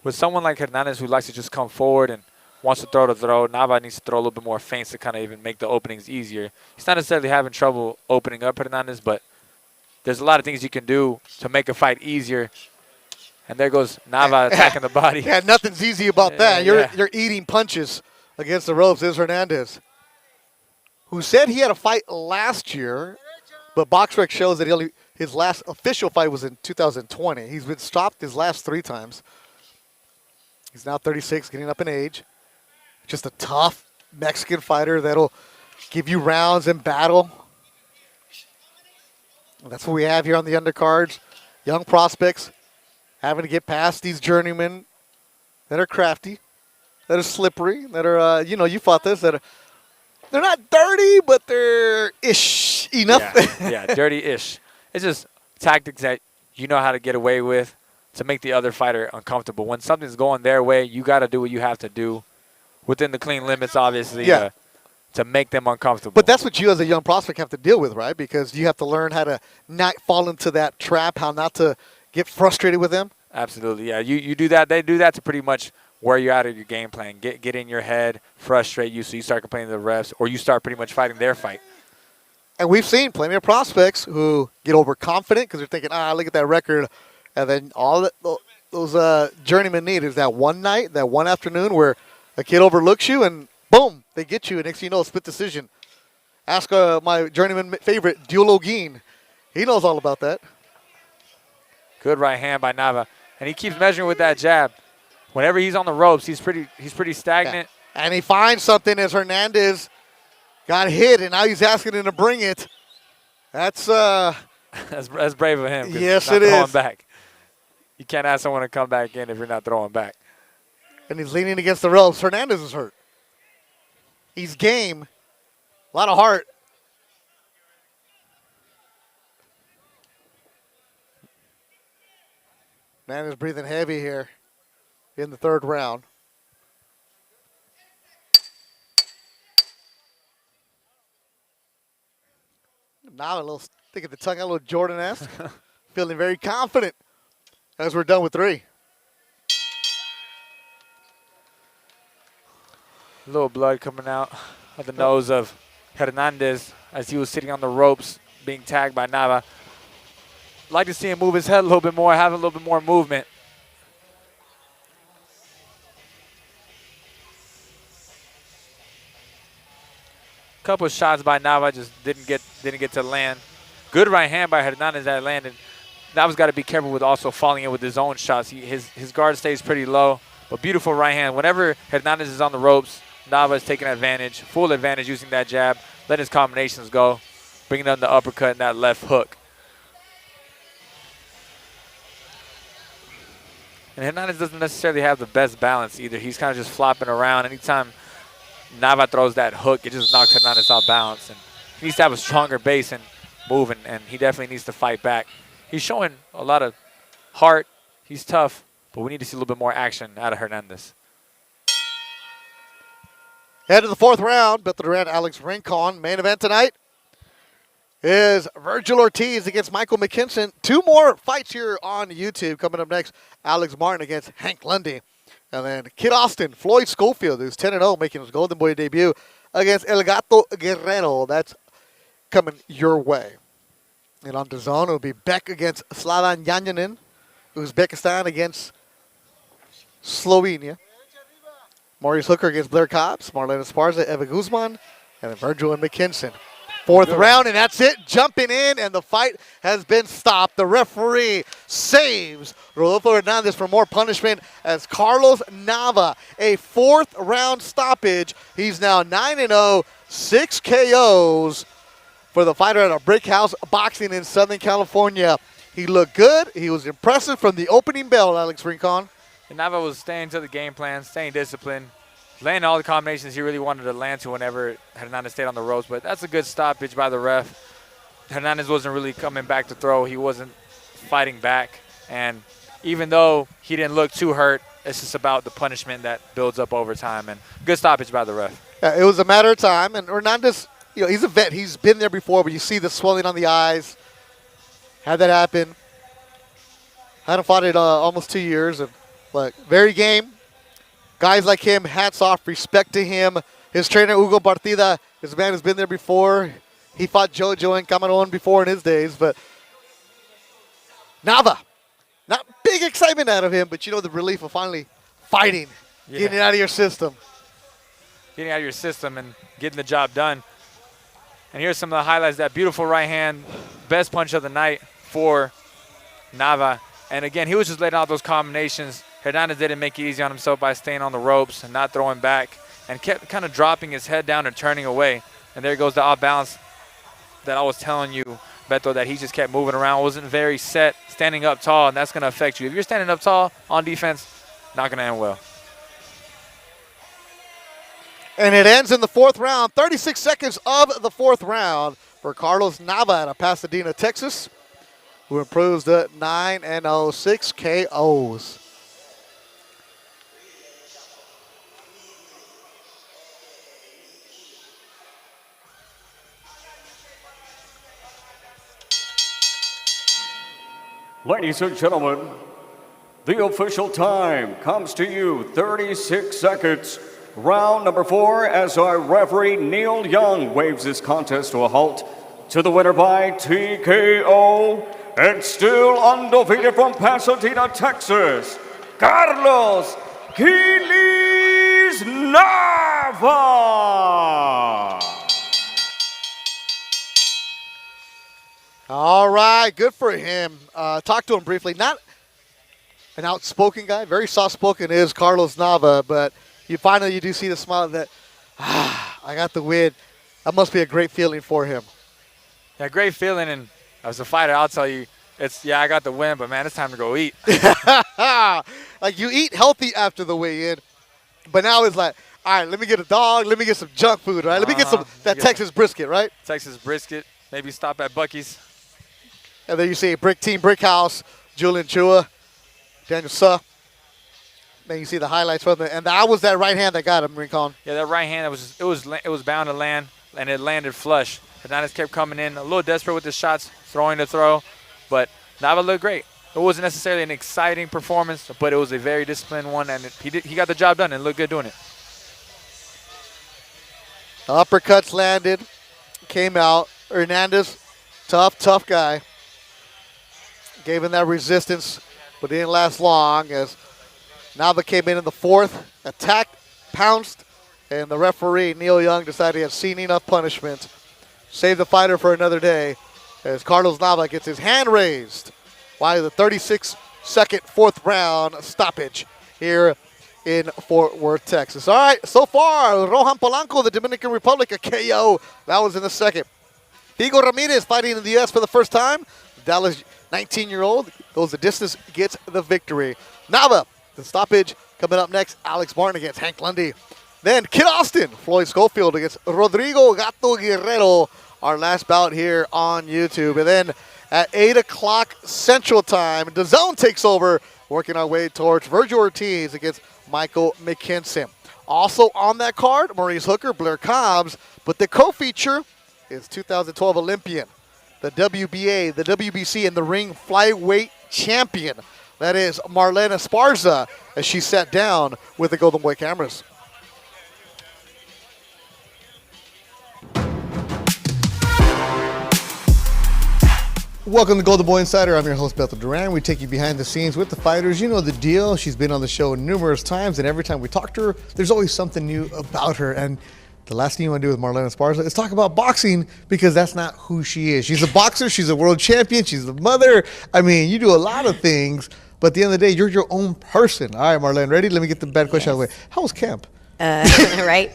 With someone like Hernandez who likes to just come forward and wants to throw the throw, Nava needs to throw a little bit more feints to kind of even make the openings easier. He's not necessarily having trouble opening up Hernandez, but there's a lot of things you can do to make a fight easier. And there goes Nava attacking the body. Yeah, nothing's easy about that. You're eating punches against the ropes. Is Hernandez, who said he had a fight last year, but BoxRec shows that his last official fight was in 2020. He's been stopped his last 3 times. He's now 36, getting up in age. Just a tough Mexican fighter that'll give you rounds in battle. That's what we have here on the undercards. Young prospects having to get past these journeymen that are crafty, that are slippery, that are, you fought this, that are, they're not dirty, but they're ish enough. Yeah, dirty-ish. It's just tactics that you know how to get away with to make the other fighter uncomfortable. When something's going their way, you got to do what you have to do within the clean limits, obviously, to make them uncomfortable. But that's what you as a young prospect have to deal with, right? Because you have to learn how to not fall into that trap, how not to get frustrated with them. Absolutely, yeah. You do that. They do that to pretty much wear you out of your game plan, get in your head, frustrate you, so you start complaining to the refs, or you start pretty much fighting their fight. And we've seen plenty of prospects who get overconfident because they're thinking, look at that record. And then all that those journeymen need is that one night, that one afternoon where a kid overlooks you and boom, they get you. And next thing you know, split decision. Ask my journeyman favorite, Duologin. He knows all about that. Good right hand by Nava. And he keeps measuring with that jab. Whenever he's on the ropes, he's pretty stagnant. Yeah. And he finds something as Hernandez got hit, and now he's asking him to bring it. That's that's brave of him. Yes, it is. Throwing back. You can't ask someone to come back in if you're not throwing back. And he's leaning against the ropes. Hernandez is hurt. He's game. A lot of heart. Hernandez breathing heavy here in the third round. Now a little stick at the tongue, a little Jordan-esque. Feeling very confident as we're done with 3. A little blood coming out of the nose of Hernandez as he was sitting on the ropes being tagged by Nava. Like to see him move his head a little bit more, have a little bit more movement. Couple of shots by Nava, just didn't get to land. Good right hand by Hernandez that landed. Nava's got to be careful with also falling in with his own shots. His guard stays pretty low, but beautiful right hand. Whenever Hernandez is on the ropes, Nava is taking advantage, full advantage using that jab, letting his combinations go, bringing on the uppercut and that left hook. And Hernandez doesn't necessarily have the best balance either. He's kind of just flopping around. Anytime Nava throws that hook, it just knocks Hernandez off balance. And he needs to have a stronger base and move, and he definitely needs to fight back. He's showing a lot of heart. He's tough, but we need to see a little bit more action out of Hernandez. Head to the fourth round, Bektemir Alex Rincon. Main event tonight is Virgil Ortiz against Michael Mckinson. 2 more fights here on YouTube. Coming up next, Alex Martin against Hank Lundy. And then Kid Austin, Floyd Schofield, who's 10-0, making his Golden Boy debut against El Gato Guerrero. That's coming your way. And on DAZN, it'll be Beck against Slavan Yanyanin. Uzbekistan against Slovenia. Maurice Hooker against Blair Cobbs. Marlene Esparza, Eva Guzman, and then Vergil and Mckinson. Fourth round, and that's it. Jumping in, and the fight has been stopped. The referee saves Rodolfo Hernandez for more punishment as Carlos Nava, a fourth round stoppage. He's now 9-0, 6 KOs for the fighter at a Brick House Boxing in Southern California. He looked good. He was impressive from the opening bell, Alex Rincon. And Nava was staying to the game plan, staying disciplined, landing all the combinations he really wanted to land to whenever Hernandez stayed on the ropes. But that's a good stoppage by the ref. Hernandez wasn't really coming back to throw. He wasn't fighting back. And even though he didn't look too hurt, it's just about the punishment that builds up over time. And good stoppage by the ref. Yeah, it was a matter of time. And Hernandez, he's a vet. He's been there before, but you see the swelling on the eyes. Had that happen. Hadn't fought it almost 2 years. But very game. Guys like him, hats off, respect to him. His trainer, Hugo Partida, his man has been there before. He fought Jojo and Cameron before in his days. But Nava, not big excitement out of him, but the relief of finally fighting, getting it out of your system. Getting out of your system and getting the job done. And here's some of the highlights. That beautiful right hand, best punch of the night for Nava. And again, he was just letting out those combinations. Hernandez didn't make it easy on himself by staying on the ropes and not throwing back and kept kind of dropping his head down and turning away. And there goes the off balance that I was telling you, Beto, that he just kept moving around, wasn't very set, standing up tall, and that's going to affect you. If you're standing up tall on defense, not going to end well. And it ends in the fourth round, 36 seconds of the fourth round for Carlos Nava out of Pasadena, Texas, who improves to 9-0, 6 KOs. Ladies and gentlemen, the official time comes to you, 36 seconds. Round number 4 as our referee Neil Young waves this contest to a halt. To the winner by TKO and still undefeated from Pasadena, Texas, Carlos Quiles Nava. All right, good for him. Talked to him briefly. Not an outspoken guy, very soft-spoken is Carlos Nava, but you do see the smile that, I got the win. That must be a great feeling for him. Yeah, great feeling, and as a fighter, I'll tell you, I got the win, but man, it's time to go eat. Like you eat healthy after the weigh-in, but now it's like, all right, let me get a dog, let me get some junk food, right? Let me get some Texas brisket, right? Texas brisket, maybe stop at Buc-ee's. And then you see Brick House, Julian Chua, Daniel Suh. Then you see the highlights from it, and that was that right hand that got him, Rincon. Yeah, that right hand, it was bound to land, and it landed flush. Hernandez kept coming in, a little desperate with the shots, throwing the throw, but Nava looked great. It wasn't necessarily an exciting performance, but it was a very disciplined one, and he got the job done and looked good doing it. Uppercuts landed, came out. Hernandez, tough guy. Gave him that resistance, but it didn't last long as Nava came in the fourth, attacked, pounced, and the referee, Neil Young, decided he had seen enough punishment. Saved the fighter for another day as Carlos Nava gets his hand raised by the 36-second fourth round stoppage here in Fort Worth, Texas. All right, so far, Rohan Polanco, the Dominican Republic, a KO. That was in the second. Figo Ramirez fighting in the U.S. for the first time. Dallas 19-year-old goes the distance, gets the victory. Nava, the stoppage coming up next. Alex Martin against Hank Lundy. Then Kid Austin, Floyd Schofield against Rodrigo Gato Guerrero. Our last bout here on YouTube. And then at 8 o'clock Central Time, DAZN takes over, working our way towards Vergil Ortiz against Michael Mckinson. Also on that card, Maurice Hooker, Blair Cobbs. But the co-feature is 2012 Olympian, the WBA, the WBC, and the ring flyweight champion. That is Marlene Esparza, as she sat down with the Golden Boy cameras. Welcome to Golden Boy Insider. I'm your host, Bethel Duran. We take you behind the scenes with the fighters. You know the deal. She's been on the show numerous times, and every time we talk to her, there's always something new about her. And the last thing you want to do with Marlene Esparza is talk about boxing, because that's not who she is. She's a boxer. She's a world champion. She's a mother. I mean, you do a lot of things, but at the end of the day, you're your own person. All right, Marlene, ready? Let me get the bad question out of the way. How was camp? Right?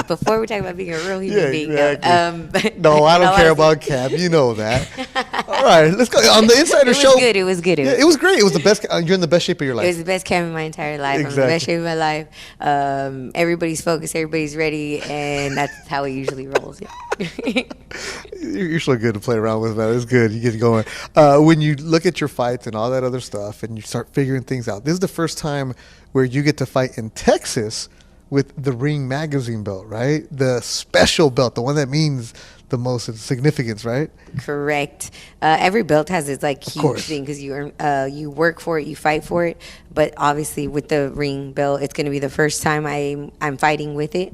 Before we talk about being a real human being. Exactly. No, I don't care about camp. You know that. All right, let's go. On the Insider Show. It was good. It was great. It was the best. You're in the best shape of your life. It was the best camp of my entire life. Exactly. I'm in the best shape of my life. Everybody's focused. Everybody's ready. And that's how it usually rolls. You're usually good to play around with, man. It's good. You get going. When you look at your fights and all that other stuff and you start figuring things out, this is the first time where you get to fight in Texas with the Ring Magazine belt, right? The special belt, the one that means the most significance, right? Correct. Every belt has its like huge thing because you work for it, you fight for it. But obviously, with the Ring belt, it's going to be the first time I'm fighting with it.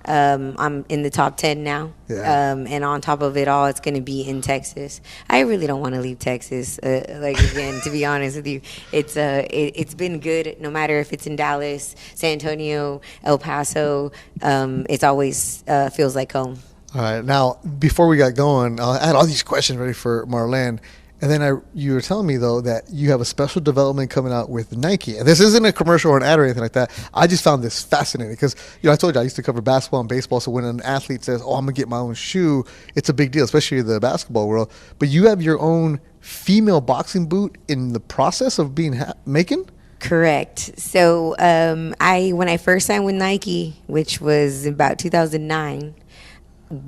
I'm in the top 10 now, and on top of it all, it's going to be in Texas. I really don't want to leave Texas. Again, to be honest with you, it's been good. No matter if it's in Dallas, San Antonio, El Paso, it's always feels like home. All right. Now, before we got going, I had all these questions ready for Marlene. And then you were telling me, though, that you have a special development coming out with Nike. And this isn't a commercial or an ad or anything like that. I just found this fascinating because, I told you I used to cover basketball and baseball. So when an athlete says, oh, I'm going to get my own shoe, it's a big deal, especially in the basketball world. But you have your own female boxing boot in the process of being making? Correct. So when I first signed with Nike, which was about 2009,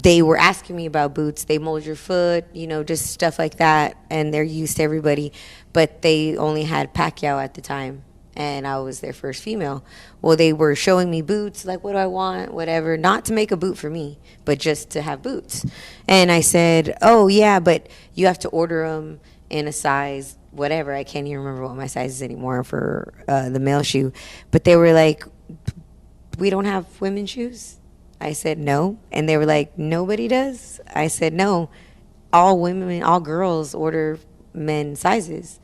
they were asking me about boots. They mold your foot, just stuff like that, and they're used to everybody. But they only had Pacquiao at the time, and I was their first female. Well, they were showing me boots, like, what do I want, whatever, not to make a boot for me, but just to have boots. And I said, oh, yeah, but you have to order them in a size, whatever. I can't even remember what my size is anymore for the male shoe. But they were like, we don't have women's shoes? I said no, and they were like, nobody does? I said no. All women, all girls order men's sizes,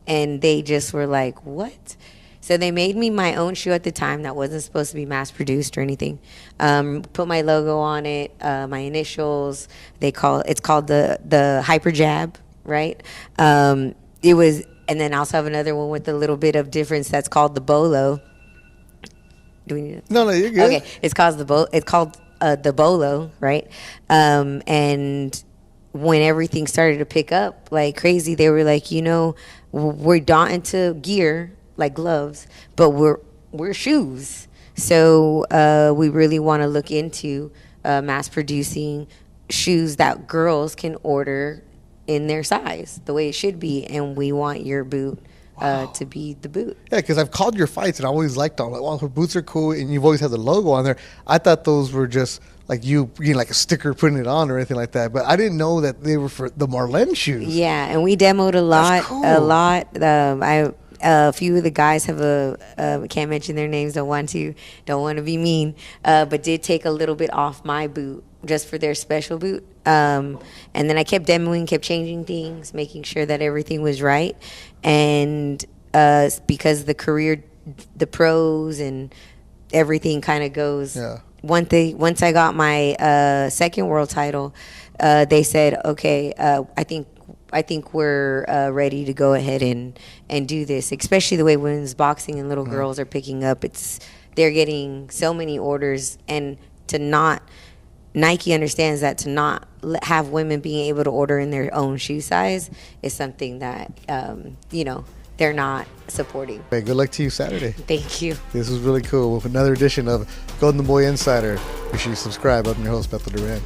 and they just were like, what? So they made me my own shoe at the time that wasn't supposed to be mass produced or anything. Put my logo on it, my initials. It's called the Hyper Jab, right? It was, and then I also have another one with a little bit of difference that's called the Bolo. Do we need it? No, you're good. Okay, it's called the Bolo, right? And when everything started to pick up like crazy, they were like, we're not into gear like gloves, but we're shoes. So we really want to look into mass producing shoes that girls can order in their size, the way it should be, and we want your boot to be the boot. Yeah, because I've called your fights and I always liked them. Like, her boots are cool, and you've always had the logo on there. I thought those were just like you like a sticker putting it on or anything like that. But I didn't know that they were for the Marlene shoes. Yeah, and we demoed a lot. Cool. A lot. A few of the guys have can't mention their names. Don't want to be mean. But did take a little bit off my boot just for their special boot. And then I kept demoing, kept changing things, making sure that everything was right. And because the pros and everything kind of goes. Yeah. Once I got my second world title, they said, okay, I think we're ready to go ahead and do this, especially the way women's boxing and little girls are picking up. They're getting so many orders, and Nike understands that to not have women being able to order in their own shoe size is something that, they're not supporting. Hey, good luck to you Saturday. Thank you. This was really cool. With another edition of Golden Boy Insider. Make sure you subscribe. I'm your host, Bethel Duran.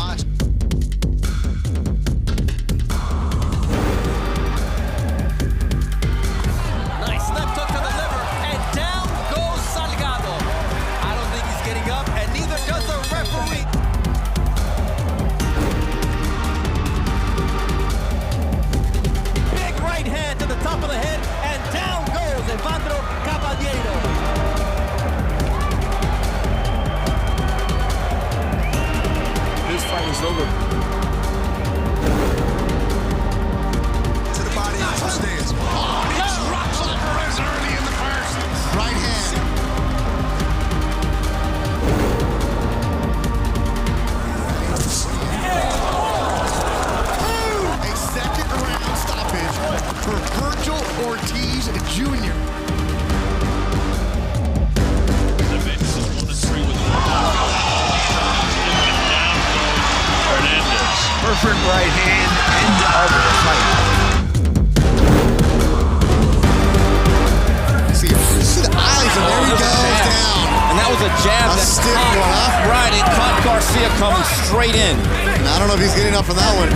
watch. Nice left hook to the liver, and down goes Salgado. I don't think he's getting up, and neither does the referee. Big right hand to the top of the head, and down goes Evandro Caballero. This fight is over. To the body and upstairs. Oh, and he drops Ramirez early in the first. Right hand. A second round stoppage for Virgil Ortiz Jr. Hernandez. Perfect right hand, end of the fight. See the eyes, and there he goes down. And that was a jab A stiff one, huh? Right, it caught Garcia coming straight in. And I don't know if he's getting up from that one.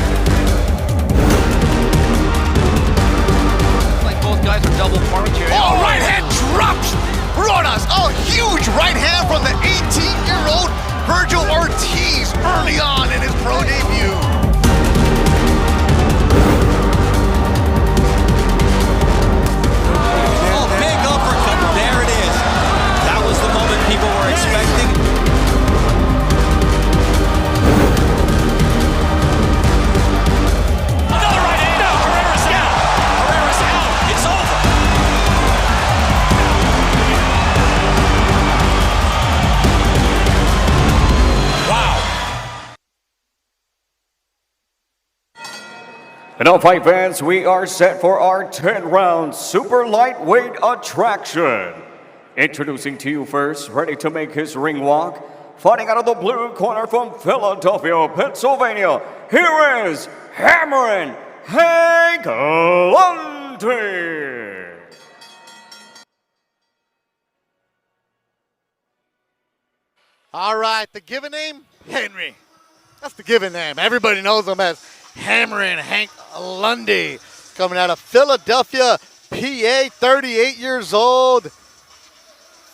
Like both guys are double formature. Oh, right hand drops Rodas. Oh, huge right hand from the 18-year-old Virgil Ortiz early on in his pro debut. Oh, big uppercut. There it is. That was the moment people were expecting. Another right hand. No, Guerrero's out. Guerrero's out. It's over. Wow. And now, fight fans, we are set for our 10-round super lightweight attraction. Introducing to you first, ready to make his ring walk, fighting out of the blue corner from Philadelphia, Pennsylvania, here is Hammering Hank Lundy. All right, the given name, Henry. That's the given name. Everybody knows him as Hammering Hank Lundy. Coming out of Philadelphia, PA, 38 years old.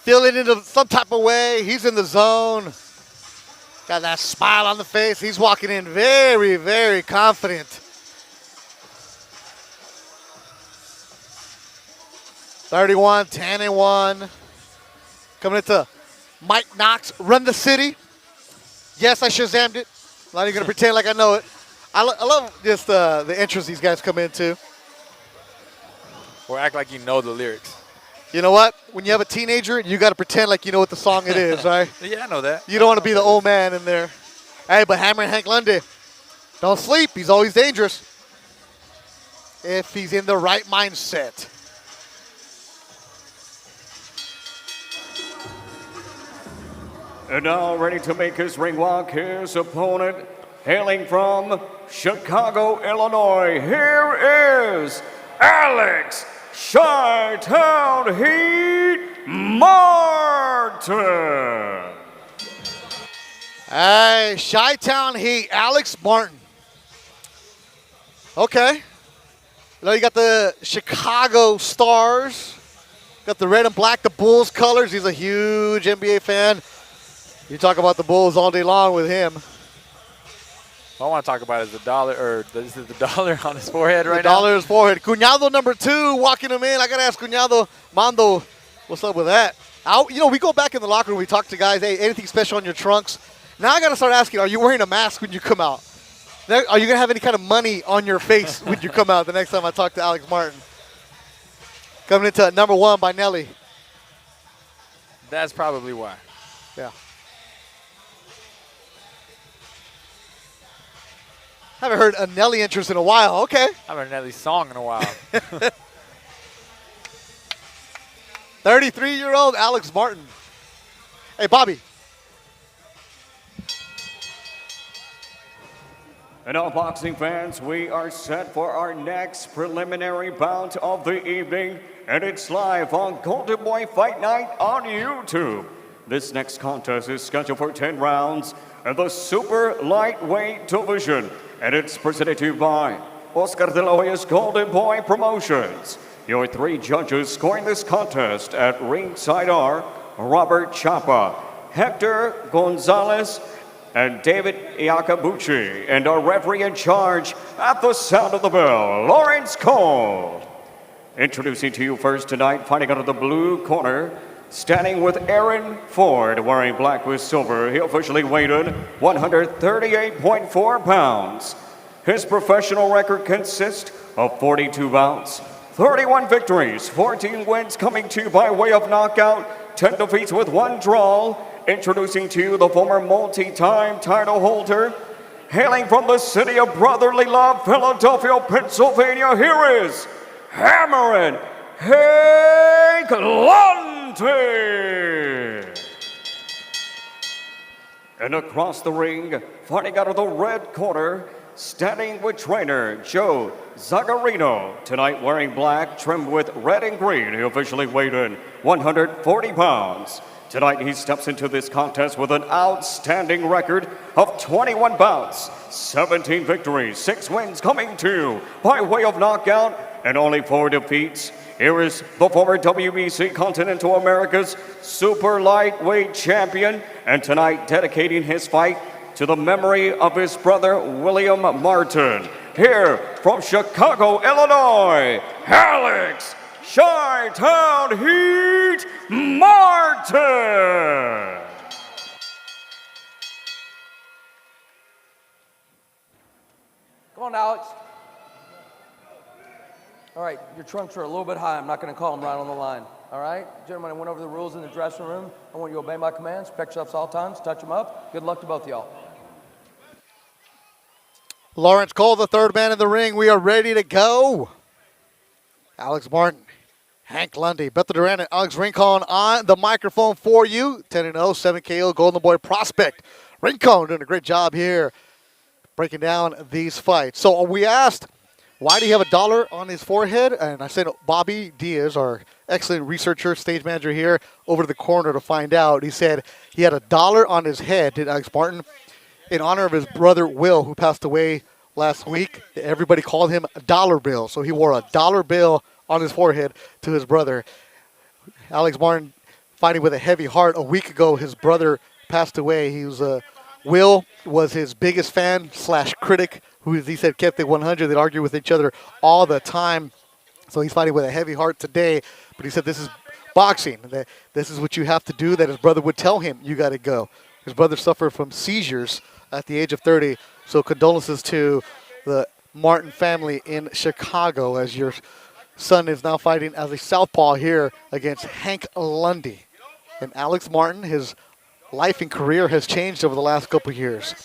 Feeling into some type of way. He's in the zone. Got that smile on the face. He's walking in very, very confident. 31, 10-1. Coming into Mike Knox, Run the City. Yes, I Shazammed it. I'm not even going to pretend like I know it. I love just the entrance these guys come into. Or act like you know the lyrics. You know what? When you have a teenager, you got to pretend like you know what the song it is, right? Yeah, I know that. You don't want to be the old man in there. Hey, but Hammering Hank Lundy, don't sleep. He's always dangerous if he's in the right mindset. And now ready to make his ring walk, his opponent, hailing from Chicago, Illinois, here is Alex Chi-Town Heat Martin. Hey, Chi-Town Heat, Alex Martin. Okay. Now you got the Chicago Stars. Got the red and black, the Bulls colors. He's a huge NBA fan. You talk about the Bulls all day long with him. What I want to talk about is the dollar, or this is the dollar on his forehead right now. The dollar on his forehead. Cuñado number 2 walking him in. I got to ask Cuñado, Mando, what's up with that? We go back in the locker room. We talk to guys, hey, anything special on your trunks? Now I got to start asking, are you wearing a mask when you come out? Are you going to have any kind of money on your face when you come out the next time I talk to Alex Martin? Coming into number 1 by Nelly. That's probably why. Yeah. Haven't heard a Nelly entrance in a while. Okay. Haven't heard a Nelly song in a while. 33-year-old Alex Martin. Hey, Bobby. And now, boxing fans, we are set for our next preliminary bout of the evening, and it's live on Golden Boy Fight Night on YouTube. This next contest is scheduled for 10 rounds in the super lightweight division. And it's presented to you by Oscar de la Hoya's Golden Boy Promotions. Your three judges scoring this contest at ringside are Robert Chapa, Hector Gonzalez, and David Iakabuchi. And our referee in charge at the sound of the bell, Lawrence Cole. Introducing to you first tonight, fighting out of the blue corner, standing with Aaron Ford, wearing black with silver. He officially weighed in 138.4 pounds. His professional record consists of 42 bouts, 31 victories, 14 wins, coming to you by way of knockout, 10 defeats with 1 draw. Introducing to you the former multi-time title holder, hailing from the city of brotherly love, Philadelphia, Pennsylvania, here is Hammering Hank Lundy. And across the ring, fighting out of the red corner, standing with trainer Joe Zagarino, tonight wearing black trimmed with red and green. He officially weighed in 140 pounds. Tonight he steps into this contest with an outstanding record of 21 bouts, 17 victories, 6 wins, coming to by way of knockout, and only 4 defeats. Here is the former WBC Continental America's super lightweight champion, and tonight dedicating his fight to the memory of his brother William Martin. Here from Chicago, Illinois, Alex Chi-Town Heat Martin. Come on, Alex. All right, your trunks are a little bit high. I'm not going to call them right on the line. All right? Gentlemen, I went over the rules in the dressing room. I want you to obey my commands, pick ups all times, touch them up. Good luck to both of y'all. Lawrence Cole, the third man in the ring. We are ready to go. Alex Martin, Hank Lundy, Bektemir and Alex Rincon on the microphone for you. 10-0, 7 KO, Golden Boy prospect. Rincon doing a great job here breaking down these fights. So we asked, why do you have $1 on his forehead? And I sent Bobby Diaz, our excellent researcher, stage manager here, over to the corner to find out. He said he had $1 on his head, did Alex Martin, in honor of his brother Will, who passed away last week. Everybody called him Dollar Bill. So he wore a $1 bill on his forehead to his brother. Alex Martin fighting with a heavy heart. A week ago, his brother passed away. He was Will was his biggest fan / critic, who, as he said, kept it 100. They'd argue with each other all the time. So he's fighting with a heavy heart today. But he said this is boxing. That this is what you have to do, that his brother would tell him, you got to go. His brother suffered from seizures at the age of 30. So condolences to the Martin family in Chicago, as your son is now fighting as a southpaw here against Hank Lundy. And Alex Martin, his life and career has changed over the last couple of years.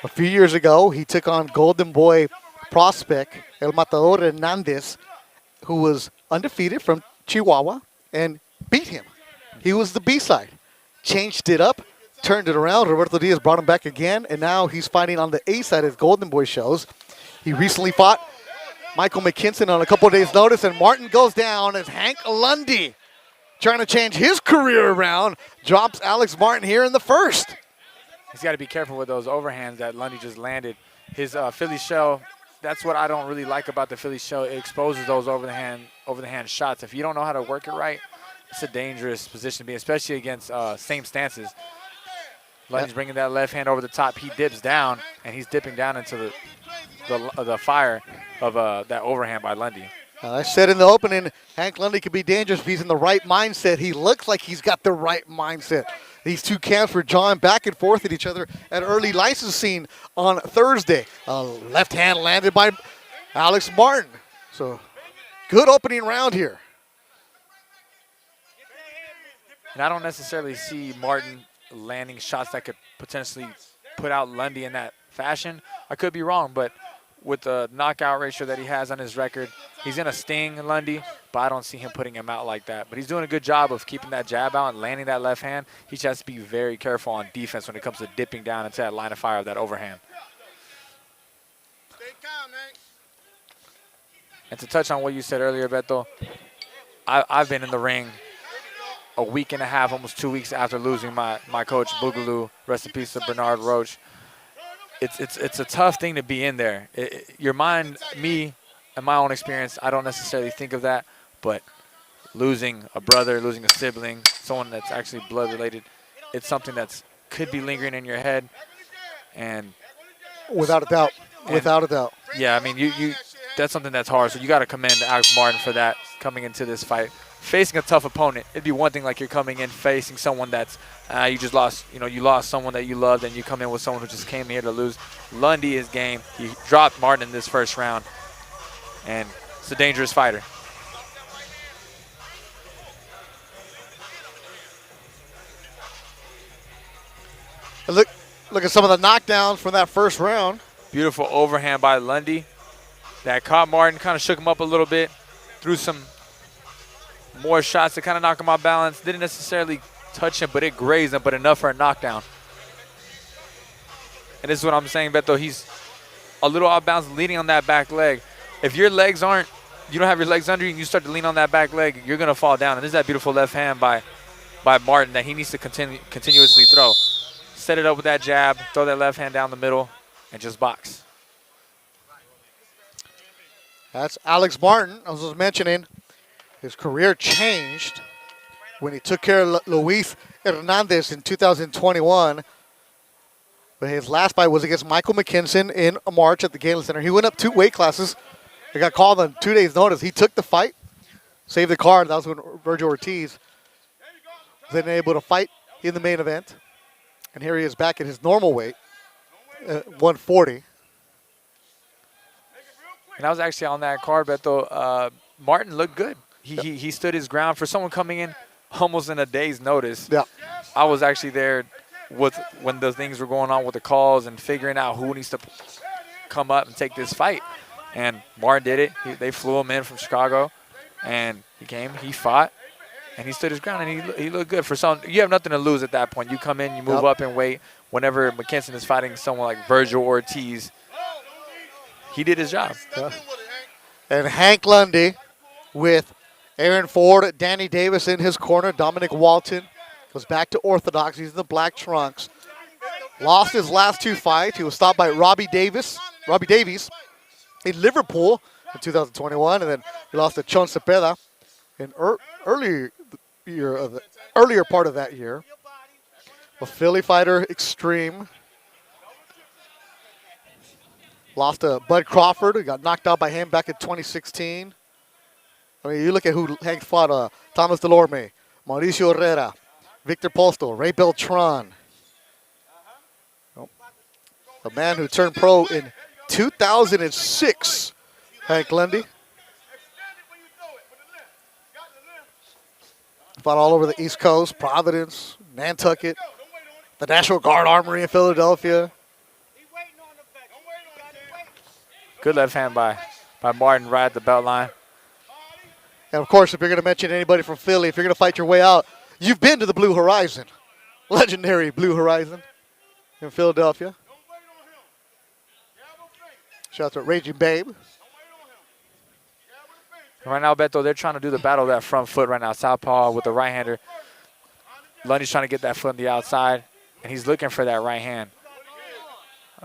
A few years ago, he took on Golden Boy prospect El Matador Hernandez, who was undefeated from Chihuahua, and beat him. He was the B-side. Changed it up, turned it around. Roberto Diaz brought him back again, and now he's fighting on the A-side as Golden Boy shows. He recently fought Michael Mckinson on a couple of days' notice, and Martin goes down as Hank Lundy, trying to change his career around, drops Alex Martin here in the first. He's got to be careful with those overhands that Lundy just landed. His Philly shell, that's what I don't really like about the Philly shell. It exposes those over the hand shots. If you don't know how to work it right, it's a dangerous position to be, especially against same stances. Lundy's bringing that left hand over the top. He dips down, and he's dipping down into the fire of that overhand by Lundy. I said in the opening, Hank Lundy could be dangerous if he's in the right mindset. He looks like he's got the right mindset. These two camps were jawing back and forth at each other at early licensing on Thursday. Left hand landed by Alex Martin. So good opening round here. And I don't necessarily see Martin landing shots that could potentially put out Lundy in that fashion. I could be wrong, but with the knockout ratio that he has on his record, he's in a sting, Lundy, but I don't see him putting him out like that. But he's doing a good job of keeping that jab out and landing that left hand. He just has to be very careful on defense when it comes to dipping down into that line of fire of that overhand. And to touch on what you said earlier, Beto, I've been in the ring a week and a half, almost 2 weeks after losing my coach, Boogaloo, rest in peace to Bernard Roach. It's a tough thing to be in there. Your mind, me, and my own experience, I don't necessarily think of that, but losing a brother, losing a sibling, someone that's actually blood related, it's something that's could be lingering in your head, and without a doubt, without a doubt. Yeah, I mean, you that's something that's hard. So you got to commend Alex Martin for that coming into this fight, facing a tough opponent. It'd be one thing like you're coming in facing someone that's you just lost. You lost someone that you loved, and you come in with someone who just came here to lose. Lundy is game. He dropped Martin in this first round, and it's a dangerous fighter. Look at some of the knockdowns from that first round. Beautiful overhand by Lundy. That caught Martin, kind of shook him up a little bit, threw some more shots to kind of knock him off balance. Didn't necessarily touch him, but it grazed him, but enough for a knockdown. And this is what I'm saying, Beto. He's a little off balance, leaning on that back leg. If your legs aren't, you don't have your legs under you, and you start to lean on that back leg, you're going to fall down. And this is that beautiful left hand by Martin that he needs to continuously throw. Set it up with that jab, throw that left hand down the middle, and just box. That's Alex Martin. I was just mentioning his career changed when he took care of Luis Hernandez in 2021. But his last fight was against Michael Mckinson in March at the Galen Center. He went up 2 weight classes. He got called on 2 days' notice. He took the fight, saved the card. That was when Vergil Ortiz was then able to fight in the main event. And here he is back at his normal weight, 140. And I was actually on that card, Beto. Martin looked good. He stood his ground. For someone coming in almost in a day's notice, I was actually there when the things were going on with the calls and figuring out who needs to come up and take this fight. And Martin did it. They flew him in from Chicago, and he came, he fought, and he stood his ground, and he looked good. You have nothing to lose at that point. You come in, you move up in weight. Whenever Mckinson is fighting someone like Vergil Ortiz, he did his job. And Hank Lundy with Aaron Ford, Danny Davis in his corner. Dominic Walton goes back to orthodox. He's in the black trunks. Lost his last 2 fights. He was stopped by Robbie Davies in Liverpool in 2021, and then he lost to Chon Cepeda in earlier part of that year. A Philly fighter, extreme. Lost to Bud Crawford, who got knocked out by him back in 2016. I mean, you look at who Hank fought, Thomas Delorme, Mauricio Herrera, Victor Posto, Ray Beltran. A man who turned pro in 2006, Hank Lundy. Fought all over the East Coast, Providence, Nantucket, the National Guard Armory in Philadelphia. Good left hand by Martin right at the belt line. And, of course, if you're going to mention anybody from Philly, if you're going to fight your way out, you've been to the Blue Horizon. Legendary Blue Horizon in Philadelphia. Shout out to Raging Babe. Right now, Beto, they're trying to do the battle of that front foot right now. Southpaw with the right-hander. Lundy's trying to get that foot on the outside, and he's looking for that right hand.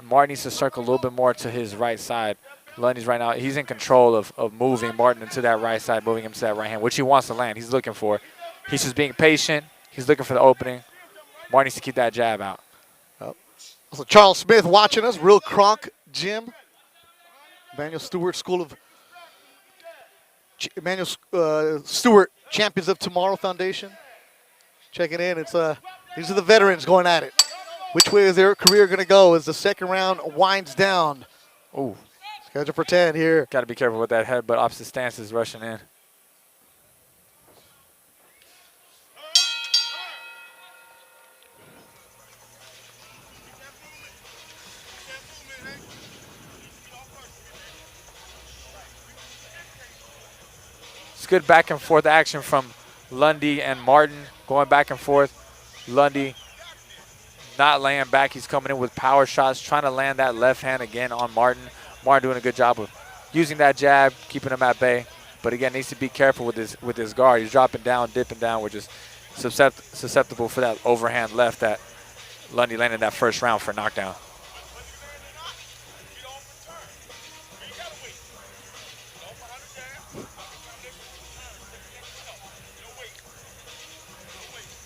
Martin needs to circle a little bit more to his right side. Lundy's right now, he's in control of moving Martin into that right side, moving him to that right hand, which he wants to land. He's looking for. He's just being patient. He's looking for the opening. Martin needs to keep that jab out. Also, Charles Smith watching us, Real Kronk Gym. Emmanuel Stewart Stewart Champions of Tomorrow Foundation. Checking in. These are the veterans going at it. Which way is their career going to go as the second round winds down? Ooh. Schedule for 10 here. Got to be careful with that head, but opposite stance is rushing in. It's good back and forth action from Lundy and Martin, going back and forth. Lundy not laying back. He's coming in with power shots, trying to land that left hand again on Martin. Martin doing a good job of using that jab, keeping him at bay. But again, needs to be careful with his guard. He's dropping down, dipping down, which is susceptible for that overhand left that Lundy landed that first round for knockdown.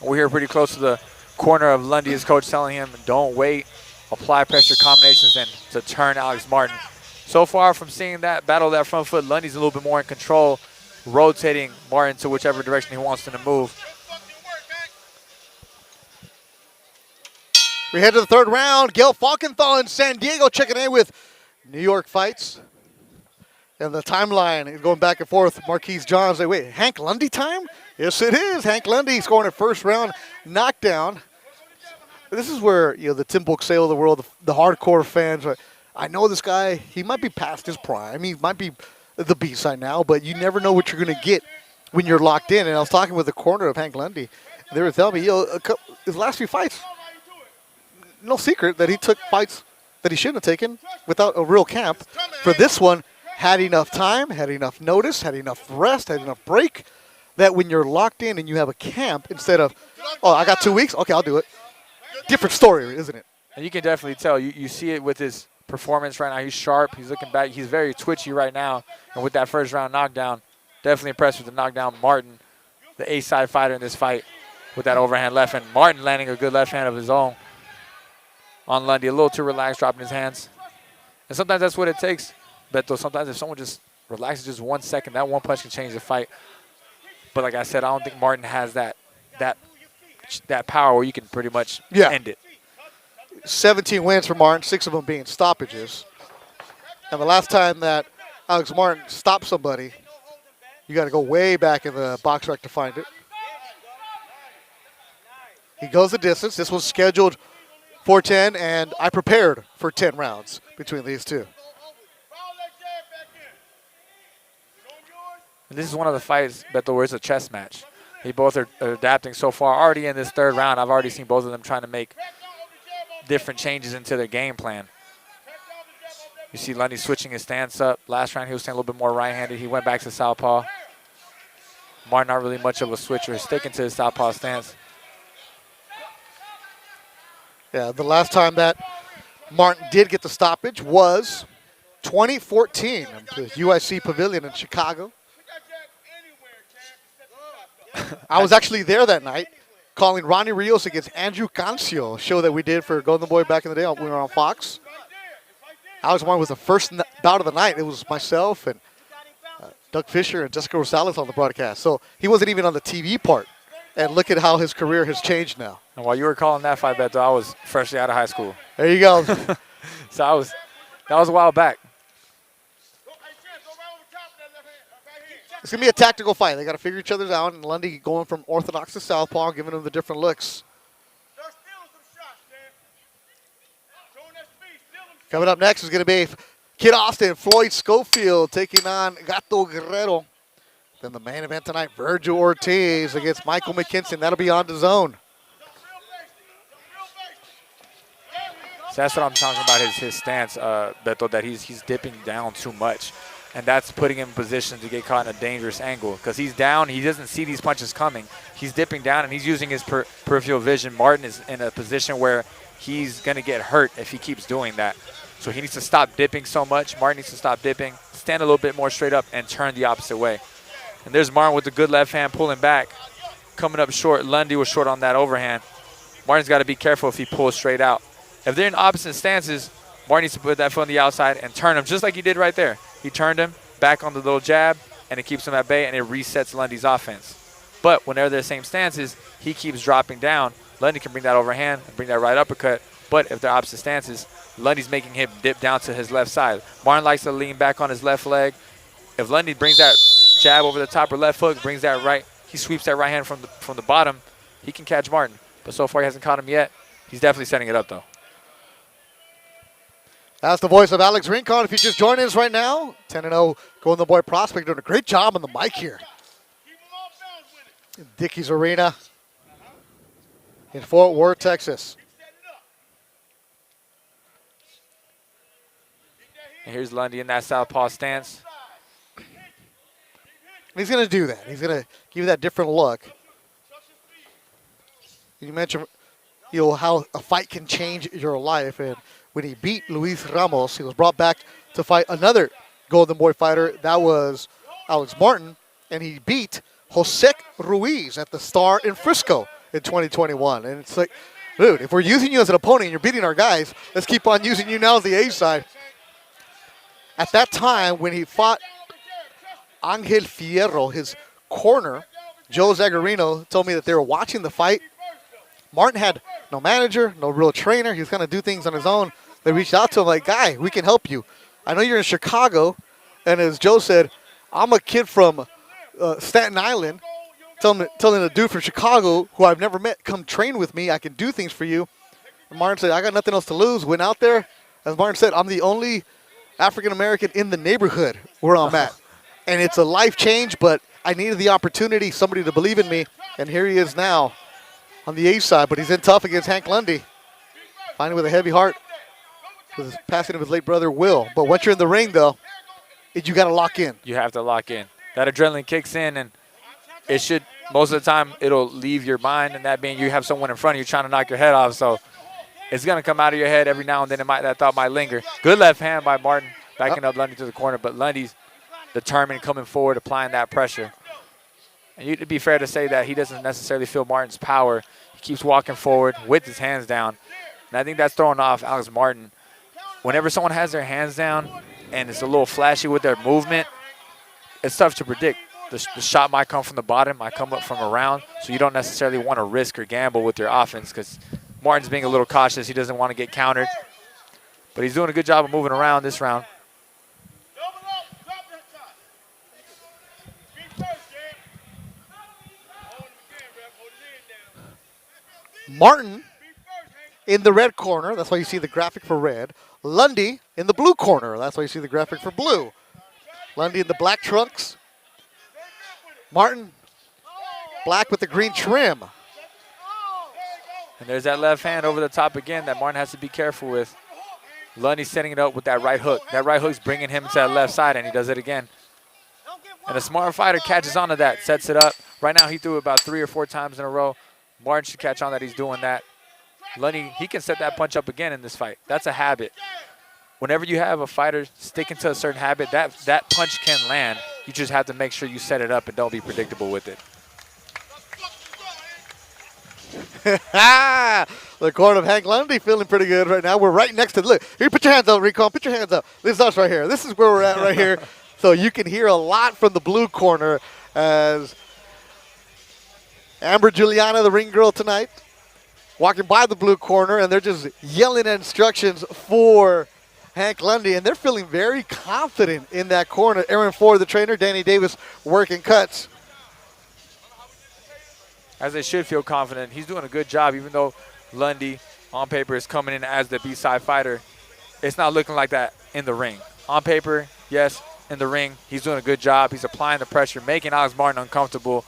We're here pretty close to the corner of Lundy. His coach telling him, don't wait, apply pressure combinations, and to turn Alex Martin. So far from seeing that battle that front foot, Lundy's a little bit more in control, rotating Martin to whichever direction he wants him to move. We head to the third round. Gail Falkenthal in San Diego checking in with New York Fights. And the timeline is going back and forth. Marquise Johns, like, wait, Hank Lundy time? Yes, it is. Hank Lundy scoring a first round knockdown. This is where, you know, the Tim Boxeo of the world, the hardcore fans, are, I know this guy, he might be past his prime. He might be the B-side now, but you never know what you're going to get when you're locked in. And I was talking with the corner of Hank Lundy. They were telling me, you know, his last few fights, no secret that he took fights that he shouldn't have taken without a real camp. For this one, had enough time, had enough notice, had enough rest, had enough break, that when you're locked in and you have a camp, instead of, oh, I got 2 weeks, okay, I'll do it. Different story, isn't it? And you can definitely tell. You see it with his performance right now. He's sharp. He's looking back. He's very twitchy right now. And with that first round knockdown, definitely impressed with the knockdown. Martin, the A-side fighter in this fight, with that overhand left. And Martin landing a good left hand of his own on Lundy. A little too relaxed, dropping his hands. And sometimes that's what it takes, Beto. Sometimes if someone just relaxes just 1 second, that one punch can change the fight. But like I said, I don't think Martin has that power where you can pretty much end it. 17 wins for Martin, 6 of them being stoppages. And the last time that Alex Martin stopped somebody, you got to go way back in the box rec to find it. He goes the distance. This was scheduled for 10, and I prepared for 10 rounds between these two. And this is one of the fights, Beto, where it's a chess match. They both are adapting so far. Already in this third round, I've already seen both of them trying to make different changes into their game plan. You see Lundy switching his stance up. Last round, he was staying a little bit more right-handed. He went back to southpaw. Martin, not really much of a switcher. He's sticking to his southpaw stance. Yeah, the last time that Martin did get the stoppage was 2014 at the UIC Pavilion in Chicago. I was actually there that night calling Ronnie Rios against Andrew Cancio, a show that we did for Golden Boy back in the day. We were on Fox. Alex Martin was the first bout of the night. It was myself and Doug Fisher and Jessica Rosales on the broadcast. So he wasn't even on the TV part. And look at how his career has changed now. And while you were calling that fight, Beto, I was freshly out of high school. There you go. So that was a while back. It's going to be a tactical fight. They got to figure each other out, and Lundy going from orthodox to southpaw, giving them the different looks. Coming up next is going to be Kid Austin, Floyd Schofield taking on Gato Guerrero. Then the main event tonight, Vergil Ortiz against Michael Mckinson. That'll be on DAZN. So that's what I'm talking about, his stance, Beto, that he's dipping down too much. And that's putting him in position to get caught in a dangerous angle. Because he's down, he doesn't see these punches coming. He's dipping down, and he's using his peripheral vision. Martin is in a position where he's going to get hurt if he keeps doing that. So he needs to stop dipping so much. Martin needs to stop dipping, stand a little bit more straight up, and turn the opposite way. And there's Martin with the good left hand pulling back. Coming up short. Lundy was short on that overhand. Martin's got to be careful if he pulls straight out. If they're in opposite stances, Martin needs to put that foot on the outside and turn him just like he did right there. He turned him back on the little jab, and it keeps him at bay, and it resets Lundy's offense. But whenever they're the same stances, he keeps dropping down. Lundy can bring that overhand and bring that right uppercut. But if they're opposite stances, Lundy's making him dip down to his left side. Martin likes to lean back on his left leg. If Lundy brings that jab over the top or left hook, brings that right, he sweeps that right hand from the bottom, he can catch Martin. But so far he hasn't caught him yet. He's definitely setting it up, though. That's the voice of Alex Rincon. If you just joined us right now, 10-0 Golden Boy Prospect doing a great job on the mic here. Dickies Arena in Fort Worth, Texas. And here's Lundy in that southpaw stance. He's going to do that. He's going to give you that different look. You mentioned, how a fight can change your life. And when he beat Luis Ramos, he was brought back to fight another Golden Boy fighter. That was Alex Martin. And he beat Jose Ruiz at the Star in Frisco in 2021. And it's like, dude, if we're using you as an opponent and you're beating our guys, let's keep on using you now as the A side. At that time, when he fought Angel Fierro, his corner, Joe Zagarino told me that they were watching the fight. Martin had no manager, no real trainer. He was going to do things on his own. They reached out to him like, guy, we can help you. I know you're in Chicago. And as Joe said, I'm a kid from Staten Island. Telling the dude from Chicago, who I've never met, come train with me. I can do things for you. And Martin said, I got nothing else to lose. Went out there. As Martin said, I'm the only African-American in the neighborhood where I'm at. And it's a life change, but I needed the opportunity, somebody to believe in me. And here he is now on the A side, but he's in tough against Hank Lundy. Fighting with a heavy heart with his passing of his late brother, Will. But once you're in the ring, though, you got to lock in. You have to lock in. That adrenaline kicks in, and it should, most of the time, it'll leave your mind, and that being you have someone in front of you trying to knock your head off. So it's going to come out of your head every now and then. That thought might linger. Good left hand by Martin, backing up Lundy to the corner, but Lundy's determined, coming forward, applying that pressure. And it'd be fair to say that he doesn't necessarily feel Martin's power. He keeps walking forward with his hands down. And I think that's throwing off Alex Martin. Whenever someone has their hands down and it's a little flashy with their movement, it's tough to predict. The shot might come from the bottom, might come up from around, so you don't necessarily want to risk or gamble with your offense because Martin's being a little cautious. He doesn't want to get countered. But he's doing a good job of moving around this round. Martin in the red corner. That's why you see the graphic for red. Lundy in the blue corner. That's why you see the graphic for blue. Lundy in the black trunks. Martin, black with the green trim. And there's that left hand over the top again that Martin has to be careful with. Lundy setting it up with that right hook. That right hook's bringing him to that left side, and he does it again. And a smart fighter catches on to that, sets it up. Right now he threw it about 3 or 4 times in a row. Martin should catch on that he's doing that. Lundy, he can set that punch up again in this fight. That's a habit. Whenever you have a fighter sticking to a certain habit, that punch can land. You just have to make sure you set it up and don't be predictable with it. The corner of Hank Lundy feeling pretty good right now. We're right next to, look, here, put your hands up, Recon, put your hands up. This is us right here. This is where we're at right here. So you can hear a lot from the blue corner as Amber Juliana, the ring girl tonight, walking by the blue corner, and they're just yelling instructions for Hank Lundy, and they're feeling very confident in that corner. Aaron Ford, the trainer, Danny Davis working cuts. As they should feel confident. He's doing a good job, even though Lundy, on paper, is coming in as the B-side fighter. It's not looking like that in the ring. On paper, yes, in the ring, he's doing a good job. He's applying the pressure, making Alex Martin uncomfortable.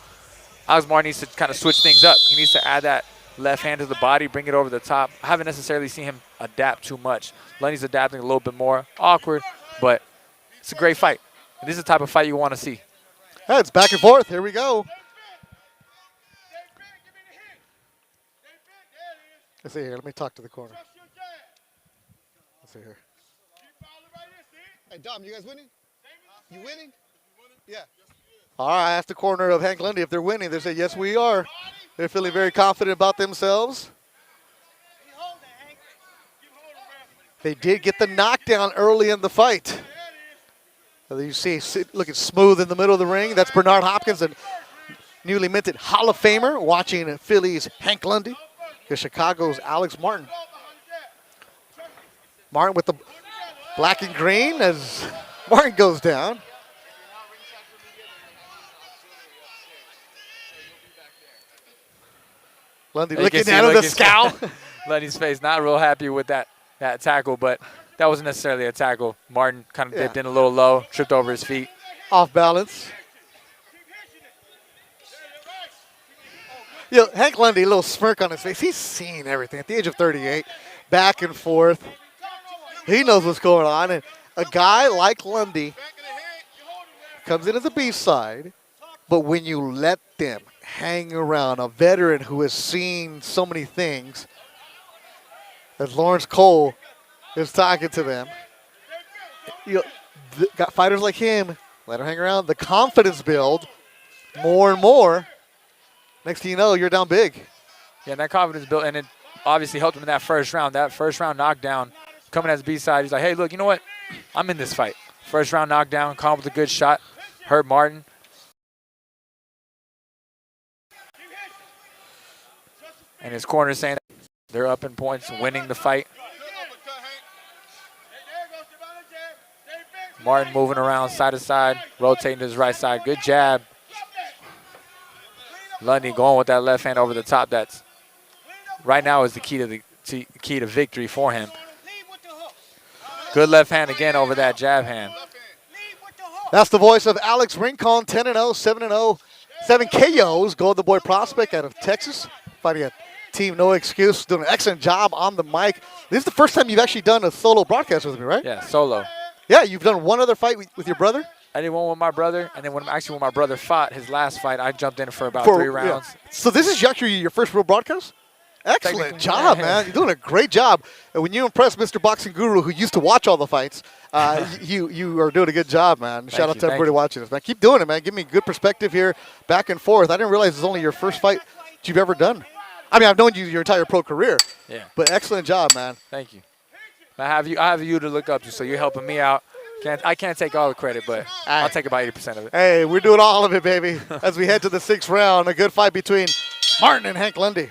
Alex Martin needs to kind of switch things up. He needs to add that left hand to the body, bring it over the top. I haven't necessarily seen him adapt too much. Lundy's adapting a little bit more. Awkward, but it's a great fight. And this is the type of fight you want to see. Yeah, it's back and forth. Here we go. Let's see here. Let me talk to the corner. Let's see here. Hey, Dom, you guys winning? You winning? Yeah. All right, I asked the corner of Hank Lundy if they're winning. They said, yes, we are. They're feeling very confident about themselves. They did get the knockdown early in the fight. You see, looking smooth in the middle of the ring. That's Bernard Hopkins, a newly minted Hall of Famer, watching Philly's Hank Lundy. Here's Chicago's Alex Martin. Martin with the black and green as Martin goes down. Lundy looking at him, the scowl. Lundy's face not real happy with that tackle, but that wasn't necessarily a tackle. Martin kind of dipped in a little low, tripped over his feet. Off balance. Hank Lundy, a little smirk on his face. He's seen everything at the age of 38. Back and forth. He knows what's going on. And a guy like Lundy comes in as a B-side, but when you let them hanging around, a veteran who has seen so many things, as Lawrence Cole is talking to them. Got fighters like him, let him hang around. The confidence build more and more. Next thing you know, you're down big. Yeah, and that confidence built, and it obviously helped him in that first round. That first round knockdown coming as B-side. He's like, hey, look, you know what? I'm in this fight. First round knockdown, caught with a good shot, hurt Martin. And his corner saying they're up in points, winning the fight. Martin moving around side to side, rotating to his right side. Good jab. Lundy going with that left hand over the top. That's right now is the key to victory for him. Good left hand again over that jab hand. That's the voice of Alex Rincon, 10-0, 7-0, 7 KOs. Golden Boy prospect out of Texas, fighting a team No Excuse, doing an excellent job on the mic. This is the first time you've actually done a solo broadcast with me, right? Yeah, solo. Yeah, you've done one other fight with your brother? I did one with my brother, and then when my brother fought his last fight, I jumped in for about 3 rounds. Yeah. So this is actually your first real broadcast? Excellent job, man. You're doing a great job. And when you impress Mr. Boxing Guru, who used to watch all the fights, you are doing a good job, man. Shout out to everybody watching this, man. Keep doing it, man. Give me good perspective here, back and forth. I didn't realize it's only your first fight that you've ever done. I mean, I've known you your entire pro career. Yeah. But excellent job, man. Thank you. I have you to look up to, so you're helping me out. I can't take all the credit, but I'll take about 80% of it. Hey, we're doing all of it, baby. As we head to the 6th round, a good fight between Martin and Hank Lundy.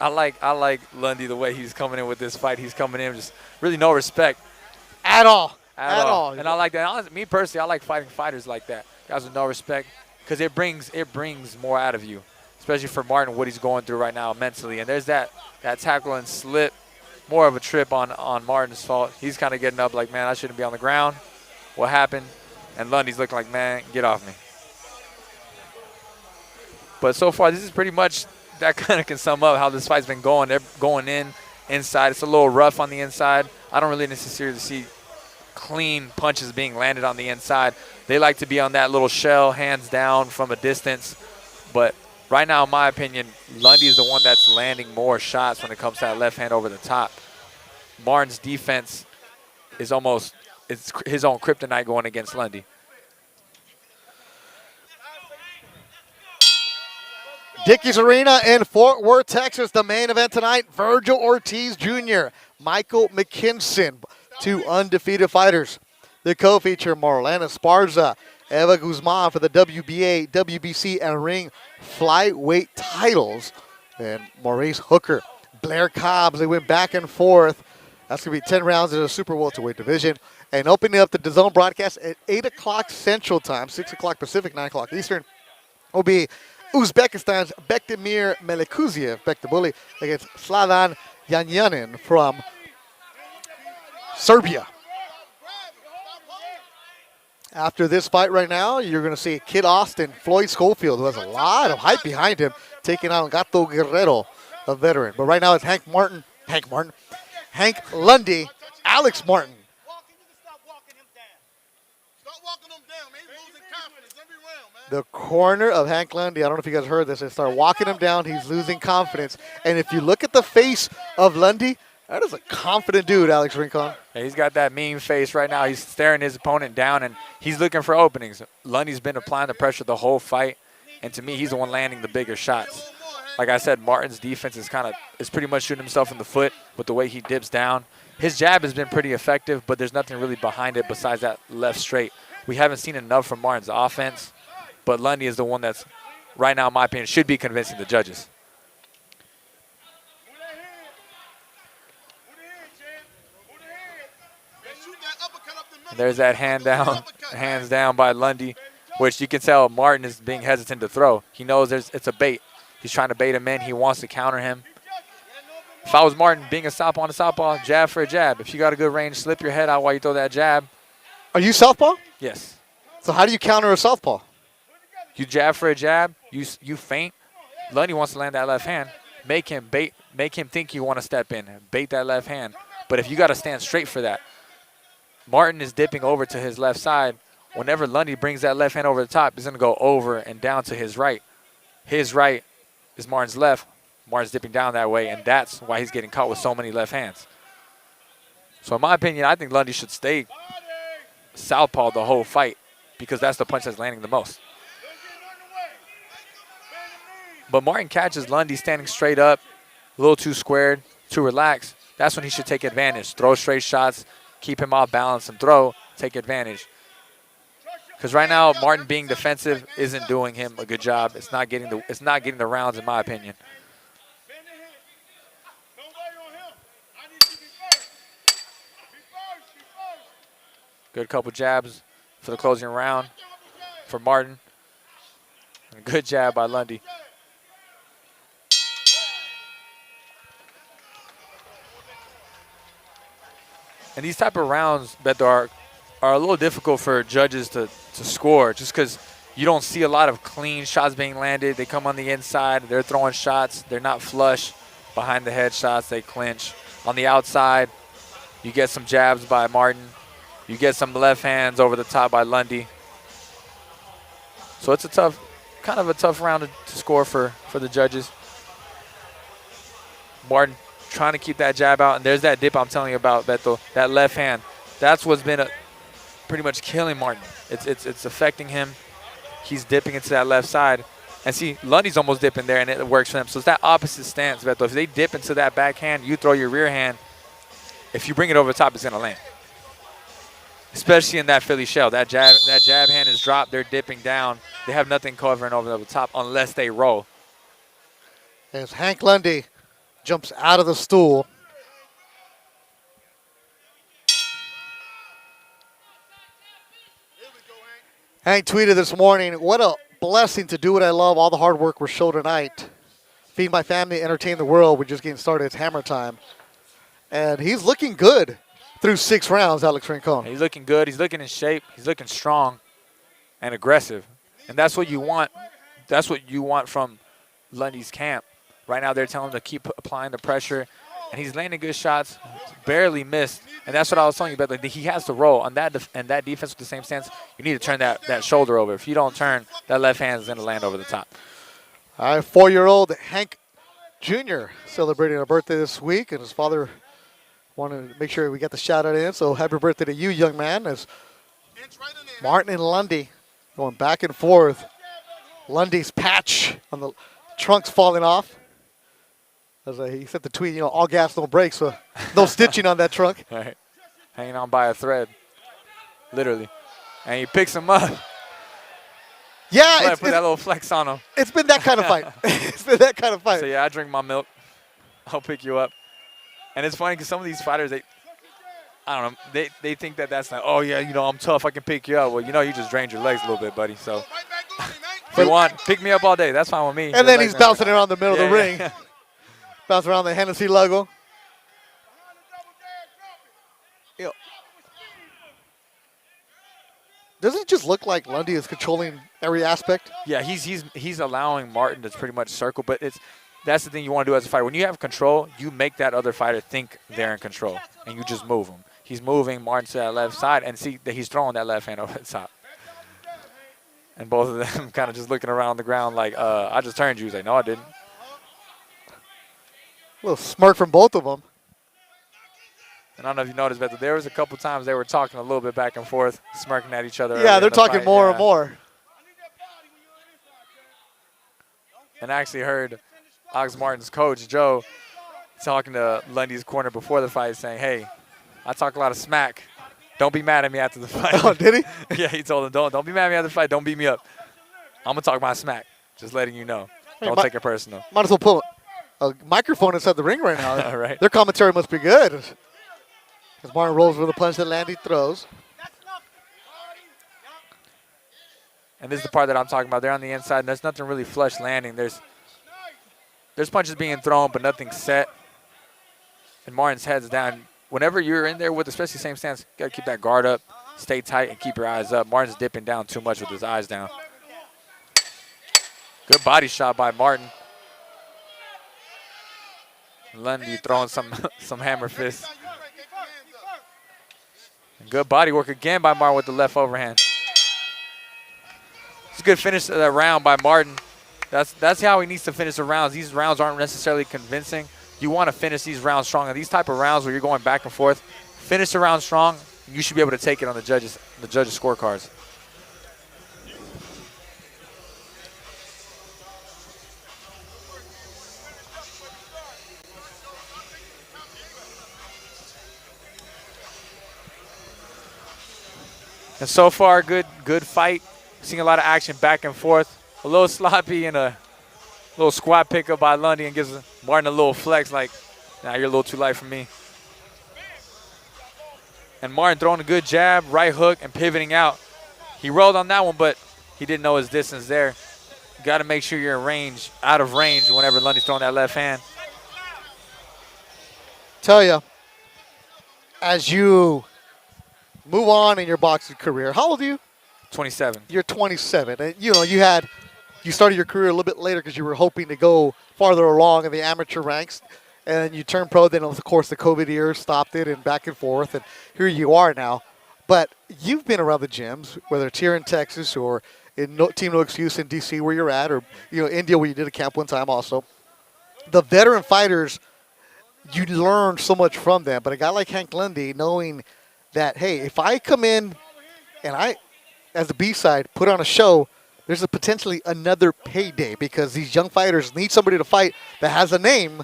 I like Lundy the way he's coming in with this fight. He's coming in just really no respect. At all. And I like that. Honestly, me personally, I like fighting fighters like that. Guys with no respect, because it brings more out of you, especially for Martin, what he's going through right now mentally. And there's that tackle and slip. More of a trip on Martin's fault. He's kind of getting up like, man, I shouldn't be on the ground. What happened? And Lundy's looking like, man, get off me. But so far, this is pretty much, that kind of can sum up how this fight's been going. They're going inside. It's a little rough on the inside. I don't really necessarily see clean punches being landed on the inside. They like to be on that little shell, hands down from a distance. But right now, in my opinion, Lundy is the one that's landing more shots when it comes to that left hand over the top. Martin's defense is almost his own kryptonite going against Lundy. Dickies Arena in Fort Worth, Texas. The main event tonight, Virgil Ortiz Jr., Michael Mckinson, 2 undefeated fighters. The co-feature, Marlena Esparza, Eva Guzman for the WBA, WBC, and ring flyweight titles. And Maurice Hooker, Blair Cobbs. They went back and forth. That's going to be 10 rounds in the super welterweight division. And opening up the DAZN broadcast at 8 o'clock Central Time, 6 o'clock Pacific, 9 o'clock Eastern, will be Uzbekistan's Bektemir Melikuziev, Bektemir, against Slavan Yanyanin from Serbia. After this fight right now, you're going to see Kid Austin, Floyd Schofield, who has a lot of hype behind him, taking on Gato Guerrero, a veteran. But right now it's Hank Lundy, Alex Martin. The corner of Hank Lundy, I don't know if you guys heard this, they start walking him down. He's losing confidence. And if you look at the face of Lundy, that is a confident dude, Alex Rincon. Yeah, he's got that mean face right now. He's staring his opponent down, and he's looking for openings. Lundy's been applying the pressure the whole fight, and to me, he's the one landing the bigger shots. Like I said, Martin's defense is pretty much shooting himself in the foot with the way he dips down. His jab has been pretty effective, but there's nothing really behind it besides that left straight. We haven't seen enough from Martin's offense, but Lundy is the one that's, right now, in my opinion, should be convincing the judges. And there's that hands down by Lundy, which you can tell Martin is being hesitant to throw. He knows it's a bait. He's trying to bait him in. He wants to counter him. If I was Martin, being a southpaw on a southpaw, jab for a jab. If you got a good range, slip your head out while you throw that jab. Are you southpaw? Yes. So how do you counter a southpaw? You jab for a jab. You feint. Lundy wants to land that left hand. Make him think you want to step in. Bait that left hand. But if you got to stand straight for that, Martin is dipping over to his left side whenever Lundy brings that left hand over the top, he's going to go over and down to his right. His right is Martin's left. Martin's dipping down that way, and that's why he's getting caught with so many left hands. So in my opinion, I think Lundy should stay southpaw the whole fight because that's the punch that's landing the most. But Martin catches Lundy standing straight up, a little too squared, too relaxed. That's when he should take advantage. Throw straight shots, keep him off balance, and throw, take advantage. Because right now, Martin being defensive isn't doing him a good job. It's not getting the rounds, in my opinion. Good couple jabs for the closing round for Martin. And a good jab by Lundy. And these type of rounds, Beto, are a little difficult for judges to score just because you don't see a lot of clean shots being landed. They come on the inside. They're throwing shots. They're not flush behind the head shots. They clinch. On the outside, you get some jabs by Martin. You get some left hands over the top by Lundy. So it's kind of a tough round to score for the judges. Martin trying to keep that jab out, and there's that dip I'm telling you about, Beto. That left hand, that's what's been pretty much killing Martin. It's affecting him. He's dipping into that left side. And see, Lundy's almost dipping there, and it works for him. So it's that opposite stance, Beto. If they dip into that backhand, you throw your rear hand. If you bring it over the top, it's going to land. Especially in that Philly shell. That jab hand is dropped. They're dipping down. They have nothing covering over the top unless they roll. As Hank Lundy jumps out of the stool. Hank tweeted this morning, "What a blessing to do what I love. All the hard work we're shown tonight. Feed my family, entertain the world. We're just getting started. It's hammer time." And he's looking good through 6 rounds, Alex Rincon. He's looking good. He's looking in shape. He's looking strong and aggressive. And that's what you want. That's what you want from Lundy's camp. Right now they're telling him to keep applying the pressure. And he's landing good shots, barely missed. And that's what I was telling you about. Like, he has to roll. On that defense with the same stance, you need to turn that shoulder over. If you don't turn, that left hand is going to land over the top. All right, 4-year-old Hank Jr. celebrating a birthday this week, and his father wanted to make sure we got the shout out in. So happy birthday to you, young man. As Martin and Lundy going back and forth. Lundy's patch on the trunk's falling off. As he said the tweet, all gas, no brakes, so no stitching on that trunk. Right. Hanging on by a thread, literally. And he picks him up. Yeah. Put that little flex on him. It's been that kind of fight. It's been that kind of fight. So, yeah, I drink my milk. I'll pick you up. And it's funny because some of these fighters, I don't know, they think that's like, oh, yeah, I'm tough. I can pick you up. Well, you just drained your legs a little bit, buddy. So if you want, pick me up all day. That's fine with me. And then he's bouncing around the middle of the ring. Bounce around the Hennessy logo. Doesn't it just look like Lundy is controlling every aspect? Yeah, he's allowing Martin to pretty much circle, but that's the thing you want to do as a fighter. When you have control, you make that other fighter think they're in control, and you just move them. He's moving Martin to that left side, and see that he's throwing that left hand over the top. And both of them kind of just looking around the ground like, I just turned you. He's like, no, I didn't. A little smirk from both of them. And I don't know if you noticed, but there was a couple times they were talking a little bit back and forth, smirking at each other. Yeah, they're talking more and more. And I actually heard Ox Martin's coach, Joe, talking to Lundy's corner before the fight, saying, hey, I talk a lot of smack. Don't be mad at me after the fight. Oh, did he? Yeah, he told him, don't be mad at me after the fight. Don't beat me up. I'm going to talk my smack. Just letting you know. Don't take it personal. Might as well put a microphone inside the ring right now. Right. Their commentary must be good. As Martin rolls with a punch that Landy throws. And this is the part that I'm talking about. They're on the inside, and there's nothing really flush landing. There's punches being thrown, but nothing set. And Martin's head's down. Whenever you're in there with especially same stance, you got to keep that guard up, stay tight, and keep your eyes up. Martin's dipping down too much with his eyes down. Good body shot by Martin. Lundy throwing some hammer fists. Good body work again by Martin with the left overhand. a good finish of that round by Martin. That's how he needs to finish the rounds. These rounds aren't necessarily convincing. You want to finish these rounds strong. And these type of rounds where you're going back and forth, finish the round strong. You should be able to take it on the judges' scorecards. And so far, good fight. Seeing a lot of action back and forth. A little sloppy and a little squat pickup by Lundy and gives Martin a little flex like, nah, you're a little too light for me. And Martin throwing a good jab, right hook, and pivoting out. He rolled on that one, but he didn't know his distance there. You got to make sure you're in range, out of range whenever Lundy's throwing that left hand. Tell you, as you move on in your boxing career, how old are you? 27. You're 27. And, you know, you started your career a little bit later because you were hoping to go farther along in the amateur ranks. And you turned pro, then, of course, the COVID years stopped it and back and forth. And here you are now. But you've been around the gyms, whether it's here in Texas or in Team No Excuse in D.C. where you're at, or, you know, India where you did a camp one time also. The veteran fighters, you learn so much from them. But a guy like Hank Lundy, knowing that, hey, if I come in and I, as the B-side, put on a show, there's potentially another payday because these young fighters need somebody to fight that has a name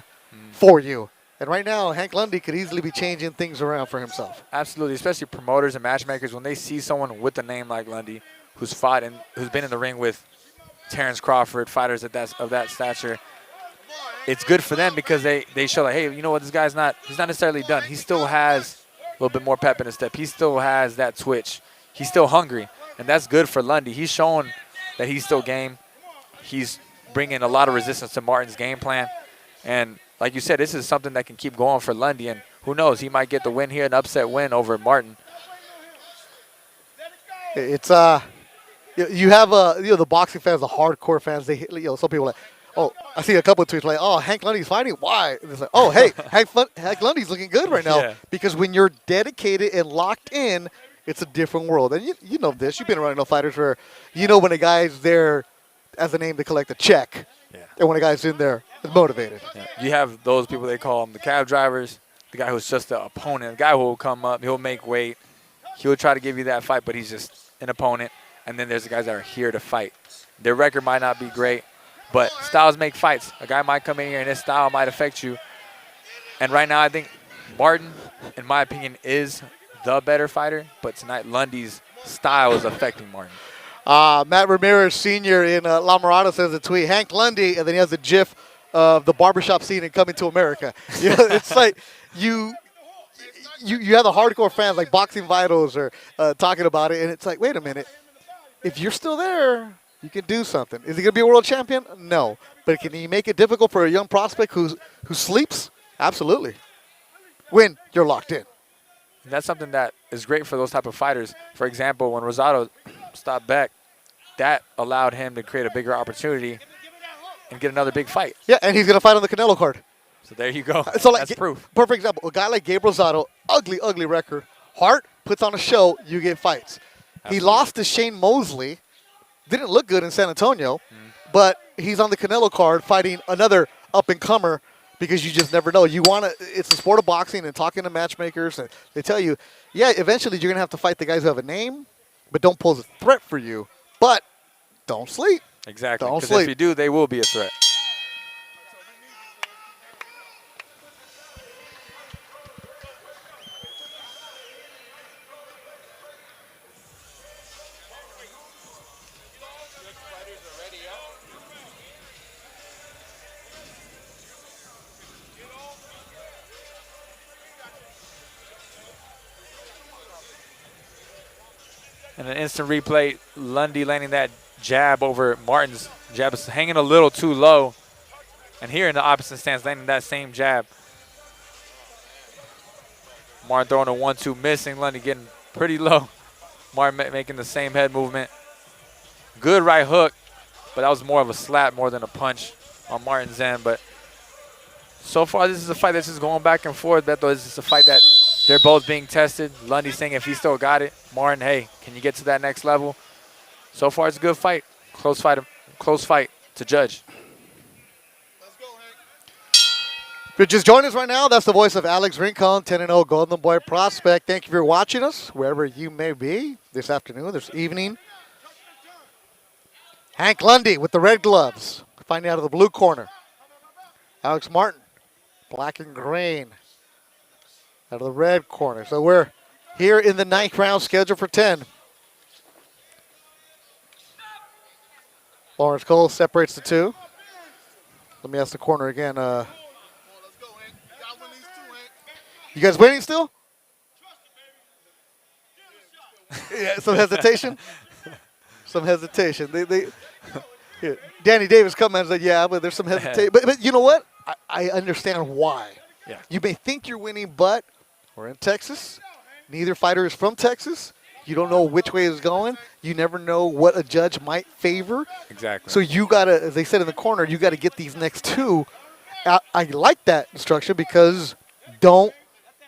for you. And right now, Hank Lundy could easily be changing things around for himself. Absolutely, especially promoters and matchmakers, when they see someone with a name like Lundy who's fought and who's been in the ring with Terrence Crawford, fighters of that stature, it's good for them because they show like, hey, you know what, this guy's he's not necessarily done. He still has a little bit more pep in his step. He still has that twitch. He's still hungry, and that's good for Lundy. He's showing that he's still game. He's bringing a lot of resistance to Martin's game plan. And like you said, this is something that can keep going for Lundy, and who knows, he might get the win here, an upset win over Martin. It's you have the boxing fans, the hardcore fans. They some people like, oh, I see a couple of tweets like, oh, Hank Lundy's fighting. Why? And it's like, oh, hey, Hank Lundy's looking good right now because when you're dedicated and locked in, it's a different world. And you know this. You've been around fighters where you know when a guy's there as a name to collect a check, and when a guy's in there, is motivated. Yeah. You have those people, they call them the cab drivers, the guy who's just the opponent, the guy who will come up, he'll make weight, he'll try to give you that fight, but he's just an opponent. And then there's the guys that are here to fight. Their record might not be great, but styles make fights. A guy might come in here and his style might affect you. And right now I think Martin, in my opinion, is the better fighter, but tonight Lundy's style is affecting Martin. Matt Ramirez Sr. in La Mirada says a tweet, Hank Lundy, and then he has a gif of the barbershop scene in Coming to America. You know, it's like you have the hardcore fans like Boxing Vitals are talking about it, and it's like, wait a minute. If you're still there, you can do something. Is he going to be a world champion? No. But can he make it difficult for a young prospect who sleeps? Absolutely. When you're locked in. And that's something that is great for those type of fighters. For example, when Rosado stopped Beck, that allowed him to create a bigger opportunity and get another big fight. Yeah, and he's going to fight on the Canelo card. So there you go. So like, that's proof. Perfect example. A guy like Gabe Rosado, ugly record. Hart puts on a show, you get fights. Absolutely. He lost to Shane Mosley. Didn't look good in San Antonio, but he's on the Canelo card fighting another up-and-comer because you just never know. You want to. It's the sport of boxing and talking to matchmakers, and they tell you, yeah, eventually you're going to have to fight the guys who have a name, but don't pose a threat for you. But don't sleep. Exactly. Don't Because sleep. if you do, they will be a threat. And an instant replay, Lundy landing that jab over Martin's jab, is hanging a little too low. And here in the opposite stance, landing that same jab. Martin throwing a 1-2, missing. Lundy getting pretty low. Martin making the same head movement. Good right hook, but that was more of a slap more than a punch on Martin's end. But so far, this is a fight that's just going back and forth. Beto, this is a fight that they're both being tested. Lundy saying if he still got it. Martin, hey, can you get to that next level? So far, it's a good fight. Close fight to judge. If you're just joining us right now, that's the voice of Alex Rincon, 10-0 Golden Boy prospect. Thank you for watching us, wherever you may be this afternoon, this evening. Hank Lundy with the red gloves, finding out of the blue corner. Alex Martin, black and green, out of the red corner. So we're here in the 9th round, scheduled for 10. Lawrence Cole separates the two. Let me ask the corner again. You guys waiting still? Yeah, some hesitation. Some hesitation. Yeah. Danny Davis come and said, "Yeah, but there's some hesitation." But you know what? I understand why. Yeah. You may think you're winning, but we're in Texas. Neither fighter is from Texas. You don't know which way it's going. You never know what a judge might favor. Exactly. So you gotta, as they said in the corner, you gotta get these next two. I like that instruction because don't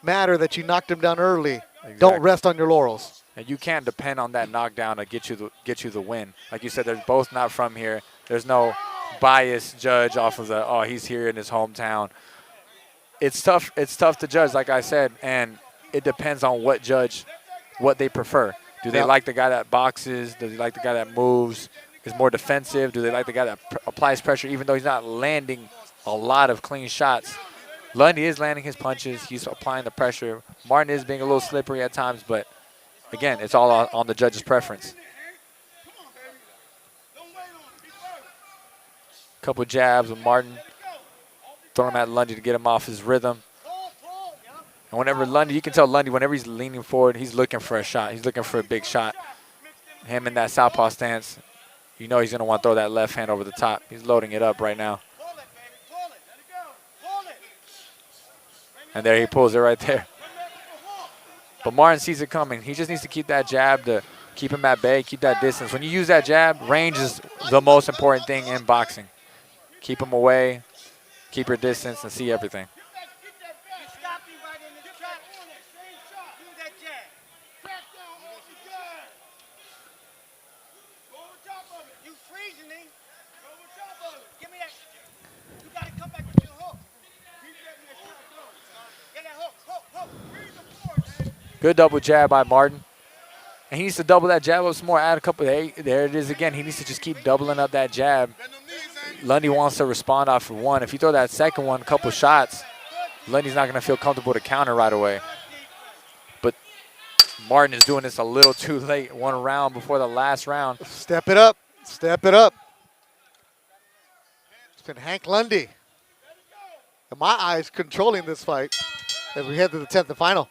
matter that you knocked him down early. Exactly. Don't rest on your laurels. And you can't depend on that knockdown to get you the win. Like you said, they're both not from here. There's no biased judge off of the, oh, he's here in his hometown. It's tough. It's tough to judge, like I said, and it depends on what they prefer. Do they like the guy that boxes? Do they like the guy that moves, is more defensive? Do they like the guy that applies pressure even though he's not landing a lot of clean shots? Lundy is landing his punches. He's applying the pressure. Martin is being a little slippery at times, but again, it's all on the judge's preference. Couple jabs with Martin. Throwing him at Lundy to get him off his rhythm. And whenever Lundy, you can tell Lundy, whenever he's leaning forward, he's looking for a shot. He's looking for a big shot. Him in that southpaw stance, you know he's going to want to throw that left hand over the top. He's loading it up right now. And there he pulls it right there. But Martin sees it coming. He just needs to keep that jab to keep him at bay, keep that distance. When you use that jab, range is the most important thing in boxing. Keep him away, keep your distance, and see everything. Good double jab by Martin. And he needs to double that jab up some more, add a couple. There it is again. He needs to just keep doubling up that jab. Lundy wants to respond off of one. If you throw that second one, a couple shots, Lundy's not going to feel comfortable to counter right away. But Martin is doing this a little too late, one round before the last round. Step it up. Step it up. It's been Hank Lundy, in my eyes, controlling this fight as we head to the 10th and final.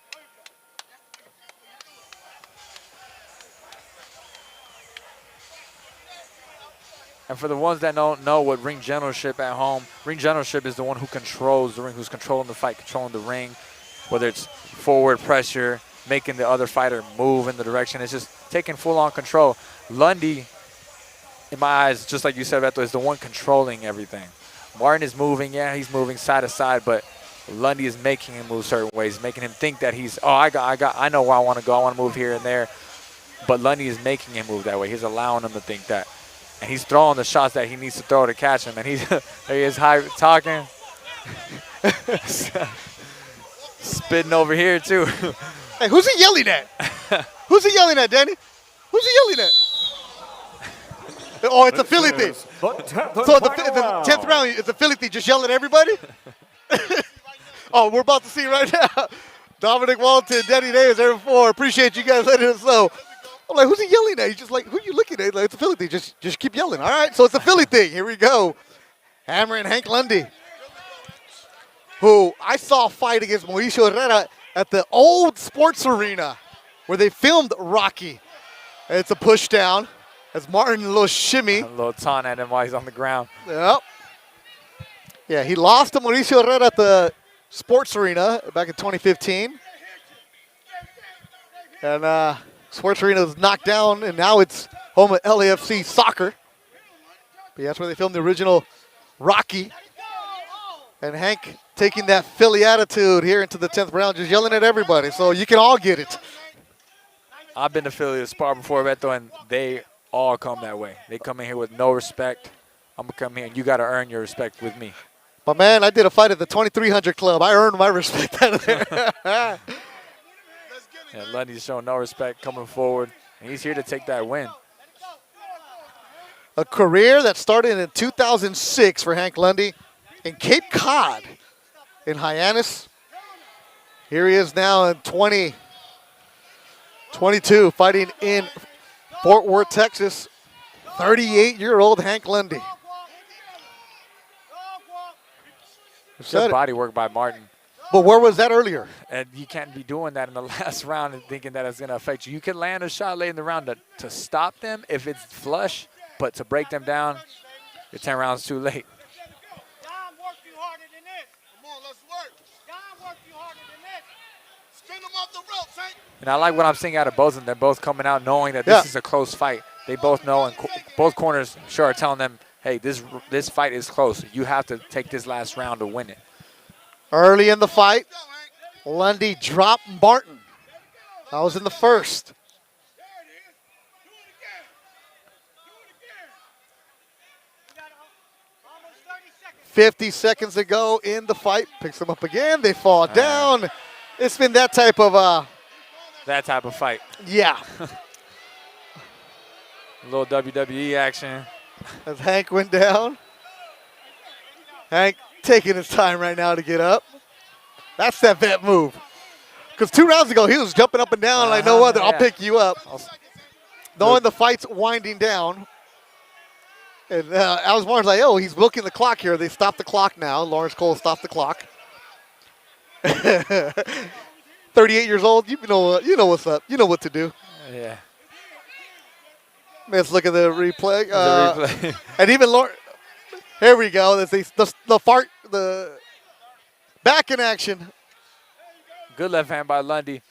And for the ones that don't know what ring generalship at home, ring generalship is the one who controls the ring, who's controlling the fight, controlling the ring, whether it's forward pressure, making the other fighter move in the direction. It's just taking full-on control. Lundy, in my eyes, just like you said, Beto, is the one controlling everything. Martin is moving, yeah, he's moving side to side, but Lundy is making him move certain ways, making him think that he's, oh, I know where I want to go. I want to move here and there. But Lundy is making him move that way. He's allowing him to think that. And he's throwing the shots that he needs to throw to catch him. And he's there he is high talking. Spitting over here, too. Hey, who's he yelling at? Who's he yelling at, Danny? Who's he yelling at? Oh, it's a Philly thing. So the 10th round, it's a Philly thing. Just yelling at everybody? Oh, we're about to see right now. Dominic Walton, Danny Davis, there before. Appreciate you guys letting us know. I'm like, who's he yelling at? He's just like, who are you looking at? Like, it's a Philly thing. Just keep yelling. All right, so it's a Philly thing. Here we go. Hammering Hank Lundy, who I saw fight against Mauricio Herrera at the old sports arena where they filmed Rocky. And it's a push down as Martin, a little shimmy. A little taunt at him while he's on the ground. Yep. Yeah, he lost to Mauricio Herrera at the sports arena back in 2015. And Sports Arena was knocked down, and now it's home of LAFC soccer. But yeah, that's where they filmed the original Rocky. And Hank taking that Philly attitude here into the 10th round, just yelling at everybody. So you can all get it. I've been to Philly to spar before, Beto, and they all come that way. They come in here with no respect. I'm going to come here, and you got to earn your respect with me. But, man, I did a fight at the 2300 Club. I earned my respect out of there. And Lundy's showing no respect coming forward, and he's here to take that win. A career that started in 2006 for Hank Lundy in Cape Cod in Hyannis. Here he is now in 2022 fighting in Fort Worth, Texas. 38-year-old Hank Lundy. Good body work by Martin. But where was that earlier? And you can't be doing that in the last round and thinking that it's going to affect you. You can land a shot late in the round to stop them if it's flush, but to break them down, you're 10 rounds too late. And I like what I'm seeing out of both of them. They're both coming out knowing that this is a close fight. They both know, and both corners sure are telling them, hey, this fight is close. You have to take this last round to win it. Early in the fight, Lundy dropped Martin. That was in the first. $50 seconds ago in the fight. Picks them up again. They fall down. It's been that type of fight. Yeah. A little WWE action. As Hank went down. Hank taking his time right now to get up. That's that vet move. Because 2 rounds ago, he was jumping up and down like no other. I'll pick you up. Knowing the fight's winding down. And Alex Martin's like, oh, he's milking the clock here. They stopped the clock now. Lawrence Cole stopped the clock. 38 years old. You know what's up. You know what to do. Yeah. Let's look at the replay. And even Lawrence. Here we go. The back in action. Good left hand by Lundy.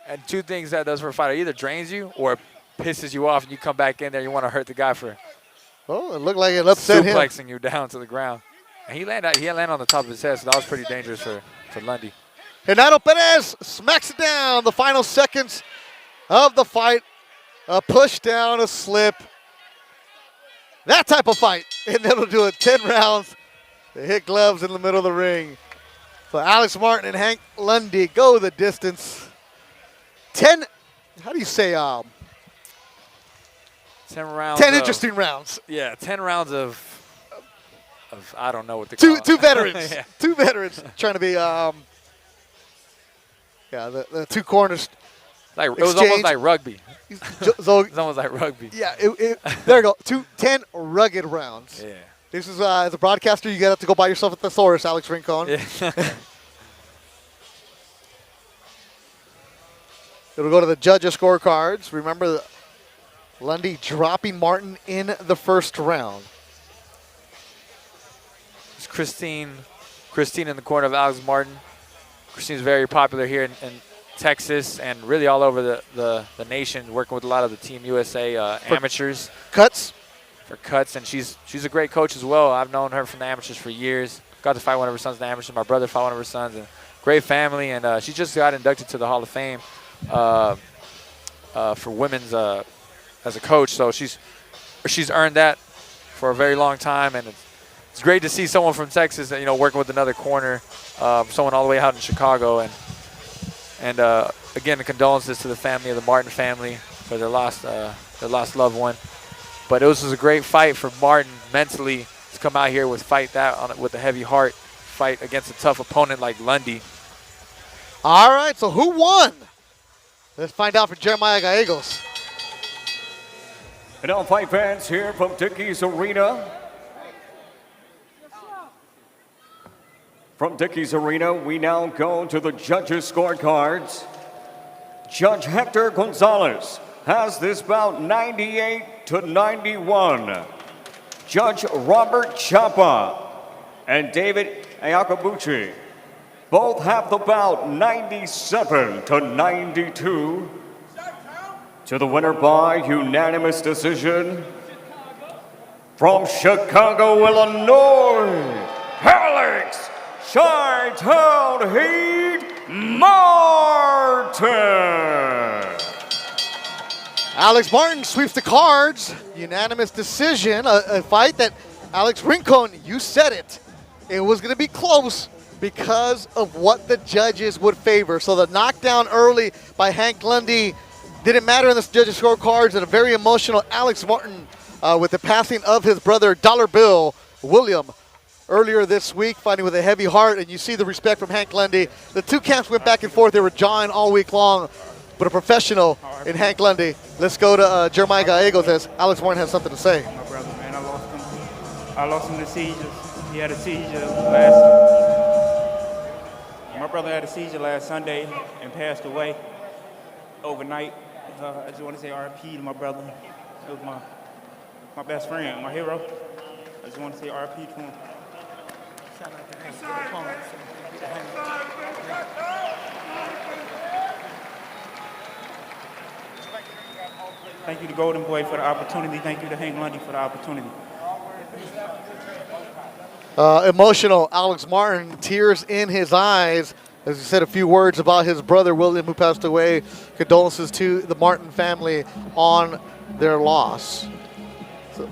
And 2 things that does for a fighter. Either drains you or pisses you off and you come back in there. You want to hurt the guy for it looked like it upset him. Suplexing you down to the ground. And he landed on the top of his head, so that was pretty dangerous for Lundy. Hernando Perez smacks it down. The final seconds of the fight. A push down, a slip. That type of fight. And that'll do it 10 rounds. They hit gloves in the middle of the ring. So Alex Martin and Hank Lundy go the distance. 10, how do you say? 10 rounds. 10 interesting rounds. Yeah, 10 rounds of I don't know what to call it. Two veterans. Yeah. 2 veterans trying to be, the 2 corners. It was almost like rugby. It was almost like rugby. Yeah, there you go. 10 rugged rounds. Yeah. This is, as a broadcaster, you got to go buy yourself a thesaurus, Alex Rincon. Yeah. It'll go to the judges' scorecards. Remember, Lundy dropping Martin in the first round. It's Christine in the corner of Alex Martin. Christine's very popular here in Texas and really all over the nation, working with a lot of the Team USA amateurs. Cuts? For cuts, and she's a great coach as well. I've known her from the amateurs for years. Got to fight one of her sons in the amateurs. My brother fought one of her sons. And great family, and she just got inducted to the Hall of Fame for women's as a coach. So she's earned that for a very long time, and it's great to see someone from Texas, working with another corner, someone all the way out in Chicago, and again, the condolences to the family of the Martin family for their lost loved one. But it was a great fight for Martin mentally to come out here with a heavy heart, fight against a tough opponent like Lundy. All right, so who won? Let's find out for Jeremiah Gallegos. And all fight fans here from Dickies Arena. From Dickies Arena, we now go to the judges' scorecards. Judge Hector Gonzalez has this bout 98-91. Judge Robert Chapa and David Ayakobuchi both have the bout 97-92. To the winner by unanimous decision from Chicago, Illinois, Alex Chi-Town Heat Martin. Alex Martin sweeps the cards. Unanimous decision. A fight that Alex Rincon, you said it. It was going to be close because of what the judges would favor. So the knockdown early by Hank Lundy didn't matter in the judges' scorecards. And a very emotional Alex Martin with the passing of his brother Dollar Bill William earlier this week, fighting with a heavy heart. And you see the respect from Hank Lundy. The two camps went back and forth. They were jawing all week long. But a professional in Hank Lundy. Let's go to Jeremiah Gallegos as Alex Martin has something to say. My brother, man, I lost him to seizures. He had a seizure last. My brother had a seizure last Sunday and passed away overnight. I just want to say RIP to my brother. It was my best friend, my hero. I just want to say RIP to him. Thank you to Golden Boy for the opportunity. Thank you to Hank Lundy for the opportunity. Emotional Alex Martin, tears in his eyes, as he said a few words about his brother William, who passed away. Condolences to the Martin family on their loss. So.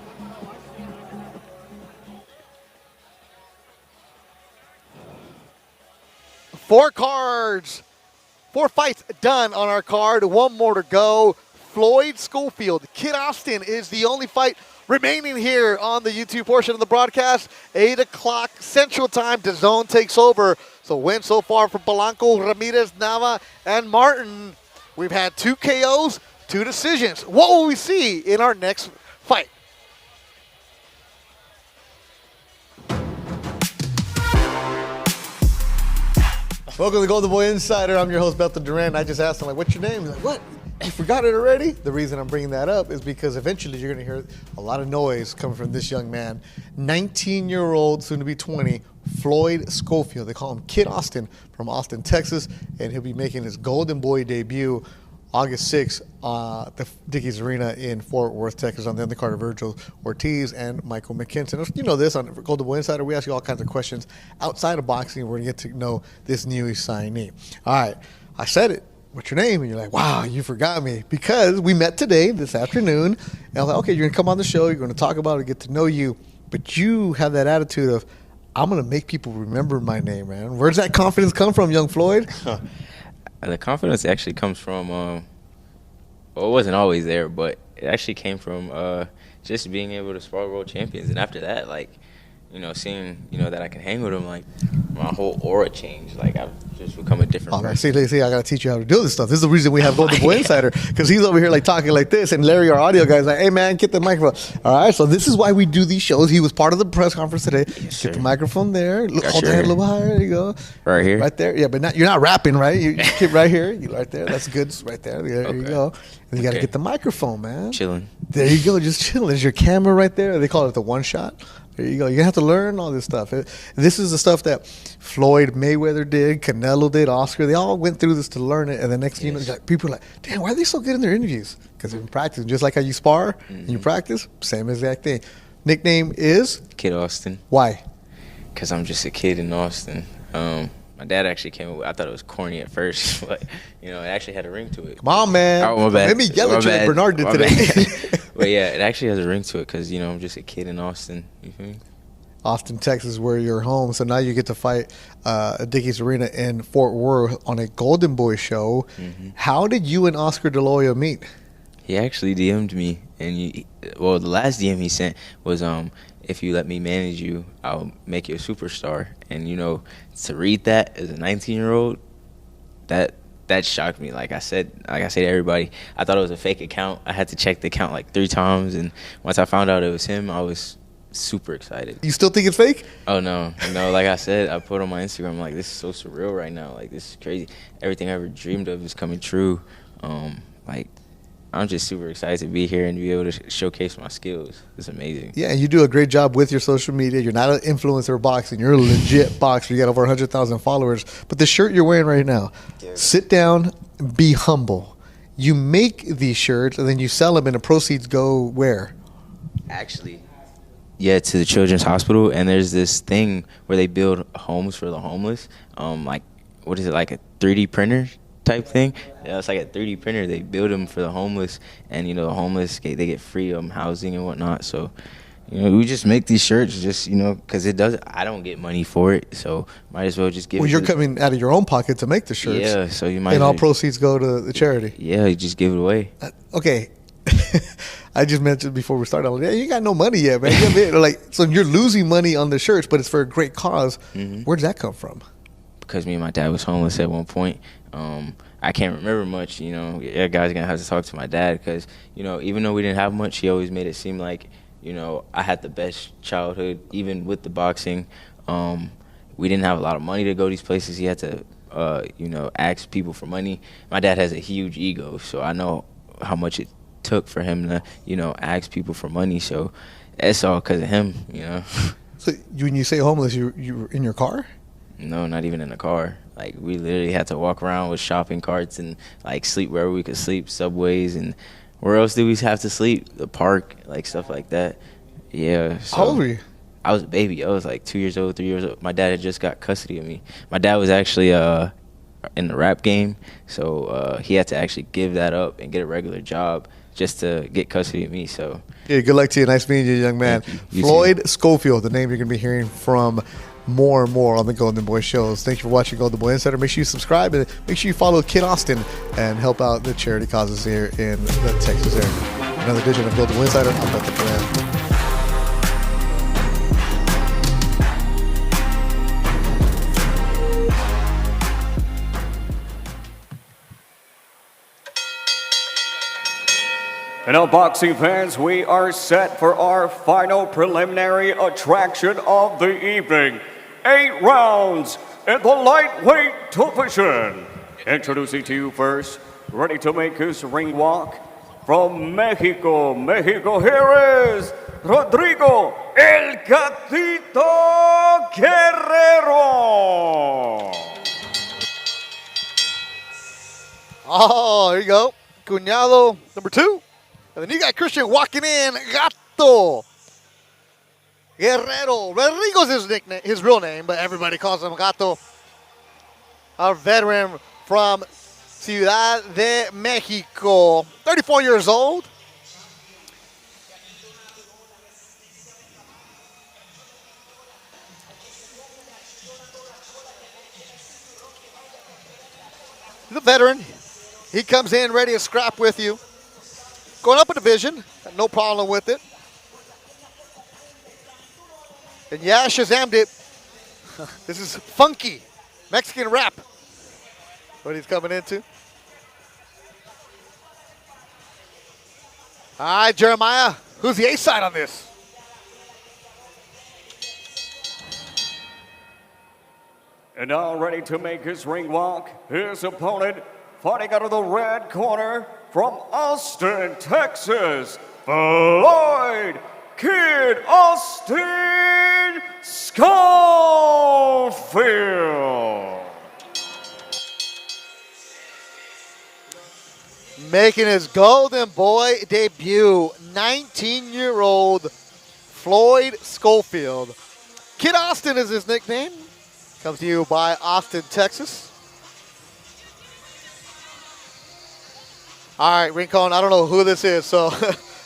4 cards, 4 fights done on our card, 1 more to go. Floyd Schofield, Kid Austin is the only fight remaining here on the YouTube portion of the broadcast. 8 o'clock Central Time, DAZN takes over. So win so far for Polanco, Ramirez, Nava, and Martin. We've had 2 KOs, 2 decisions. What will we see in our next fight? Welcome to the Golden Boy Insider. I'm your host, Bektemir Duran. I just asked him, like, what's your name? He's like, what? You forgot it already? The reason I'm bringing that up is because eventually you're going to hear a lot of noise coming from this young man. 19-year-old, soon to be 20, Floyd Schofield. They call him Kid Austin from Austin, Texas, and he'll be making his Golden Boy debut August 6th at the Dickies Arena in Fort Worth, Texas, on the undercard of Vergil Ortiz and Michael Mckinson. You know this, on Golden Boy Insider, we ask you all kinds of questions outside of boxing. We're going to get to know this new signee. All right, I said it. What's your name? And you're like, wow, you forgot me. Because we met today, this afternoon, and I was like, okay, you're going to come on the show, you're going to talk about it, get to know you, but you have that attitude of, I'm going to make people remember my name, man. Where's that confidence come from, young Floyd? The confidence actually comes from, well, it wasn't always there, but it actually came from just being able to spar world champions. And after that, like, you know, seeing, you know, that I can hang with them, like, my whole aura changed. Like, I've just become a different person. See, I got to teach you how to do this stuff. This is the reason we have Golden Boy Insider, because he's over here, like, talking like this, and Larry, our audio guy, is like, hey, man, get the microphone. All right, so this is why we do these shows. He was part of the press conference today. Yes, get the microphone there. Hold the head a little higher. There you go. Right here? Right there. Yeah, but you're not rapping, right? You keep right here. You right there. That's good. Right there. There you go. And you got to get the microphone, man. Chilling. There you go. Just chilling. There's your camera right there. They call it the one shot. There you go. You're going to have to learn all this stuff. This is the stuff that Floyd Mayweather did, Canelo did, Oscar. They all went through this to learn it. And the next thing you know, people are like, damn, why are they so good in their interviews? Because they've been practicing. Just like how you spar and you practice, same exact thing. Nickname is? Kid Austin. Why? Because I'm just a kid in Austin. My dad actually came up with, I thought it was corny at first, but, you know, it actually had a ring to it. Come on, man. Oh, my bad. Let me yell at you like Bernard did today. But, yeah, it actually has a ring to it because, you know, I'm just a kid in Austin. You feel me? Austin, Texas, where you're home. So now you get to fight at Dickies Arena in Fort Worth on a Golden Boy show. How did you and Oscar De La Hoya meet? He actually DM'd me. And, the last DM he sent was, if you let me manage you, I'll make you a superstar. And, you know, to read that as a 19-year-old, that shocked me. Like I said to everybody, I thought it was a fake account. I had to check the account like 3 times. And once I found out it was him, I was super excited. You still think it's fake? Oh, no. Like I said, I put on my Instagram, like, this is so surreal right now. Like, this is crazy. Everything I ever dreamed of is coming true. Like, I'm just super excited to be here and be able to showcase my skills. It's amazing. Yeah, and you do a great job with your social media. You're not an influencer boxing. You're a legit boxer. You got over 100,000 followers. But the shirt you're wearing right now, sit down, be humble. You make these shirts, and then you sell them, and the proceeds go where? Actually, yeah, to the Children's Hospital. And there's this thing where they build homes for the homeless. Like, what is it, like a 3D printer? type thing. Yeah, it's like a 3D printer. They build them for the homeless, and you know, the homeless they get free housing and whatnot. So, you know, we just make these shirts just, you know, because I don't get money for it, so might as well just give. Well, it you're to coming out of your own pocket to make the shirts. Yeah, so you might. And all proceeds go to the charity. Yeah, you just give it away. Okay. I just mentioned before we started, like, yeah, you got no money yet, man. So you're losing money on the shirts, but it's for a great cause. Mm-hmm. Where did that come from? Because me and my dad was homeless at one point. I can't remember much, you know. Yeah, guys gonna have to talk to my dad because, you know, even though we didn't have much, he always made it seem like, you know, I had the best childhood, even with the boxing. We didn't have a lot of money to go these places. He had to, you know, ask people for money. My dad has a huge ego, so I know how much it took for him to, you know, ask people for money. So it's all because of him, you know. So when you say homeless, you were in your car? No, not even in the car. Like, we literally had to walk around with shopping carts and, like, sleep wherever we could sleep, subways, and where else did we have to sleep? The park, like, stuff like that. Yeah. So how old were you? I was a baby. I was, like, 2 years old, 3 years old. My dad had just got custody of me. My dad was actually in the rap game, so he had to actually give that up and get a regular job just to get custody of me. So yeah, good luck to you. Nice meeting you, young man. You Floyd too. Schofield, the name you're going to be hearing from more and more on the Golden Boy shows. Thank you for watching Golden Boy Insider. Make sure you subscribe and make sure you follow Kid Austin and help out the charity causes here in the Texas area. Another edition of Golden Boy Insider. I'm Bektemir. And now, boxing fans, we are set for our final preliminary attraction of the evening. 8 rounds in the lightweight division. Introducing to you first, ready to make his ring walk, from Mexico, here is Rodrigo El Gatito Guerrero. Oh, there you go. Cuñado number 2. And then you got Christian walking in, Gato Guerrero. Rodrigo's his nickname, his real name, but everybody calls him Gato. Our veteran from Ciudad de Mexico, 34 years old. He's a veteran. He comes in ready to scrap with you. Going up a division, no problem with it. And yeah, Shazammed it. This is funky Mexican rap. What he's coming into. All right, Jeremiah, who's the A side on this? And now ready to make his ring walk, his opponent, fighting out of the red corner from Austin, Texas, Floyd Kid Austin Schofield. Making his Golden Boy debut, 19-year-old Floyd Schofield. Kid Austin is his nickname. Comes to you by Austin, Texas. All right, Rincon, I don't know who this is, so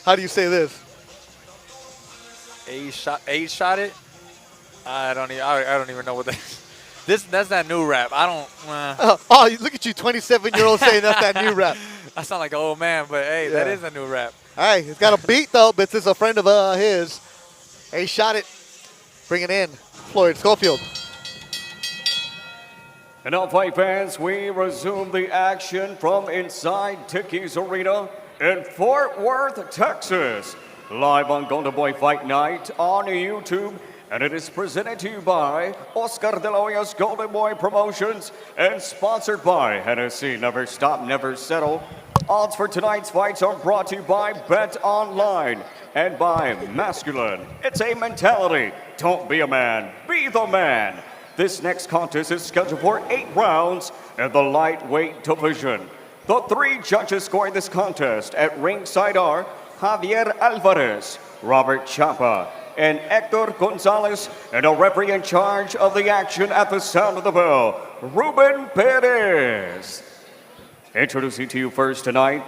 how do you say this? A shot it? I don't even know what that is. That's that new rap. I don't. Oh, look at you, 27-year-old saying that's that new rap. I sound like an old man, but hey, that is a new rap. All right, he's got a beat though, but this is a friend of his. A shot it. Bring it in, Floyd Schofield. And now, fight fans, we resume the action from inside Dickies Arena in Fort Worth, Texas. Live on Golden Boy Fight Night on YouTube. And it is presented to you by Oscar De La Hoya's Golden Boy Promotions and sponsored by Hennessy. Never stop, never settle. Odds for tonight's fights are brought to you by Bet Online and by Masculine. It's a mentality. Don't be a man, be the man. This next contest is scheduled for 8 rounds in the lightweight division. The 3 judges scoring this contest at ringside are Javier Alvarez, Robert Chapa, and Hector Gonzalez, and a referee in charge of the action at the sound of the bell, Ruben Perez. Introducing to you first tonight,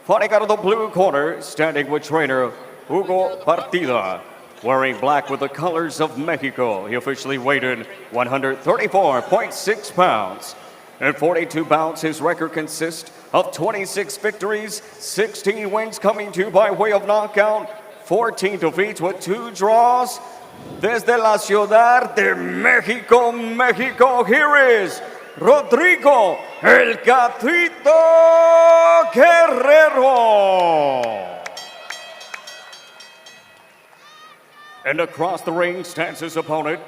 fighting out of the blue corner, standing with trainer Hugo Partida. Wearing black with the colors of Mexico, he officially weighed in 134.6 pounds. In 42 bouts, his record consists of 26 victories, 16 wins coming to by way of knockout, 14 defeats with 2 draws. Desde la Ciudad de México, Mexico, here is Rodrigo El Gatito Guerrero. And across the ring stands his opponent,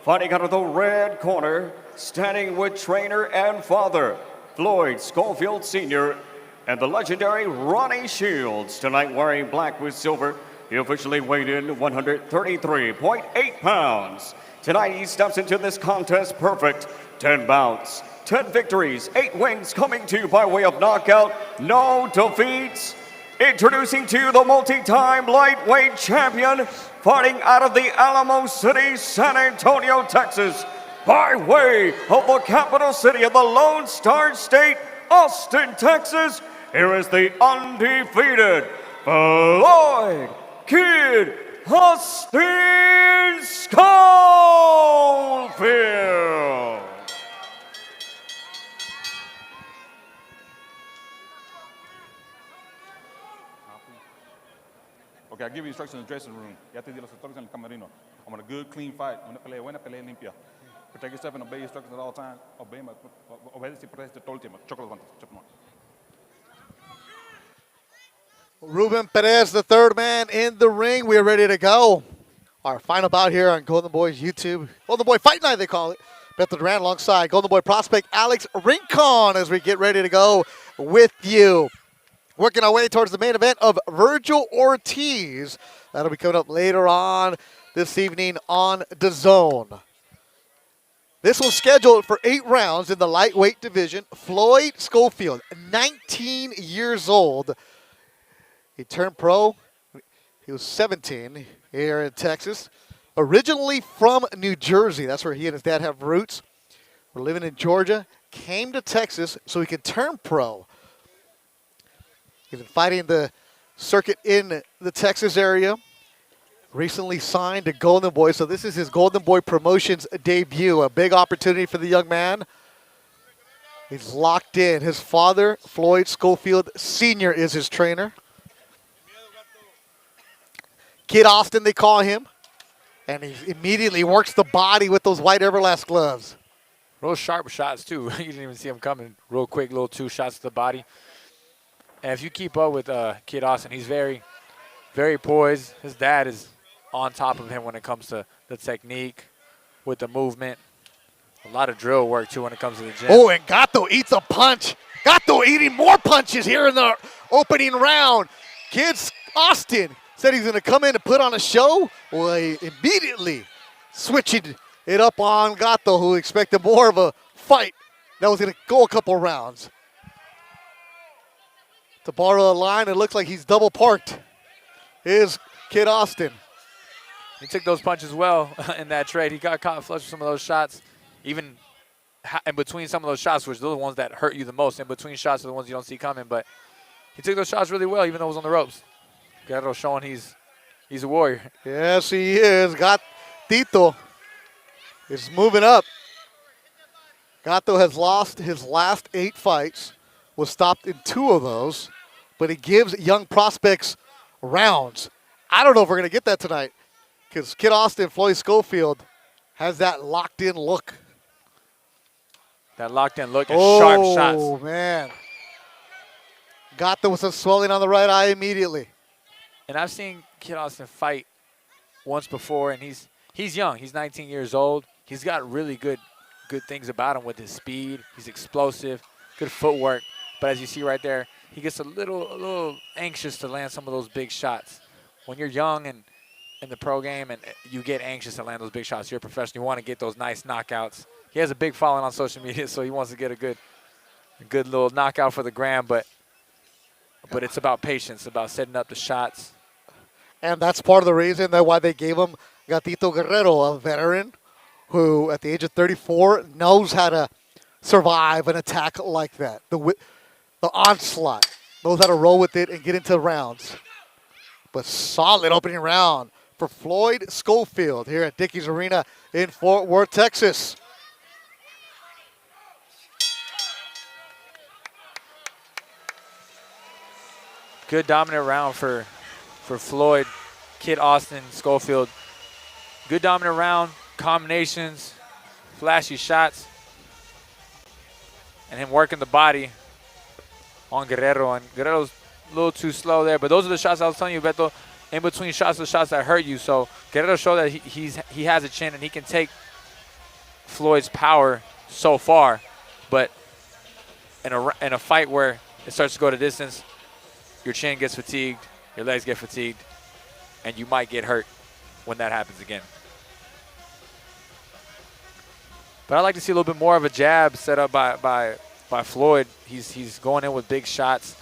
fighting out of the red corner, standing with trainer and father, Floyd Schofield Sr., and the legendary Ronnie Shields. Tonight wearing black with silver, he officially weighed in 133.8 pounds. Tonight he steps into this contest perfect. 10 bouts, 10 victories, 8 wins coming to you by way of knockout, no defeats. Introducing to you the multi-time lightweight champion, fighting out of the Alamo City, San Antonio, Texas, by way of the capital city of the Lone Star State, Austin, Texas. Here is the undefeated Floyd Kid Austin Schofield. Okay, I'll give you instructions in the dressing room. Ya te di los instructions en el camerino. I want a good, clean fight. Una pelea buena, pelea limpia. Protect yourself and obey instructions at all times. Obedece y protege todo el tiempo. Chocolate guantes. Chocolate. Ruben Perez, the third man in the ring. We are ready to go. Our final bout here on Golden Boy's YouTube. Golden Boy Fight Night, they call it. Beto Duran alongside Golden Boy prospect Alex Rincon as we get ready to go with you. Working our way towards the main event of Virgil Ortiz. That'll be coming up later on this evening on DAZN. This was scheduled for 8 rounds in the lightweight division. Floyd Schofield, 19 years old. He turned pro. He was 17 here in Texas. Originally from New Jersey. That's where he and his dad have roots. We're living in Georgia. Came to Texas so he could turn pro. He's been fighting the circuit in the Texas area. Recently signed to Golden Boy, so this is his Golden Boy Promotions debut. A big opportunity for the young man. He's locked in. His father, Floyd Schofield Sr., is his trainer. Kid Austin, they call him. And he immediately works the body with those white Everlast gloves. Real sharp shots, too. You didn't even see him coming. Real quick, little 2 shots to the body. And if you keep up with Kid Austin, he's very, very poised. His dad is on top of him when it comes to the technique, with the movement. A lot of drill work, too, when it comes to the gym. Oh, and Gato eats a punch. Gato eating more punches here in the opening round. Kid Austin said he's going to come in and put on a show. Well, he immediately switching it up on Gato, who expected more of a fight that was going to go a couple rounds. To borrow a line, it looks like he's double parked. Here's Kid Austin. He took those punches well in that trade. He got caught flush with some of those shots. Even in between some of those shots, which are the ones that hurt you the most. In between shots are the ones you don't see coming. But he took those shots really well, even though it was on the ropes. Guerrero showing he's a warrior. Yes, he is. Gatito is moving up. Gato has lost his last 8 fights. Was stopped in 2 of those. But he gives young prospects rounds. I don't know if we're going to get that tonight. Because Kid Austin, Floyd Schofield, has that locked-in look. That locked-in look and sharp shots. Oh, man. Gato with some swelling on the right eye immediately. And I've seen Kid Austin fight once before, and he's young. He's 19 years old. He's got really good things about him with his speed. He's explosive, good footwork. But as you see right there, he gets a little anxious to land some of those big shots. When you're young and in the pro game and you get anxious to land those big shots, you're a professional. You want to get those nice knockouts. He has a big following on social media, so he wants to get a good little knockout for the gram. But it's about patience, about setting up the shots. And that's part of the reason that why they gave him Gatito Guerrero, a veteran who at the age of 34 knows how to survive an attack like that. the onslaught. Knows how to roll with it and get into rounds. But solid opening round for Floyd Schofield here at Dickies Arena in Fort Worth, Texas. Good dominant round for Floyd, Kid Austin, Schofield. Good dominant round, combinations, flashy shots, and him working the body on Guerrero. And Guerrero's a little too slow there, but those are the shots I was telling you, Beto, in between shots, the shots that hurt you. So Guerrero showed that he has a chin and he can take Floyd's power so far, but in a fight where it starts to go to distance, your chin gets fatigued, your legs get fatigued, and you might get hurt when that happens again. But I'd like to see a little bit more of a jab set up by Floyd. He's going in with big shots.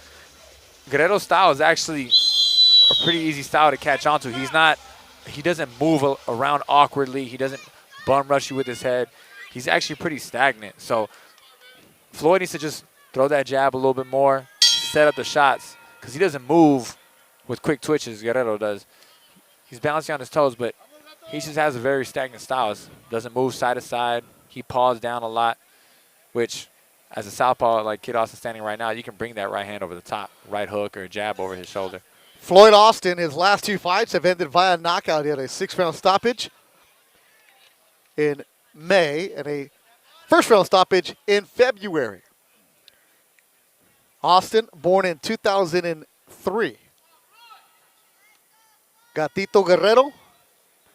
Guerrero's style is actually a pretty easy style to catch onto. He doesn't move around awkwardly. He doesn't bum rush you with his head. He's actually pretty stagnant. So Floyd needs to just throw that jab a little bit more, set up the shots, because he doesn't move with quick twitches, Guerrero does. He's balancing on his toes, but he just has a very stagnant style. Doesn't move side to side. He paws down a lot, which as a southpaw like Kid Austin standing right now, you can bring that right hand over the top, right hook or jab over his shoulder. Floyd Austin, his last 2 fights have ended via knockout. He had a 6-round stoppage in May and a first-round stoppage in February. Austin, born in 2003. Gatito Guerrero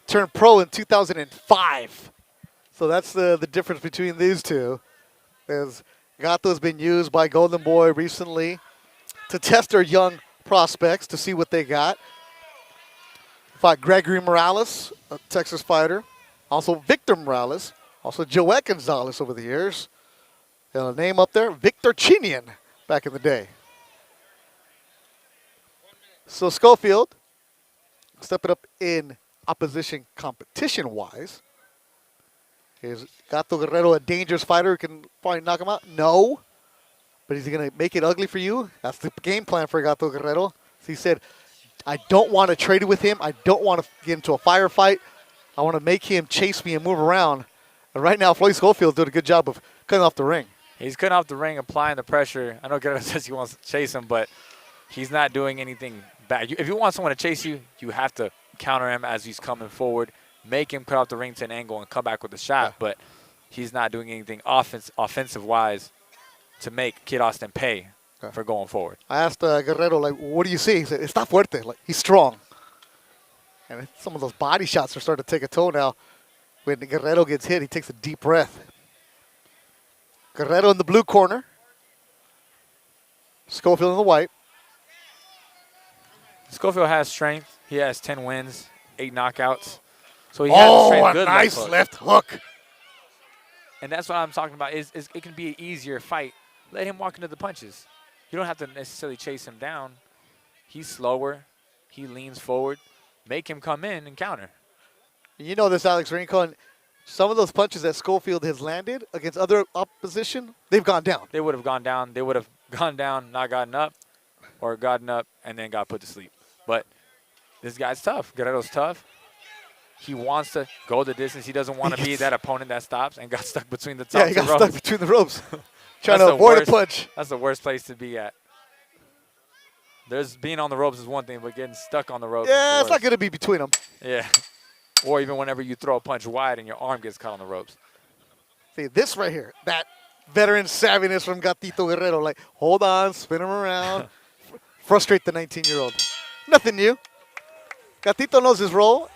turned pro in 2005. So that's the difference between these two. As Gato has been used by Golden Boy recently to test their young prospects to see what they got. Fought Gregory Morales, a Texas fighter. Also Victor Morales. Also Joette Gonzalez over the years. And a name up there, Victor Chinian back in the day. So Schofield, stepping up in opposition competition-wise. Is Gato Guerrero a dangerous fighter who can probably knock him out? No. But he's going to make it ugly for you? That's the game plan for Gato Guerrero. So he said, I don't want to trade with him. I don't want to get into a firefight. I want to make him chase me and move around. And right now, Floyd Schofield did a good job of cutting off the ring. He's cutting off the ring, applying the pressure. I know Guerrero says he wants to chase him, but he's not doing anything bad. If you want someone to chase you, you have to counter him as he's coming forward. Make him cut off the ring to an angle and come back with a shot, but he's not doing anything offensive-wise to make Kid Austin pay for going forward. I asked Guerrero, like, what do you see? He said, está fuerte. Like, he's strong. And some of those body shots are starting to take a toll now. When Guerrero gets hit, he takes a deep breath. Guerrero in the blue corner. Schofield in the white. Schofield has strength. He has 10 wins, 8 knockouts. So he has strength. Good nice left hook. And that's what I'm talking about. Is it can be an easier fight. Let him walk into the punches. You don't have to necessarily chase him down. He's slower. He leans forward. Make him come in and counter. You know this, Alex Rincon. Some of those punches that Schofield has landed against other opposition, they've gone down. They would have gone down. They would have gone down, not gotten up, or gotten up and then got put to sleep. But this guy's tough. Guerrero's tough. He wants to go the distance. He doesn't want to be that opponent that stops and got stuck between the top he got ropes. stuck between the ropes. Trying to avoid a punch. That's the worst place to be at. Being on the ropes is one thing, but getting stuck on the ropes Yeah, it's not going to be between them. Yeah. Or even whenever you throw a punch wide and your arm gets caught on the ropes. See, this right here, that veteran savviness from Gatito Guerrero. Like, hold on, spin him around. Frustrate the 19-year-old. Nothing new. Gatito knows his role.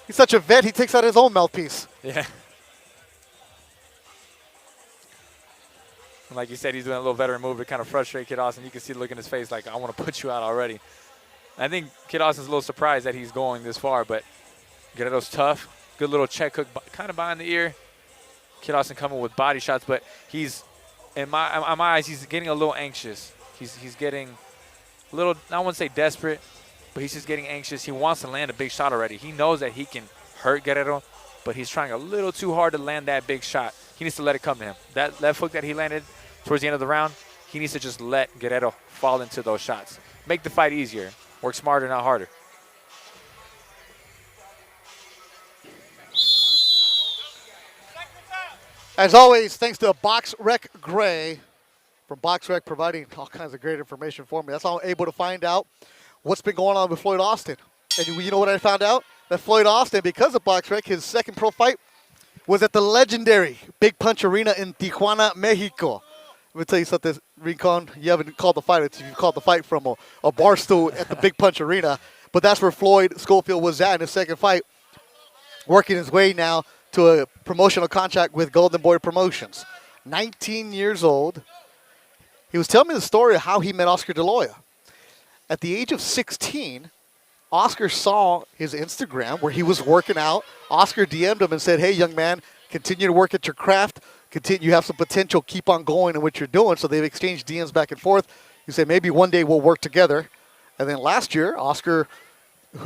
He's such a vet, he takes out his own mouthpiece. Yeah. And like you said, he's doing a little veteran move to kind of frustrate Kid Austin. You can see the look in his face like, I want to put you out already. I think Kid Austin's a little surprised that he's going this far, but Guerrero's tough. Good little check hook, kind of behind the ear. Kid Austin coming with body shots, but he's, in my eyes, he's getting a little anxious. He's getting a little, I wouldn't say desperate, but he's just getting anxious. He wants to land a big shot already. He knows that he can hurt Guerrero, but he's trying a little too hard to land that big shot. He needs to let it come to him. That left hook that he landed towards the end of the round, he needs to just let Guerrero fall into those shots. Make the fight easier. Work smarter, not harder. As always, thanks to BoxRec Gray from BoxRec providing all kinds of great information for me. That's how I'm able to find out what's been going on with Floyd Austin. And you know what I found out? That Floyd Austin, because of BoxRec, his second pro fight was at the legendary Big Punch Arena in Tijuana, Mexico. Let me tell you something, Rincon. You haven't called the fight. You've called the fight from a bar stool at the Big Punch Arena. But that's where Floyd Schofield was at in his second fight, working his way now to a promotional contract with Golden Boy Promotions. 19 years old. He was telling me the story of how he met Oscar De La Hoya. At the age of 16, Oscar saw his Instagram where he was working out. Oscar DM'd him and said, hey, young man, continue to work at your craft. You have some potential. Keep on going in what you're doing. So they've exchanged DMs back and forth. He said, maybe one day we'll work together. And then last year, Oscar,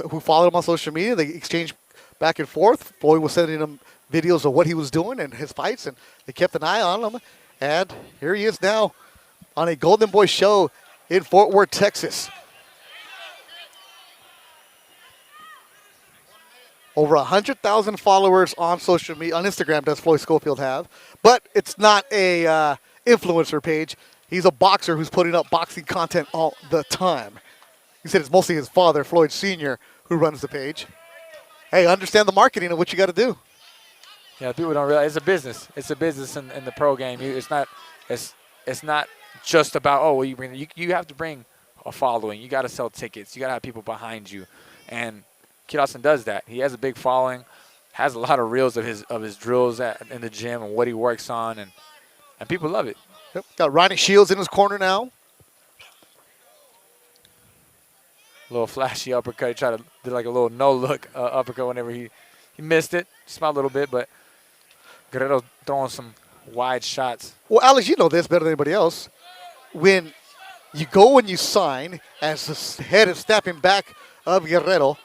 who followed him on social media, they exchanged back and forth. Floyd was sending him videos of what he was doing and his fights, and they kept an eye on him. And here he is now on a Golden Boy show in Fort Worth, Texas. Over 100,000 followers on social media, on Instagram, does Floyd Schofield have. But it's not a influencer page. He's a boxer who's putting up boxing content all the time. He said it's mostly his father, Floyd Sr., who runs the page. Hey, understand the marketing of what you got to do. Yeah, people don't realize it's a business. It's a business in the pro game. It's not just about, oh, well, you have to bring a following. You got to sell tickets. You got to have people behind you. And Kid Austin does that. He has a big following, has a lot of reels of his drills in the gym and what he works on, and people love it. Yep. Got Ronnie Shields in his corner now. A little flashy uppercut. He tried to do like a little no-look uppercut whenever he missed it. Smiled a little bit, but Guerrero throwing some wide shots. Well, Alex, you know this better than anybody else. When you go and you sign as the head and snapping back of Guerrero,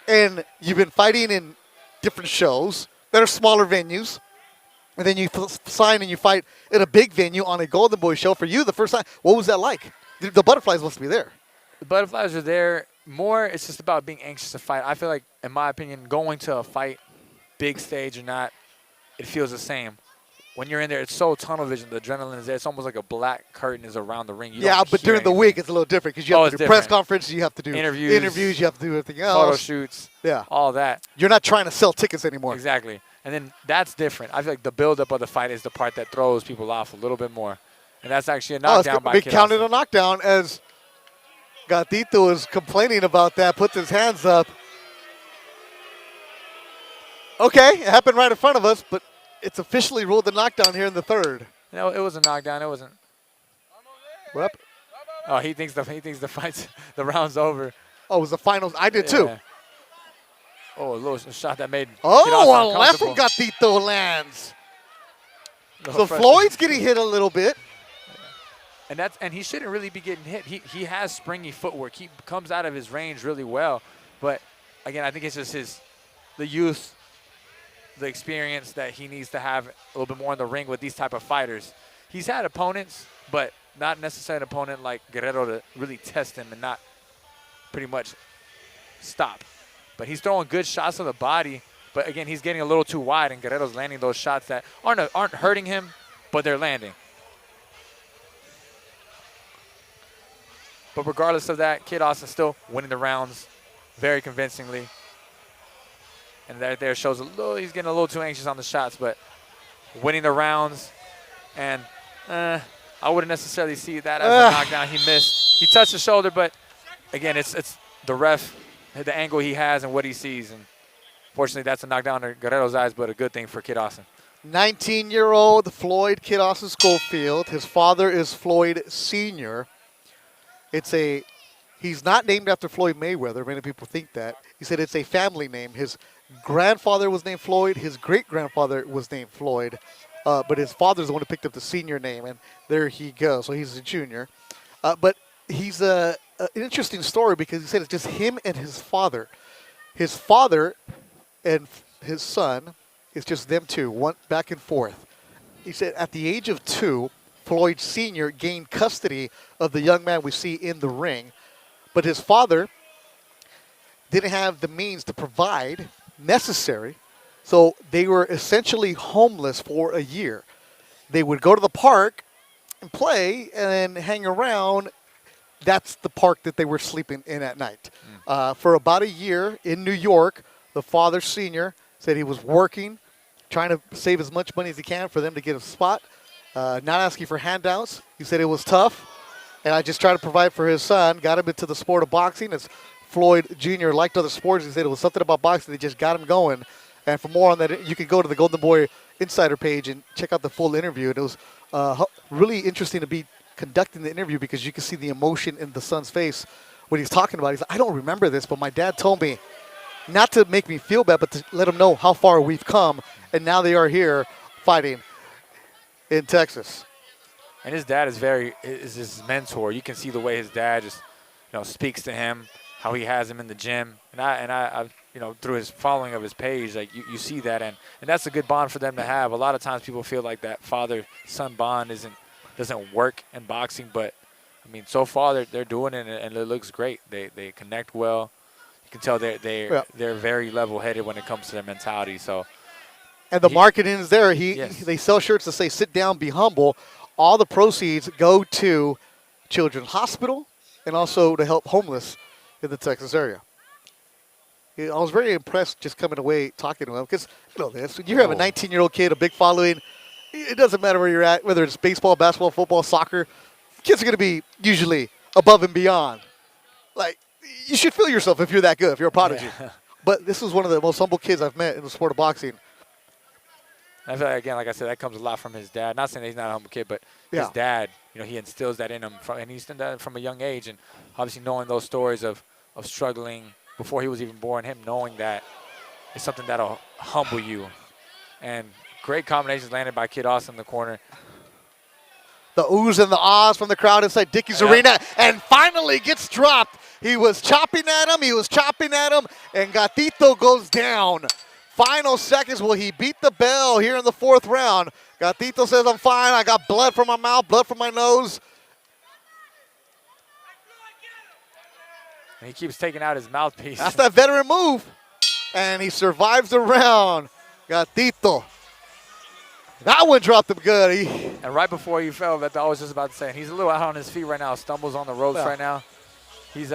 and you've been fighting in different shows that are smaller venues, and then you sign and you fight in a big venue on a Golden Boy show for you the first time. What was that like? The butterflies must be there. The butterflies are there. More, it's just about being anxious to fight. I feel like, in my opinion, going to a fight, big stage or not, it feels the same. When you're in there, it's so tunnel vision. The adrenaline is there. It's almost like a black curtain is around the ring. Yeah, but during the week, it's a little different because you have to do press conferences, you have to do interviews, you have to do everything else. Photo shoots. Yeah. All that. You're not trying to sell tickets anymore. Exactly. And then that's different. I feel like the buildup of the fight is the part that throws people off a little bit more. And that's actually a knockdown by Kid counted Austin. a knockdown as Gatito is complaining about that, puts his hands up. Okay, it happened right in front of us, but it's officially ruled a knockdown here in the third. No, it was a knockdown. It wasn't. What? Oh, he thinks the fight's the round's over. Oh, it was the finals. I did too. Oh, a little shot that made. Oh, a left from Gatito lands. So Floyd's getting hit a little bit. And he shouldn't really be getting hit. He has springy footwork. He comes out of his range really well. But again, I think it's just the youth, the experience that he needs to have a little bit more in the ring with these type of fighters. He's had opponents, but not necessarily an opponent like Guerrero to really test him and not pretty much stop. But he's throwing good shots to the body. But again, he's getting a little too wide, and Guerrero's landing those shots that aren't hurting him, but they're landing. But regardless of that, Kid Austin still winning the rounds very convincingly. And that there shows he's getting a little too anxious on the shots, but winning the rounds. And I wouldn't necessarily see that as a knockdown. He missed. He touched the shoulder, but again, it's the ref, the angle he has and what he sees. And fortunately, that's a knockdown in Guerrero's eyes, but a good thing for Kid Austin. 19-year-old Floyd Kid Austin Schofield. His father is Floyd Sr. He's not named after Floyd Mayweather. Many people think that. He said it's a family name. His grandfather was named Floyd. His great-grandfather was named Floyd. But his father's the one who picked up the senior name, and there he goes. So he's a junior. But he's an interesting story because he said it's just him and his father. His father and his son, it's just them two, one back and forth. He said at the age of 2, Floyd Sr. gained custody of the young man we see in the ring. But his father didn't have the means to provide necessary, so they were essentially homeless for a year. They would go to the park and play and hang around. That's the park that they were sleeping in at night. For about a year in New York, the father senior said he was working, trying to save as much money as he can for them to get a spot, not asking for handouts. He said it was tough, and I just tried to provide for his son, got him into the sport of boxing. As Floyd Jr. liked other sports, he said it was something about boxing that just got him going. And for more on that, you can go to the Golden Boy Insider page and check out the full interview. And it was really interesting to be conducting the interview because you can see the emotion in the son's face when he's talking about it. He's like, I don't remember this, but my dad told me not to make me feel bad, but to let him know how far we've come. And now they are here fighting in Texas. And his dad is his mentor. You can see the way his dad just, speaks to him, how he has him in the gym. And I through his following of his page, like you see that, and that's a good bond for them to have. A lot of times people feel like that father-son bond doesn't work in boxing, but I mean, so far they're doing it, and it looks great. They connect well. You can tell they're very level-headed when it comes to their mentality. So, and the marketing is there. They sell shirts that say "Sit down, be humble." All the proceeds go to Children's Hospital and also to help homeless in the Texas area. I was very impressed just coming away talking to him because when you have a 19-year-old kid, a big following, it doesn't matter where you're at, whether it's baseball, basketball, football, soccer. Kids are going to be usually above and beyond. Like, you should feel yourself if you're that good, if you're a prodigy. Yeah. But this was one of the most humble kids I've met in the sport of boxing. I feel like, again, like I said, that comes a lot from his dad. Not saying that he's not a humble kid, but his dad, he instills that in him, and he's done that from a young age. And obviously knowing those stories of struggling before he was even born, him knowing that is something that'll humble you. And great combinations landed by Kid Austin in the corner. The oohs and the ahs from the crowd inside Dickies Arena, and finally gets dropped. He was chopping at him, and Gatito goes down. Final seconds, will he beat the bell here in the fourth round? Gatito says, I'm fine. I got blood from my mouth, blood from my nose. And he keeps taking out his mouthpiece. That's that veteran move. And he survives the round. Gatito. That one dropped him good. And right before he fell, that I was just about to say, and he's a little out on his feet right now, stumbles on the ropes right now. He's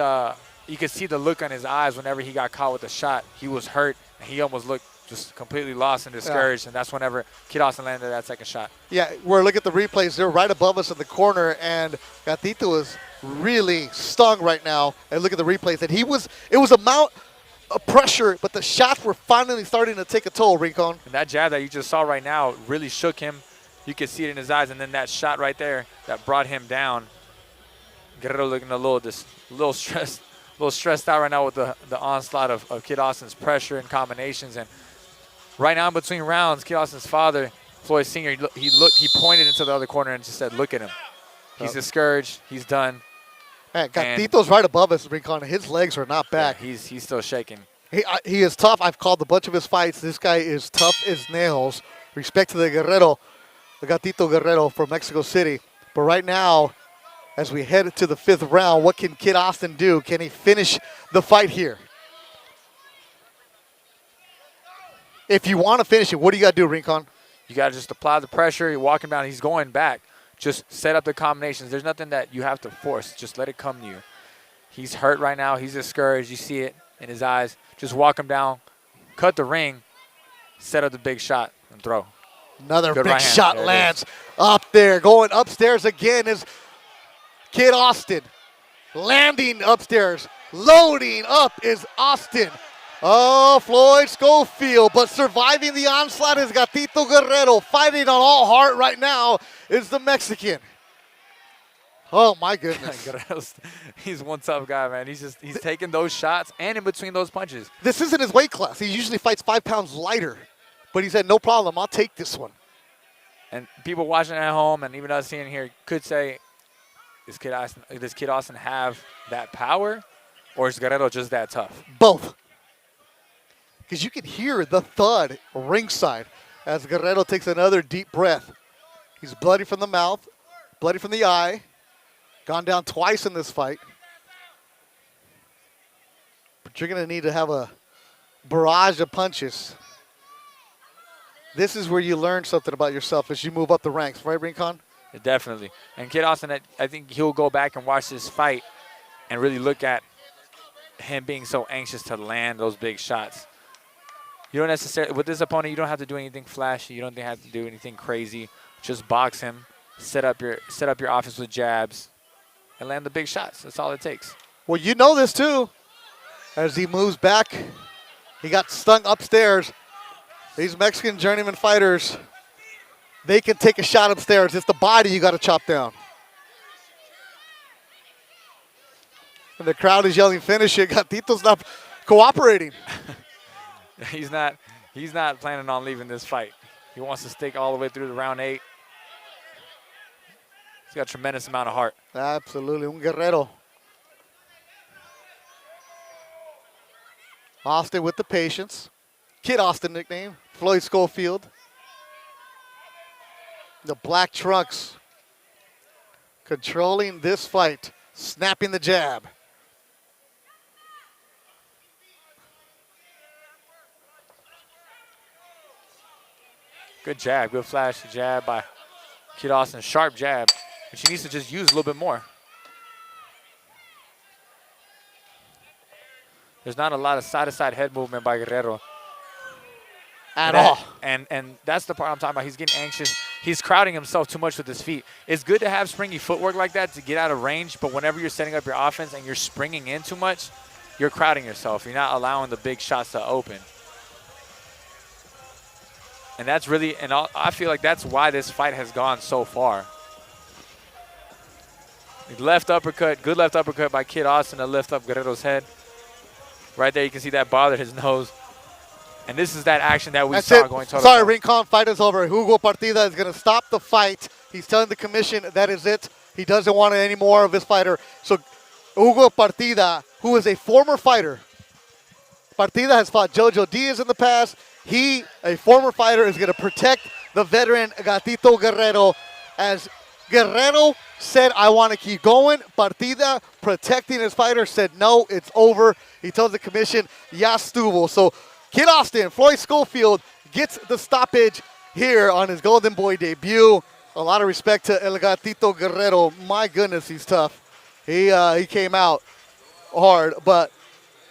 you could see the look on his eyes whenever he got caught with the shot. He was hurt, and he almost looked just completely lost and discouraged, and that's whenever Kid Austin landed that second shot. Yeah, we're looking at the replays. They're right above us in the corner, and Gatito is really stung right now. And look at the replays. And it was amount of pressure, but the shots were finally starting to take a toll, Rincon. And that jab that you just saw right now really shook him. You could see it in his eyes, and then that shot right there that brought him down. Guerrero looking a little stressed out right now with the onslaught of Kid Austin's pressure and combinations. And right now in between rounds, Kid Austin's father, Floyd Sr., he pointed into the other corner and just said, look at him. He's discouraged. He's done. Man, Gatito's right above us, Rincon. His legs are not back. Yeah, he's still shaking. He is tough. I've called a bunch of his fights. This guy is tough as nails. Respect to the Guerrero, the Gatito Guerrero from Mexico City. But right now, as we head to the fifth round, what can Kid Austin do? Can he finish the fight here? If you want to finish it, what do you got to do, Rincon? You got to just apply the pressure. You're walking down. He's going back. Just set up the combinations. There's nothing that you have to force. Just let it come to you. He's hurt right now. He's discouraged. You see it in his eyes. Just walk him down, cut the ring, set up the big shot, and throw. Another big shot lands up there. Going upstairs again is Kid Austin. Landing upstairs. Loading up is Austin. Oh, Floyd Schofield, but surviving the onslaught is Gatito Guerrero. Fighting on all heart right now is the Mexican. Oh, my goodness. He's one tough guy, man. He's taking those shots and in between those punches. This isn't his weight class. He usually fights 5 pounds lighter. But he said, no problem, I'll take this one. And people watching at home and even us seeing here could say, does Kid Austin have that power? Or is Guerrero just that tough? Both. Because you can hear the thud ringside as Guerrero takes another deep breath. He's bloody from the mouth. bloody from the eye. Gone down twice in this fight. But you're going to need to have a barrage of punches. This is where you learn something about yourself as you move up the ranks, right, Rincon? Yeah, definitely. And Kid Austin, I think he'll go back and watch this fight and really look at him being so anxious to land those big shots. You don't necessarily, with this opponent, you don't have to do anything flashy. You don't have to do anything crazy. Just box him, set up your offense with jabs, and land the big shots. That's all it takes. Well, you know this too. As he moves back, he got stung upstairs. These Mexican journeyman fighters, they can take a shot upstairs. It's the body you got to chop down. And the crowd is yelling, finish it. Gatito's not cooperating. He's not planning on leaving this fight. He wants to stick all the way through the round 8. He's got a tremendous amount of heart. Absolutely. Un Guerrero. Austin with the patience. Kid Austin nickname. Floyd Schofield. The black trunks controlling this fight. Snapping the jab. Good jab, good flash jab by Kid Austin. Sharp jab, which he needs to just use a little bit more. There's not a lot of side-to-side head movement by Guerrero. At all. And that's the part I'm talking about. He's getting anxious. He's crowding himself too much with his feet. It's good to have springy footwork like that to get out of range, but whenever you're setting up your offense and you're springing in too much, you're crowding yourself. You're not allowing the big shots to open. And that's really, and I feel like that's why this fight has gone so far. Left uppercut, good left uppercut by Kid Austin to lift up Guerrero's head. Right there, you can see that bothered his nose. And this is that action that we saw going toe-to-toe. Sorry, Rincon, fight is over. Hugo Partida is going to stop the fight. He's telling the commission that is it. He doesn't want any more of his fighter. So Hugo Partida, who is a former fighter, Partida has fought Jojo Diaz in the past. He, a former fighter, is going to protect the veteran Gatito Guerrero. As Guerrero said, I want to keep going. Partida, protecting his fighter, said, no, it's over. He told the commission, ya estuvo. So Kid Austin, Floyd Schofield, gets the stoppage here on his Golden Boy debut. A lot of respect to El Gatito Guerrero. My goodness, he's tough. He came out hard, but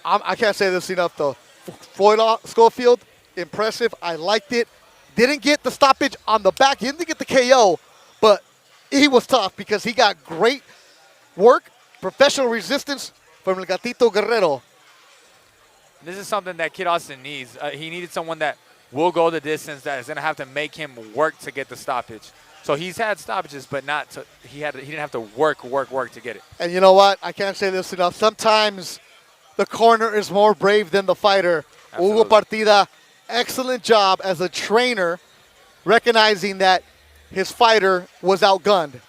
I can't say this enough, though. Floyd Schofield, impressive. I liked it. Didn't get the stoppage on the back. He didn't get the KO, but he was tough because he got great work, professional resistance from El Gatito Guerrero. This is something that Kid Austin needs. He needed someone that will go the distance, that is going to have to make him work to get the stoppage. So he's had stoppages, but not to, he didn't have to work to get it. And you know what? I can't say this enough. Sometimes the corner is more brave than the fighter. Absolutely. Hugo Partida, excellent job as a trainer, recognizing that his fighter was outgunned.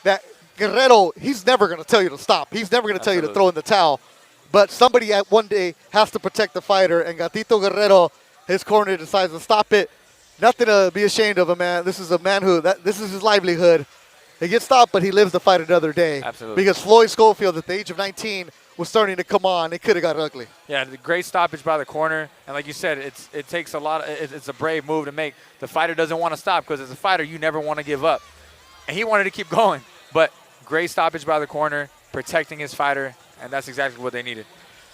That Guerrero, he's never going to tell you to stop. He's never going to tell you to throw in the towel. But somebody at one day has to protect the fighter, and Gatito Guerrero, his corner decides to stop it. Nothing to be ashamed of, man. This is a manhood. This is his livelihood. He gets stopped, but he lives to fight another day. Absolutely. Because Floyd Schofield, at the age of 19, was starting to come on. It could have got ugly. Yeah, the great stoppage by the corner. And like you said, it takes a lot. It's a brave move to make. The fighter doesn't want to stop because as a fighter, you never want to give up. And he wanted to keep going. But great stoppage by the corner, protecting his fighter, and that's exactly what they needed.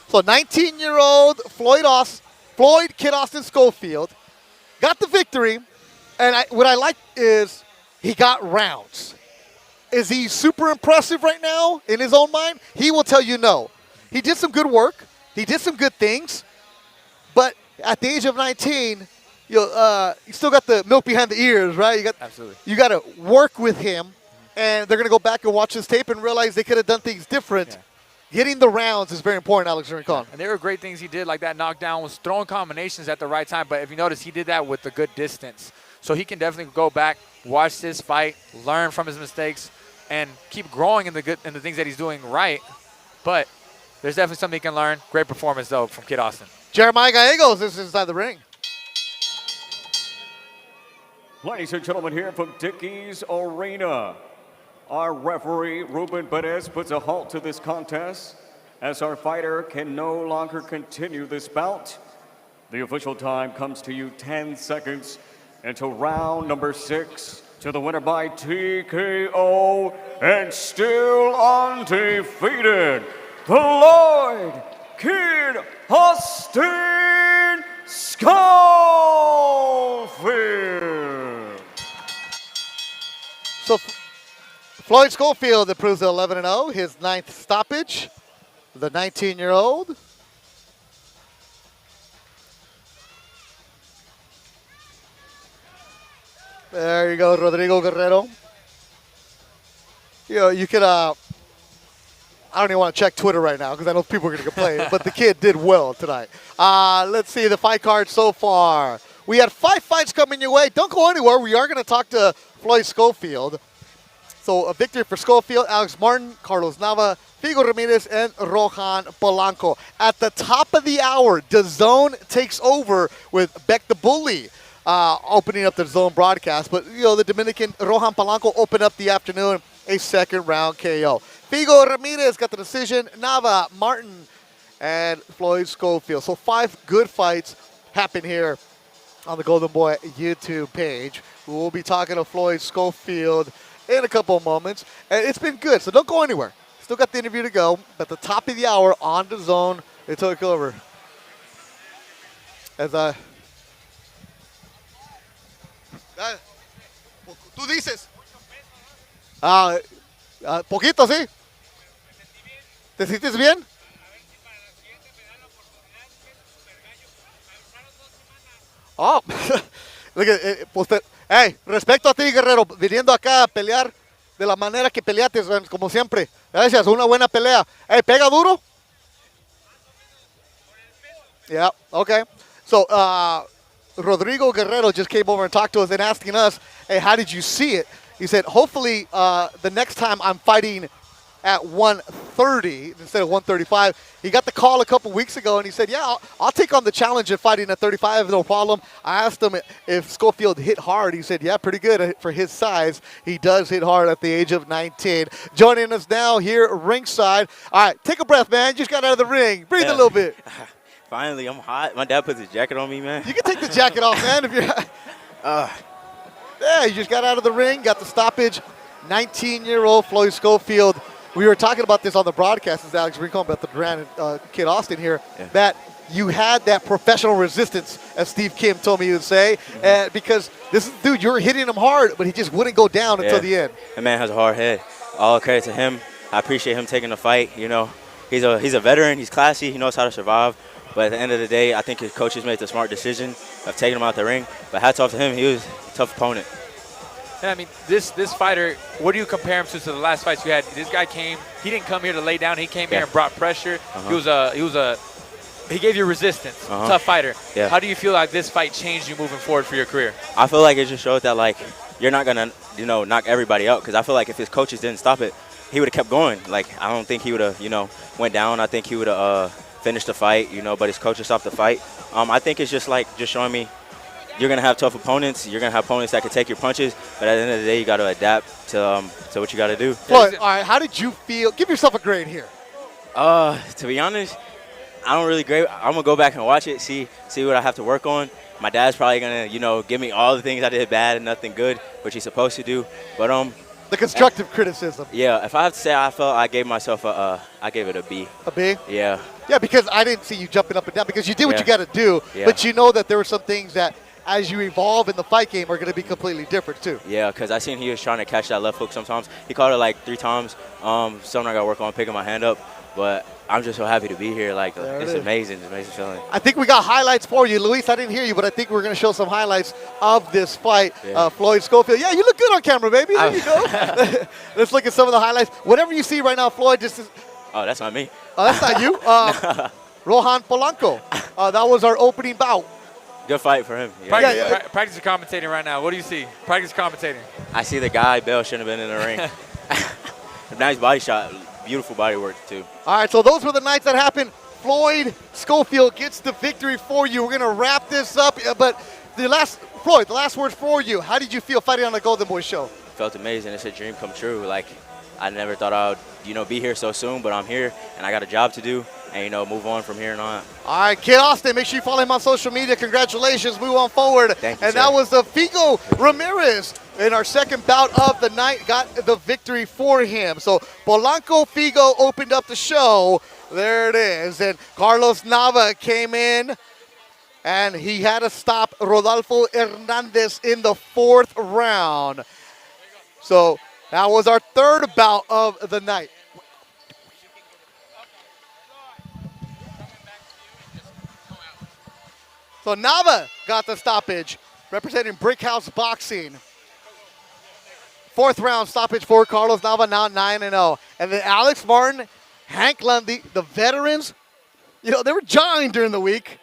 So 19-year-old Floyd Kid Austin Schofield got the victory. And what I like is he got rounds. Is he super impressive right now in his own mind? He will tell you no. He did some good work. He did some good things. But at the age of 19, you still got the milk behind the ears, right? Absolutely. You got to work with him. And they're going to go back and watch this tape and realize they could have done things different. Yeah. Getting the rounds is very important, Alex Rincon. And there were great things he did, like that knockdown, was throwing combinations at the right time. But if you notice, he did that with a good distance. So he can definitely go back, watch this fight, learn from his mistakes, and keep growing in the things that he's doing right. But there's definitely something he can learn. Great performance, though, from Kid Austin. Jeremiah Gallegos is inside the ring. Ladies and gentlemen, here from Dickies Arena, Our referee, Ruben Perez, puts a halt to this contest as our fighter can no longer continue this bout. The official time comes to you 10 seconds into round number 6 to the winner by TKO and still undefeated, the Lloyd Kid Austin Schofield. So Floyd Schofield improves to 11-0, his 9th stoppage. The 19-year-old. There you go, Rodrigo Guerrero. You know, you could, I don't even want to check Twitter right now because I know people are going to complain, but the kid did well tonight. Let's see the fight card so far. We had 5 fights coming your way. Don't go anywhere. We are going to talk to Floyd Schofield. So a victory for Schofield, Alex Martin, Carlos Nava, Figo Ramirez, and Rohan Polanco. At the top of the hour, DAZN takes over with Bektemir opening up the DAZN broadcast. But, you know, the Dominican Rohan Polanco opened up the afternoon, a second-round KO. Figo Ramirez got the decision. Nava, Martin, and Floyd Schofield. So 5 good fights happen here on the Golden Boy YouTube page. We will be talking to Floyd Schofield in a couple of moments. And it's been good, so don't go anywhere. Still got the interview to go. At the top of the hour on DAZN, they took over. As tú dices. Poquito, ¿sí? ¿Te sientes bien? Oh, look at, hey, respecto a ti, Guerrero, viniendo acá a pelear de la manera que peleaste, como siempre. Gracias, una buena pelea. Hey, pega duro? Yeah, okay. So, Rodrigo Guerrero just came over and talked to us and asking us, hey, how did you see it? He said, hopefully the next time I'm fighting at 130 instead of 135. He got the call a couple weeks ago, and he said, yeah, I'll take on the challenge of fighting at 35, no problem. I asked him if Schofield hit hard. He said, yeah, pretty good for his size. He does hit hard at the age of 19. Joining us now here ringside. All right, take a breath, man. You just got out of the ring. Breathe a little bit. Finally, I'm hot. My dad puts his jacket on me, man. You can take the jacket off, man. If you're yeah, you just got out of the ring, got the stoppage. 19-year-old Floyd Schofield. We were talking about this on the broadcast, as Alex Rincon, about the Grand Kid Austin here, that you had that professional resistance, as Steve Kim told me you would say, because this dude, you were hitting him hard, but he just wouldn't go down until the end. That man has a hard head. All credit to him. I appreciate him taking the fight. You know, he's a veteran. He's classy. He knows how to survive. But at the end of the day, I think his coaches made the smart decision of taking him out the ring. But hats off to him. He was a tough opponent. Yeah, I mean, this fighter, what do you compare him to the last fights you had? This guy came, he didn't come here to lay down. He came here and brought pressure. He gave you resistance. Tough fighter. Yeah. How do you feel like this fight changed you moving forward for your career? I feel like it just showed that, like, you're not going to, knock everybody out. Because I feel like if his coaches didn't stop it, he would have kept going. Like, I don't think he would have, went down. I think he would have finished the fight, but his coaches stopped the fight. I think it's just showing me you're going to have tough opponents. You're going to have opponents that can take your punches. But at the end of the day, you got to adapt to what you got to do. Floyd, all right, how did you feel? Give yourself a grade here. To be honest, I don't really grade. I'm going to go back and watch it, see what I have to work on. My dad's probably going to, give me all the things I did bad and nothing good, which he's supposed to do. But the constructive criticism. Yeah, if I have to say, I gave myself I gave it a B. A B? Yeah. Yeah, because I didn't see you jumping up and down because you did what you got to do. Yeah. But you know that there were some things that, as you evolve in the fight game, are going to be completely different too. Yeah, because I seen he was trying to catch that left hook sometimes. He caught it like 3 times. Something I got to work on picking my hand up. But I'm just so happy to be here. Like, it's amazing. It's an amazing feeling. I think we got highlights for you. Luis, I didn't hear you, but I think we're going to show some highlights of this fight. Yeah. Floyd Schofield. Yeah, you look good on camera, baby. There you go. Let's look at some of the highlights. Whatever you see right now, Floyd, Oh, that's not me. That's not you. Rohan Polanco. That was our opening bout. Good fight for him. Yeah. Practice commentating right now. What do you see? Practice commentating. I see the guy Bell shouldn't have been in the ring. Nice body shot. Beautiful body work, too. All right, so those were the nights that happened. Floyd Schofield gets the victory for you. We're going to wrap this up. But Floyd, the last words for you. How did you feel fighting on the Golden Boy show? felt amazing. It's a dream come true. Like, I never thought I would, be here so soon, but I'm here, and I got a job to do, and, move on from here and on. All right, Kid Austin, make sure you follow him on social media. Congratulations, move on forward. Thank you, and sir. that was the Figo Ramirez in our second bout of the night, got the victory for him. So Polanco Figo opened up the show. There it is. And Carlos Nava came in, and he had to stop Rodolfo Hernandez in the 4th round. So that was our third bout of the night. So Nava got the stoppage, representing Brickhouse Boxing. 4th round stoppage for Carlos Nava, now 9-0. And then Alex Martin, Hank Lundy, the veterans, they were jawing during the week.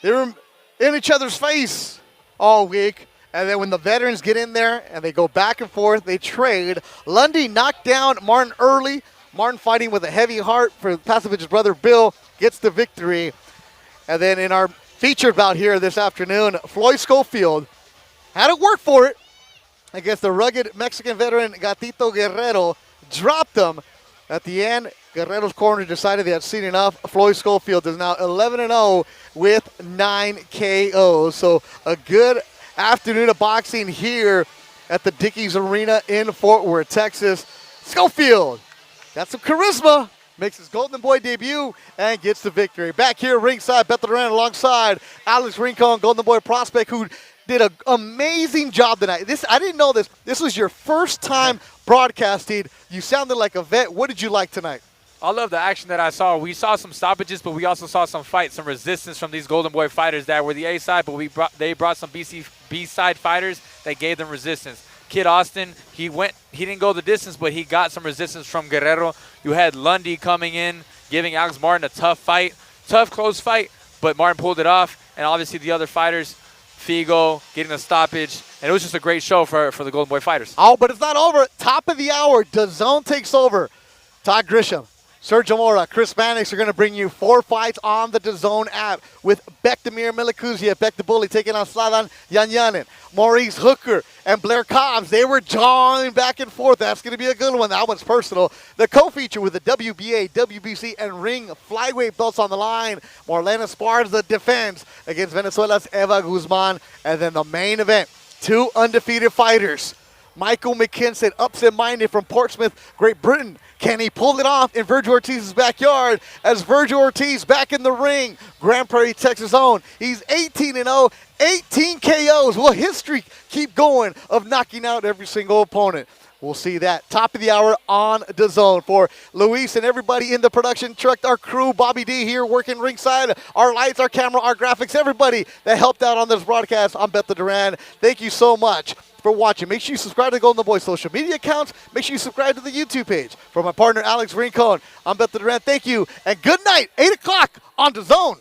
They were in each other's face all week. And then when the veterans get in there and they go back and forth, they trade. Lundy knocked down Martin early. Martin fighting with a heavy heart for Pasovich's brother Bill, gets the victory. And then in our featured bout here this afternoon, Floyd Schofield had to work for it against the rugged Mexican veteran Gatito Guerrero, dropped him. At the end, Guerrero's corner decided they had seen enough. Floyd Schofield is now 11-0 with 9 KOs. So a good afternoon of boxing here at the Dickies Arena in Fort Worth, Texas. Schofield got some charisma, makes his Golden Boy debut, and gets the victory. Back here ringside, Beth Duran alongside Alex Rincon, Golden Boy prospect, who did an amazing job tonight. I didn't know this. This was your first time broadcasting. You sounded like a vet. What did you like tonight? I love the action that I saw. We saw some stoppages, but we also saw some fights, some resistance from these Golden Boy fighters that were the A side, but they brought some B side fighters that gave them resistance. Kid Austin, he didn't go the distance, but he got some resistance from Guerrero. You had Lundy coming in, giving Alex Martin a tough fight, close fight, but Martin pulled it off. And obviously the other fighters, Figo getting the stoppage, and it was just a great show for the Golden Boy fighters. Oh, but it's not over. Top of the hour, DAZN takes over. Todd Grisham, Sergio Mora, Chris Mannix are going to bring you 4 fights on the DAZN app with Bektemir Milikuziev, Bek the Bully taking on Sladan Yanyanin, Maurice Hooker, and Blair Cobbs. They were jawing back and forth. That's going to be a good one. That one's personal. The co-feature with the WBA, WBC, and ring flyweight belts on the line. Marlena Esparza defends against Venezuela's Eva Guzman. And then the main event, 2 undefeated fighters. Michael Mckinson, upset-minded from Portsmouth, Great Britain. Can he pull it off in Vergil Ortiz's backyard as Vergil Ortiz back in the ring? Grand Prairie, Texas own. He's 18-0, 18 KOs. Will history keep going of knocking out every single opponent? We'll see that. Top of the hour on DAZN. For Luis and everybody in the production truck, our crew, Bobby D here working ringside, our lights, our camera, our graphics, everybody that helped out on this broadcast. I'm Beth Duran. Thank you so much for watching. Make sure you subscribe to the Golden Boy social media accounts. Make sure you subscribe to the YouTube page. For my partner, Alex Rincon, I'm Beth Duran. Thank you, and good night. 8 o'clock on DAZN.